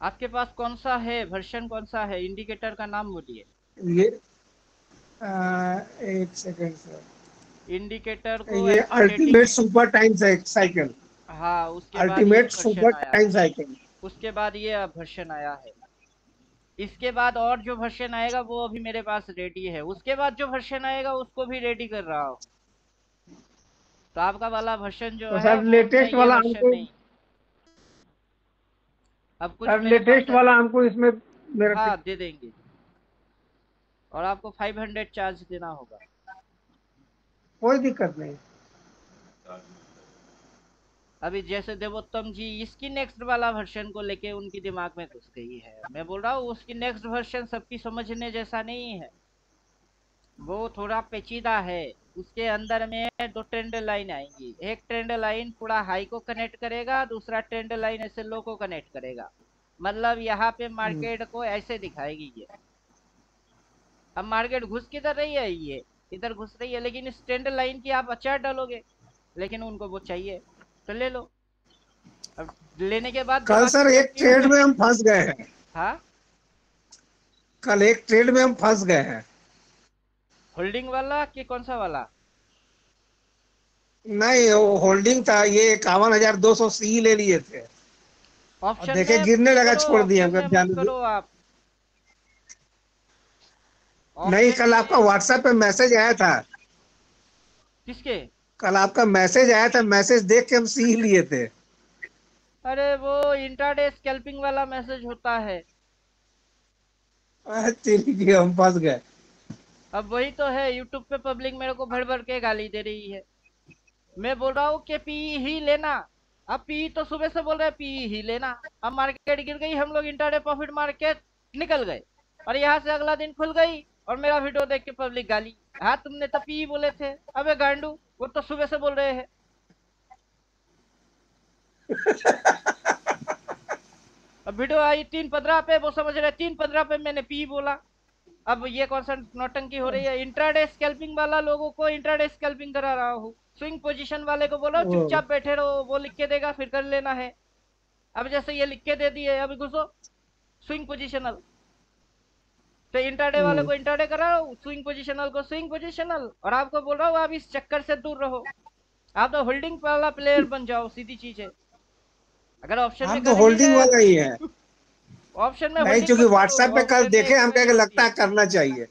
Speaker 1: आपके पास कौन सा है, वर्जन कौन सा है, इंडिकेटर का नाम बोलिए।
Speaker 5: ये एक सेकेंड सर,
Speaker 1: इंडिकेटर को
Speaker 5: ये
Speaker 1: study,
Speaker 5: ultimate super time cycle,
Speaker 1: हाँ उसके बाद ये
Speaker 5: अल्टीमेट सुपर
Speaker 1: वर्जन आया
Speaker 5: टाइम
Speaker 1: है।
Speaker 5: साइकिल।
Speaker 1: उसके बाद ये वर्जन आया है। इसके बाद और जो वर्जन आएगा वो अभी मेरे पास रेडी है, उसके बाद जो वर्जन आएगा उसको भी रेडी कर रहा हूँ। तो आपका वाला वर्जन जो
Speaker 5: तो
Speaker 1: है
Speaker 5: सर
Speaker 1: वो उसमें
Speaker 5: लेटेस्ट
Speaker 1: ये
Speaker 5: वाला
Speaker 1: वर्जन
Speaker 5: हमको,
Speaker 1: नहीं। अब कुछ
Speaker 5: सर
Speaker 1: मेरे पास
Speaker 5: लेटेस्ट वाला हमको इसमें मेरा
Speaker 1: हाँ दे देंगे, और आपको 500 चार्ज देना होगा।
Speaker 5: कोई दिक्कत नहीं।
Speaker 1: अभी जैसे देवोत्तम जी इसकी नेक्स्ट वाला वर्जन को लेके उनकी दिमाग में घुस गई है। मैं बोल रहा हूँ उसकी नेक्स्ट वर्जन सबकी समझने जैसा नहीं है, वो थोड़ा पेचीदा है। उसके अंदर में 2 ट्रेंड लाइन आएंगी, एक ट्रेंड लाइन पूरा हाई को कनेक्ट करेगा, दूसरा ट्रेंड लाइन ऐसे लो को कनेक्ट करेगा। मतलब यहाँ पे मार्केट को ऐसे दिखाएगी ये। अब मार्केट घुस किधर रही है, ये इधर घुस रही है, लेकिन इस ट्रेंड लाइन की आप अचार डालोगे, लेकिन उनको वो चाहिए तो ले लो। अब लेने के बाद
Speaker 5: कल
Speaker 1: दिमाग
Speaker 5: सर
Speaker 1: में
Speaker 5: एक
Speaker 1: कंफ्यूज
Speaker 5: ट्रेड में हम फंस गए हैं।
Speaker 1: हाँ
Speaker 5: कल एक ट्रेड में हम फंस गए हैं।
Speaker 1: होल्डिंग वाला कि कौन सा वाला?
Speaker 5: नहीं वो होल्डिंग था, ये 51,200 सी ले लिए थे और
Speaker 1: ऑप्शन
Speaker 5: देखे
Speaker 1: में
Speaker 5: गिरने लगा,
Speaker 1: करो,
Speaker 5: छोड़ दिए
Speaker 1: ऑप्शन
Speaker 5: हम,
Speaker 1: में
Speaker 5: कब
Speaker 1: मत
Speaker 5: जाने दो।
Speaker 1: करो आप।
Speaker 5: नहीं,
Speaker 1: ऑप्शन
Speaker 5: कल आपका
Speaker 1: में
Speaker 5: व्हाट्सएप पे मैसेज आया था।
Speaker 1: किसके?
Speaker 5: कल आपका मैसेज आया था, मैसेज देख के हम सी लिए थे।
Speaker 1: अरे वो इंट्राडे स्कैल्पिंग वाला मैसेज होता है।
Speaker 5: चलिए हम फंस गए।
Speaker 1: अब वही तो है, यूट्यूब पे पब्लिक मेरे को भर भर के गाली दे रही है। मैं बोल रहा हूँ कि पी ही लेना। अब पी तो सुबह से बोल रहे हैं पी ही लेना। अब मार्केट गिर गई, हम लोग इंट्राडे प्रॉफिट मार्केट निकल गए, और यहाँ से अगला दिन खुल गई और मेरा वीडियो देख के पब्लिक गाली, हाँ तुमने तो पी बोले थे। अबे गांडू, वो तो सुबह से बोल रहे हैं। अब वीडियो आई 3:15 पे, वो समझ रहे 3:15 पे मैंने पी बोला। अब ये कौन सा नौटंकी हो रही है? इंट्राडे स्कैल्पिंग वाला लोगों को इंट्राडे स्कैल्पिंग करा रहा हूँ, स्विंग पोजीशन वाले को बोलो
Speaker 5: ओ,
Speaker 1: चुपचाप बैठे रहो, वो लिख के देगा फिर कर लेना है। अब जैसे ये लिख के दे दिए, अभी घुसो स्विंग पोजिशनल, तो इंट्राडे वाले को इंट्राडे करा रहा हूँ, स्विंग पोजिशनल को स्विंग पोजिशनल, और आपको बोल रहा हूँ आप इस चक्कर से दूर रहो। आप तो होल्डिंग वाला प्लेयर बन जाओ, सीधी चीज है। अगर ऑप्शन में
Speaker 5: हम तो
Speaker 1: कर ही
Speaker 5: होल्डिंग
Speaker 1: रहे
Speaker 5: वाला ही है।
Speaker 1: ऑप्शन में
Speaker 5: नहीं,
Speaker 1: होल्डिंग
Speaker 5: चूंकि
Speaker 1: मत करो,
Speaker 5: व्हाट्सएप पे कल
Speaker 1: ऑप्शन में
Speaker 5: देखे, हम कह
Speaker 1: एक्सपायरी
Speaker 5: के
Speaker 1: होती
Speaker 5: लगता
Speaker 1: है।
Speaker 5: है करना चाहिए।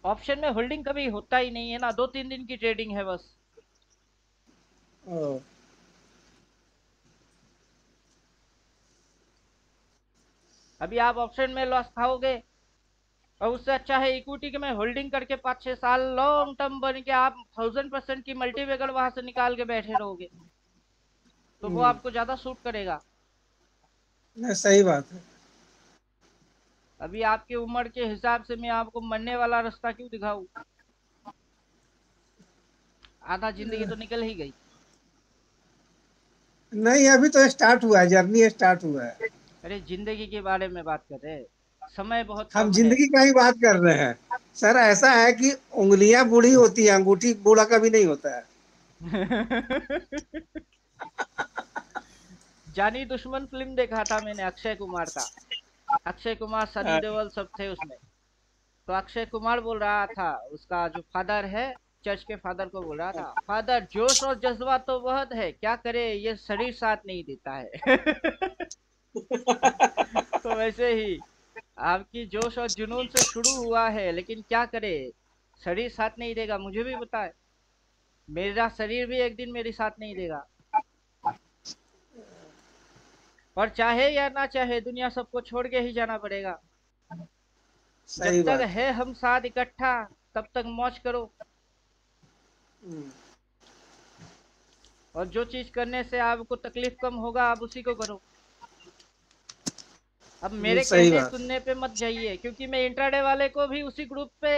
Speaker 1: ऑप्शन में होल्डिंग कभी होता ही नहीं है ना, 2-3 दिन की ट्रेडिंग है बस।
Speaker 5: ओ,
Speaker 1: अभी आप ऑप्शन में लॉस खाओगे, और उससे अच्छा है इक्विटी के में होल्डिंग करके 5-6 साल लॉन्ग टर्म बन के आप 1000% की मल्टीवेगर वहां से निकाल के बैठे रहोगे, तो वो आपको ज्यादा सूट करेगा।
Speaker 5: नहीं, सही बात है।
Speaker 1: अभी आपकी उम्र के हिसाब से मैं आपको मरने वाला रास्ता क्यों दिखाऊं? आधा जिंदगी तो निकल ही गई।
Speaker 5: नहीं, अभी तो स्टार्ट हुआ है, जर्नी स्टार्ट हुआ है।
Speaker 1: अरे जिंदगी के बारे में बात कर रहे हैं, समय बहुत
Speaker 5: हम
Speaker 1: कम है।
Speaker 5: जिंदगी का ही बात कर रहे हैं। सर ऐसा है कि उंगलियां बूढ़ी होती हैं, अंगूठी बूढ़ा कभी नहीं होता है।
Speaker 1: जानी दुश्मन फिल्म देखा था मैंने, अक्षय कुमार का। अक्षय कुमार, सनी देओल सब थे उसमें। तो अक्षय कुमार बोल रहा था, उसका जो फादर है, चर्च के फादर को बोल रहा था, फादर जोश और जज्बा तो बहुत है, क्या करे ये शरीर साथ नहीं देता है। तो वैसे ही आपकी जोश और जुनून से शुरू हुआ है, लेकिन क्या करे शरीर साथ नहीं देगा, मुझे भी पता है। मेरा शरीर भी एक दिन मेरी साथ नहीं देगा, और चाहे या ना चाहे दुनिया सबको छोड़ के ही जाना पड़ेगा। जब
Speaker 5: सही
Speaker 1: तक
Speaker 5: बात
Speaker 1: है हम साथ इकट्ठा तब तक मौज करो,
Speaker 5: है।
Speaker 1: और जो चीज करने से आपको तकलीफ कम होगा आप उसी को करो। अब मेरे
Speaker 5: सही
Speaker 1: कहने
Speaker 5: बात।
Speaker 1: सुनने पे मत जाइए, क्योंकि मैं इंट्राडे वाले को भी उसी ग्रुप पे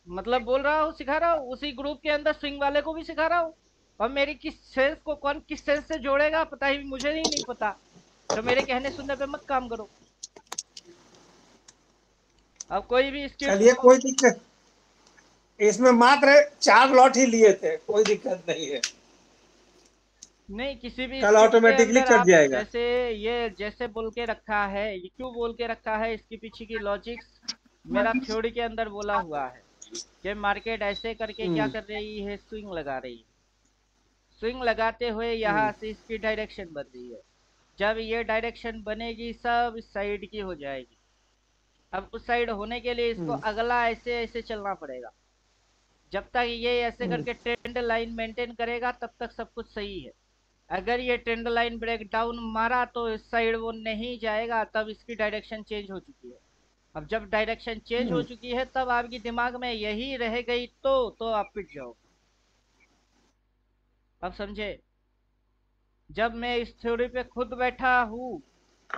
Speaker 1: मतलब बोल रहा हूँ, सिखा रहा हूँ, उसी ग्रुप के अंदर स्विंग वाले को भी सिखा रहा हूँ। और मेरी किस सेंस को कौन किस सेंस से जोड़ेगा पता ही मुझे ही नहीं पता। तो मेरे कहने सुनने पे मत काम करो। अब कोई भी स्किल्स
Speaker 5: चलिए,
Speaker 1: हो,
Speaker 5: कोई दिक्कत, इसमें मात्र 4 लॉट ही लिए थे, कोई दिक्कत नहीं है।
Speaker 1: नहीं किसी भी
Speaker 5: कल
Speaker 1: स्क्रिप्ट के
Speaker 5: ऑटोमेटिकली
Speaker 1: अंदर
Speaker 5: कट
Speaker 1: आप
Speaker 5: जाएगा।
Speaker 1: जैसे ये जैसे बोल के रखा है, ये क्यों बोल के रखा है, इसके पीछे की लॉजिक्स मेरा थ्योरी के अंदर बोला हुआ है कि मार्केट ऐसे करके क्या कर रही है, स्विंग लगा रही है, स्विंग लगाते हुए यहाँ से इसकी डायरेक्शन बन रही है। जब ये डायरेक्शन बनेगी सब इस साइड की हो जाएगी, अब उस साइड होने के लिए इसको अगला ऐसे ऐसे चलना पड़ेगा। जब तक ये ऐसे करके ट्रेंड लाइन मेंटेन करेगा तब तक सब कुछ सही है। अगर ये ट्रेंड लाइन ब्रेक डाउन मारा तो इस साइड वो नहीं जाएगा, तब इसकी डायरेक्शन चेंज हो चुकी है। अब जब डायरेक्शन चेंज हो चुकी है तब आपकी दिमाग में यही रह गई तो आप पिट जाओ। अब समझे? जब मैं इस थ्योरी पे खुद बैठा हूँ,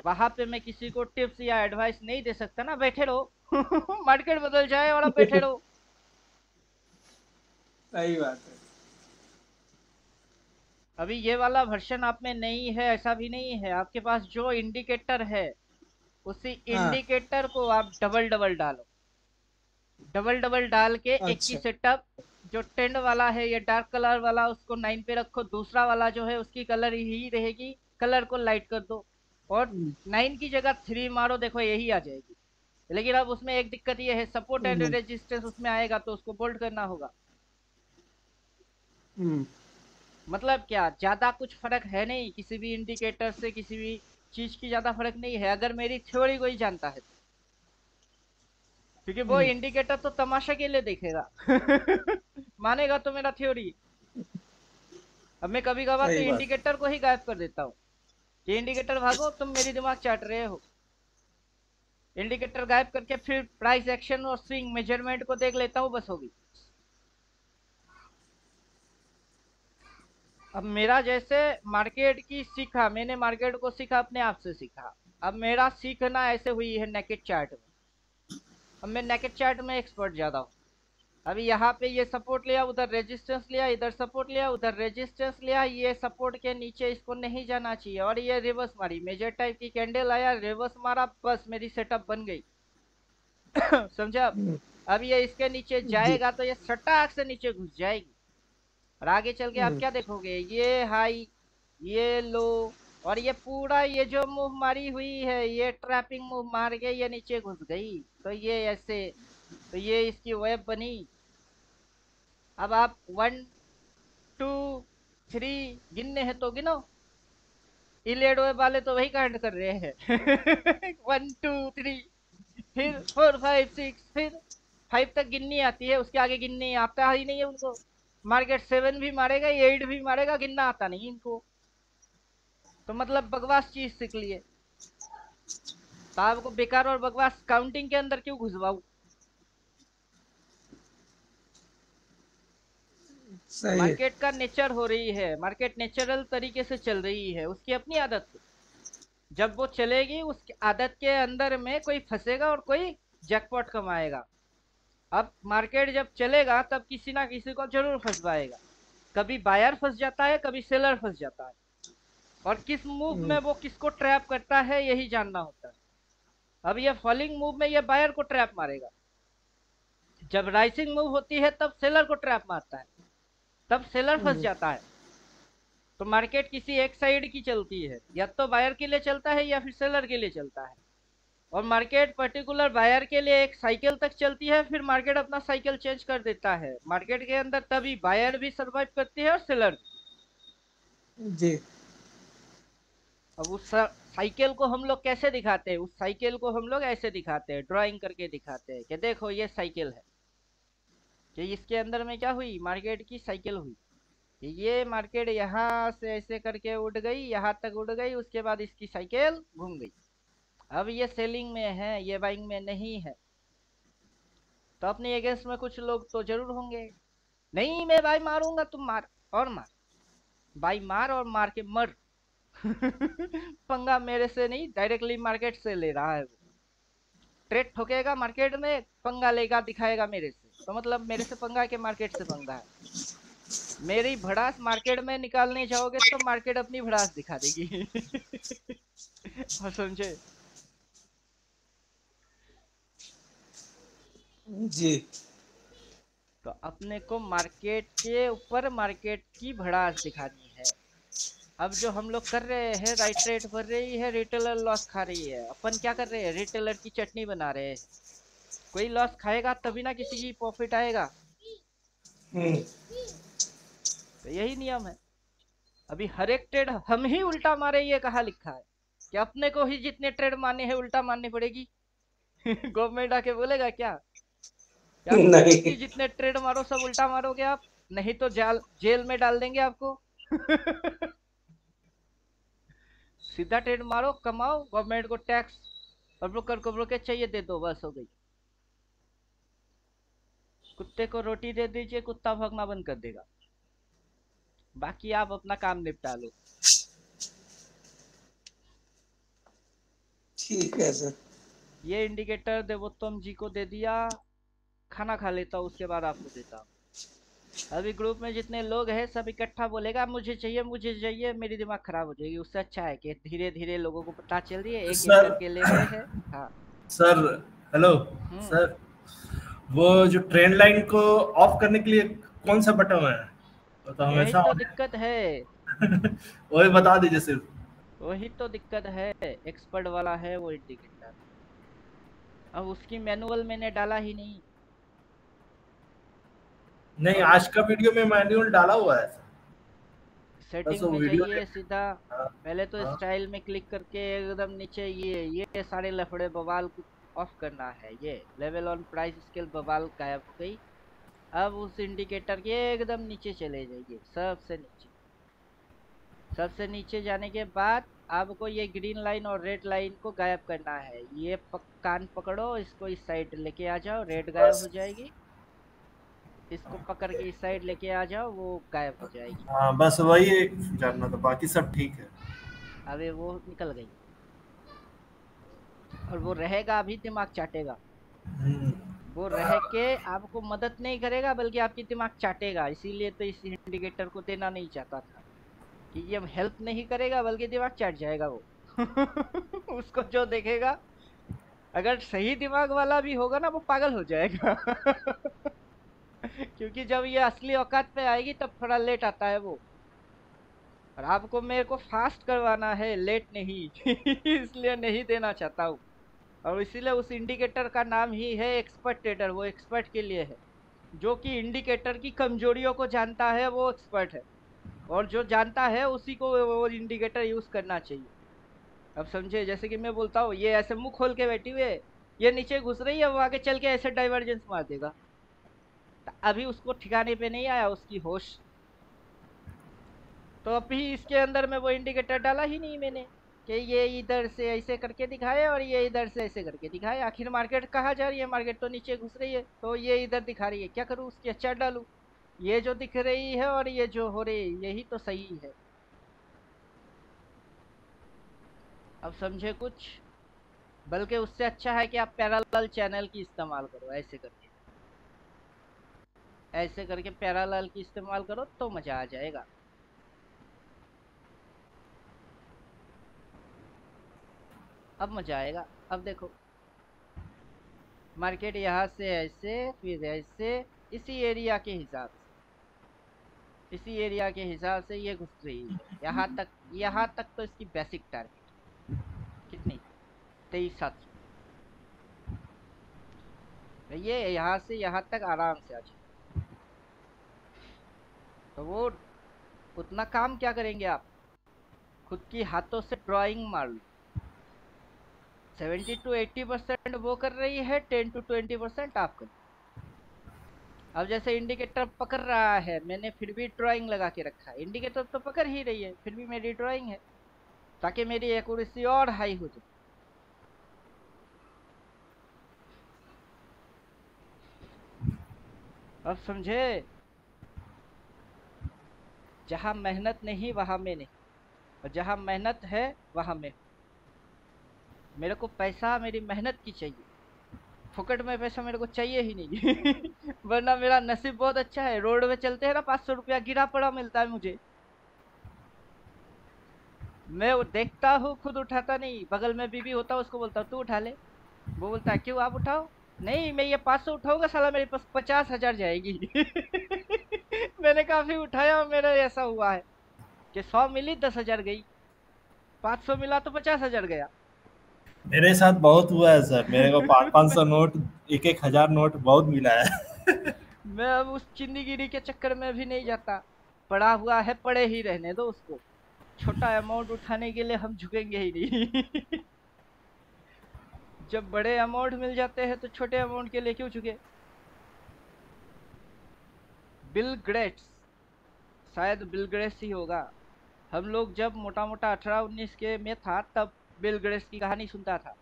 Speaker 1: वहां पे मैं किसी को टिप्स या एडवाइस नहीं दे सकता ना, बैठे रहो मार्केट बदल जाए और आप बैठे रहो।
Speaker 5: सही बात है।
Speaker 1: अभी ये वाला वर्जन आप में नहीं है ऐसा भी नहीं है, आपके पास जो इंडिकेटर है उसी
Speaker 5: हाँ,
Speaker 1: इंडिकेटर को आप डबल डबल डालो। डबल डबल डाल के एक ही
Speaker 5: अच्छा।
Speaker 1: सेटअप, जो ट्रेंड वाला है ये डार्क कलर वाला उसको 9 पे रखो, दूसरा वाला जो है उसकी कलर ही रहेगी, कलर को लाइट कर दो और 9 की जगह 3 मारो, देखो यही आ जाएगी। लेकिन अब उसमें एक दिक्कत ये है, सपोर्ट एंड
Speaker 5: हम्म,
Speaker 1: रेजिस्टेंस उसमें आएगा तो उसको बोल्ड करना होगा।
Speaker 5: हम्म,
Speaker 1: मतलब क्या, ज्यादा कुछ फर्क है नहीं किसी भी इंडिकेटर से, किसी भी चीज की ज्यादा फर्क नहीं है अगर मेरी थ्योरी को ही जानता है तो। क्योंकि वो
Speaker 5: हम्म,
Speaker 1: इंडिकेटर तो तमाशा के लिए देखेगा मानेगा तो मेरा थ्योरी। अब मैं कभी कभार तो
Speaker 5: सही बात।
Speaker 1: इंडिकेटर को ही गायब कर देता हूँ कि इंडिकेटर भागो, तुम मेरी दिमाग चाट रहे हो। इंडिकेटर गायब करके फिर प्राइस एक्शन और स्विंग मेजरमेंट को देख लेता हूँ, बस होगी। अब मेरा जैसे मार्केट की सीखा, मैंने मार्केट को सीखा अपने आप से सीखा। अब मेरा सीखना ऐसे हुई है नेकेड चार्ट में। अब मैं नेकेड चार्ट में एक्सपर्ट ज्यादा हूँ। अभी यहाँ पे ये सपोर्ट लिया, उधर रेजिस्टेंस लिया, इधर सपोर्ट लिया, उधर रेजिस्टेंस लिया, ये सपोर्ट के नीचे इसको नहीं जाना चाहिए और ये रिवर्स मारी, मेजर टाइप की कैंडल आया, रिवर्स मारा, बस मेरी सेटअप बन गई समझा? अब ये इसके नीचे
Speaker 5: जी।
Speaker 1: जाएगा तो ये सटाक से नीचे घुस जाएगी और आगे चल के आप क्या देखोगे, ये हाई, ये लो, और ये पूरा ये जो मूव मारी हुई है ये ट्रैपिंग मूव मार के ये नीचे घुस गई, तो ये ऐसे, तो ये इसकी वेब बनी। अब आप 1 2 3 गिनने हैं तो गिनो, इलेड वेब वाले तो वही काउंट कर रहे हैं 1 2 3, फिर 4 5 6, फिर 5 तक गिननी आती है, उसके आगे गिननी आता ही नहीं है उनको। मार्केट 7 भी मारेगा, 8 भी मारेगा, गिनना आता नहीं इनको, तो मतलब बकवास चीज सीख लिए। तो आपको बेकार और बकवास काउंटिंग के अंदर क्यों घुसवाऊं?
Speaker 5: सही है।
Speaker 1: मार्केट का नेचर हो रही है, मार्केट नेचुरल तरीके से चल रही है, उसकी अपनी आदत है। जब वो चलेगी उसकी आदत के अंदर में कोई फंसेगा और कोई जैकपॉट कमाएगा। अब मार्केट जब चलेगा तब किसी ना किसी को जरूर फंसवाएगा, कभी बायर फंस जाता है, कभी सेलर फंस जाता है, और किस मूव में वो किसको ट्रैप करता है यही जानना होता है। अब ये फॉलिंग मूव में ये बायर को ट्रैप मारेगा, जब राइसिंग मूव होती है तब सेलर को ट्रैप मारता है, तब सेलर फंस जाता है। तो मार्केट किसी एक साइड की चलती है, या तो बायर के लिए चलता है या फिर सेलर के लिए चलता है। और मार्केट पर्टिकुलर बायर के लिए एक साइकिल तक चलती है, फिर मार्केट अपना साइकिल चेंज कर देता है। मार्केट के अंदर तभी बायर भी सरवाइव करती है और सेलर भी।
Speaker 5: जी।
Speaker 1: अब उस साइकिल को हम लोग कैसे दिखाते हैं? उस साइकिल को हम लोग ऐसे दिखाते हैं, ड्राइंग करके दिखाते हैं कि देखो ये साइकिल है, कि इसके अंदर में क्या हुई, मार्केट की साइकिल हुई। ये मार्केट यहाँ से ऐसे करके उड़ गई, यहाँ तक उड़ गई, उसके बाद इसकी साइकिल घूम गई। अब ये सेलिंग में है, ये बाइंग में नहीं है, तो अपने अगेंस्ट में कुछ लोग तो जरूर होंगे, नहीं मैं बाई मारूंगा, तुम मार और मार, बाई मार और मार के मर पंगा मेरे से नहीं, डायरेक्टली मार्केट से ले रहा है वो। ट्रेड ठोकेगा मार्केट में, पंगा लेगा, दिखाएगा मेरे से, तो मतलब मेरे से पंगा के मार्केट से पंगा है। मेरी भड़ास मार्केट में निकालने जाओगे तो मार्केट अपनी भड़ास दिखा देगी और समझे?
Speaker 5: जी।
Speaker 1: तो अपने को मार्केट के ऊपर मार्केट की भड़ास दिखानी है। अब जो हम लोग कर रहे हैं, राइट रेट बढ़ रही है, रिटेलर लॉस खा रही है, अपन क्या कर रहे हैं, रिटेलर की चटनी बना रहे हैं। कोई लॉस खाएगा तभी ना किसी की प्रॉफिट आएगा, तो यही नियम है। अभी हर एक ट्रेड हम ही उल्टा मारे, ये कहाँ लिखा है कि अपने को ही जितने ट्रेड मारने हैं उल्टा मारनी पड़ेगी? गवर्नमेंट आके बोलेगा क्या कि आपको
Speaker 5: नहीं
Speaker 1: जितनी जितने ट्रेड मारो सब उल्टा मारोगे आप, नहीं तो जेल में डाल देंगे आपको। सीधा ट्रेड मारो, कमाओ, गवर्नमेंट को टैक्स और ब्रोकर को ब्रोकर चाहिए दे दो, बस हो गई। कुत्ते को रोटी दे दीजिए, कुत्ता भौंकना बंद कर देगा, बाकी आप अपना काम निपटा लो।
Speaker 5: ठीक है सर।
Speaker 1: ये इंडिकेटर देवोत्तम जी को दे दिया, खाना खा लेता हूँ उसके बाद आपको देता हूँ। अभी ग्रुप में जितने लोग हैं सब इकट्ठा बोलेगा मुझे चाहिए, मेरी दिमाग खराब हो जाएगी। उससे अच्छा है कि धीरे धीरे लोगों को पता चल रही है, एक एक
Speaker 2: सर
Speaker 1: करके ले रहे हैं। हाँ
Speaker 2: सर हेलो सर, वो जो ट्रेंड लाइन को ऑफ करने के लिए कौन सा बटन है? तो
Speaker 1: यही
Speaker 2: हमेशा
Speaker 1: तो दिक्कत है।
Speaker 2: वही बता दीजिए सिर्फ।
Speaker 1: वही तो दिक्कत है, एक्सपर्ट वाला है वो इंडिकेटर। अब उसकी मैनुअल मैंने डाला ही नहीं।
Speaker 2: नहीं, आज का वीडियो में मैनुअल डाला हुआ है सर।
Speaker 1: सेटिंग
Speaker 2: वो
Speaker 1: में
Speaker 2: वीडियो
Speaker 1: जाइए सीधा,
Speaker 2: हाँ,
Speaker 1: पहले तो
Speaker 2: हाँ।
Speaker 1: स्टाइल में क्लिक करके एकदम नीचे ये सारे लफड़े बवाल को ऑफ करना है। ये लेवल ऑन प्राइस स्केल बवाल गायब हो गई। अब उस इंडिकेटर के एकदम नीचे चले जाइए, सबसे नीचे। सबसे नीचे जाने के बाद आपको ये ग्रीन लाइन और रेड लाइन को गायब करना है। ये कान पकड़ो, इसको इस साइड लेके आ जाओ, रेड गायब हो जाएगी। इसको पकड़ के इस साइड लेके आ जाओ, वो गायब हो जाएगी।
Speaker 2: हाँ, बस वही एक जानना था, बाकी सब ठीक है।
Speaker 1: अबे वो निकल गई और वो रहेगा, अभी दिमाग चाटेगा। वो रह के आपको मदद नहीं करेगा बल्कि आपकी दिमाग चाटेगा। इसीलिए तो इस इंडिकेटर को देना नहीं चाहता था कि ये हेल्प नहीं करेगा बल्कि दिमाग चाट जाएगा वो। उसको जो देखेगा, अगर सही दिमाग वाला भी होगा ना, वो पागल हो जाएगा। क्योंकि जब ये असली औकात पे आएगी तब थोड़ा लेट आता है वो, और आपको मेरे को फास्ट करवाना है, लेट नहीं। इसलिए नहीं देना चाहता हूँ। और इसीलिए उस इंडिकेटर का नाम ही है एक्सपर्ट ट्रेडर। वो एक्सपर्ट के लिए है, जो कि इंडिकेटर की कमजोरियों को जानता है, वो एक्सपर्ट है। और जो जानता है उसी को वो इंडिकेटर यूज करना चाहिए। अब समझे, जैसे कि मैं बोलता हूँ ये ऐसे मुंह खोल के बैठी हुई है, ये नीचे घुस रही है, वो आगे चल के ऐसे डाइवर्जेंस मार देगा। अभी उसको ठिकाने पे नहीं आया उसकी होश, तो अभी इसके अंदर में वो इंडिकेटर डाला ही नहीं मैंने कि ये इधर से ऐसे करके दिखाए और ये इधर से ऐसे करके दिखाए। आखिर मार्केट कहाँ जा रही है? मार्केट तो नीचे घुस रही है, तो ये इधर दिखा रही है, क्या करूँ? उसकी अच्छा डालू? ये जो दिख रही है और ये जो हो रही है यही तो सही है। अब समझे कुछ? बल्कि उससे अच्छा है कि आप पैरेलल चैनल की इस्तेमाल करो, ऐसे करके पैरेलल की इस्तेमाल करो तो मजा आ जाएगा। अब मजा आएगा। अब देखो मार्केट यहाँ से ऐसे, फिर ऐसे, इसी एरिया के हिसाब से ये घुस रही है यहाँ तक तो इसकी बेसिक टारगेट कितनी? 23,700। ये यहाँ से यहाँ तक आराम से आ जाए। तो वो उतना काम क्या करेंगे आप? खुद की हाथों से ड्राइंग मार लो। 70 to 80% वो कर रही है, 10 to 20% आप कर। अब जैसे इंडिकेटर पकड़ रहा है, मैंने फिर भी ड्राइंग लगा के रखा है। इंडिकेटर तो पकड़ ही रही है, फिर भी मेरी ड्राइंग है ताकि मेरी एक्यूरेसी और हाई हो जाए। अब समझे? जहां मेहनत नहीं वहां मैं नहीं, और जहां मेहनत है वहां मैं। मेरे को पैसा मेरी मेहनत की चाहिए, फुकट में पैसा मेरे को चाहिए ही नहीं। वरना मेरा नसीब बहुत अच्छा है, रोड में चलते हैं ना 500 रुपया गिरा पड़ा मिलता है मुझे। मैं वो देखता हूँ, खुद उठाता नहीं, बगल में बीबी होता है उसको बोलता हूँ तू उठा ले। वो बोलता है क्यों आप उठाओ? नहीं मैं ये 500 उठाऊंगा साला मेरे पास 50,000 जाएगी। मैंने काफी उठाया और मेरा ऐसा हुआ है कि 100 मिली 10,000 गई, 500 मिला तो 50,000 गया।
Speaker 2: मेरे साथ बहुत हुआ है सर, मेरे को 500 नोट, 1,000 नोट बहुत मिला है।
Speaker 1: मैं अब उस चिंदीगिरी के चक्कर में भी नहीं जाता। पड़ा हुआ है पड़े ही रहने दो उसको, छोटा अमाउंट उठाने के लिए हम झुकेंगे ही नहीं। जब बड़े अमाउंट मिल जाते हैं तो छोटे अमाउंट के लिए क्यों झुके? बिल गेट्स, शायद बिल गेट्स ही होगा। हम लोग जब मोटा मोटा 18-19 के में था तब बिल गेट्स की कहानी सुनता था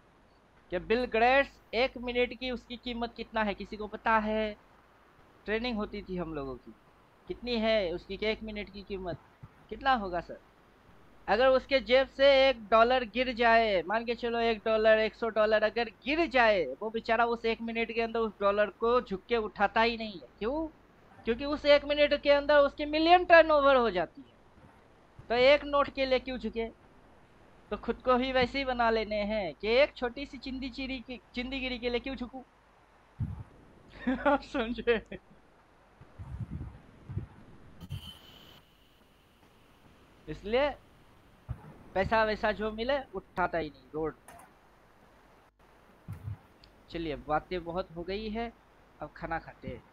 Speaker 1: कि बिल गेट्स 1 मिनट की उसकी कीमत कितना है, किसी को पता है? ट्रेनिंग होती थी हम लोगों की, कितनी है उसकी, 1 मिनट की कीमत कितना होगा सर? अगर उसके जेब से $1 गिर जाए, मान के चलो $1, $100 अगर गिर जाए, वो बेचारा उस 1 मिनट के अंदर उस डॉलर को झुक के उठाता ही नहीं है। क्यों? क्योंकि उस 1 मिनट के अंदर उसके मिलियन टर्नओवर हो जाती है। तो एक नोट के लिए क्यों झुके? तो खुद को भी वैसे ही बना लेने हैं कि एक छोटी सी चिंदीगिरी के लिए क्यों झुकूं? आप समझे? इसलिए पैसा वैसा जो मिले उठाता ही नहीं रोड। चलिए बातें बहुत हो गई है, अब खाना खाते हैं।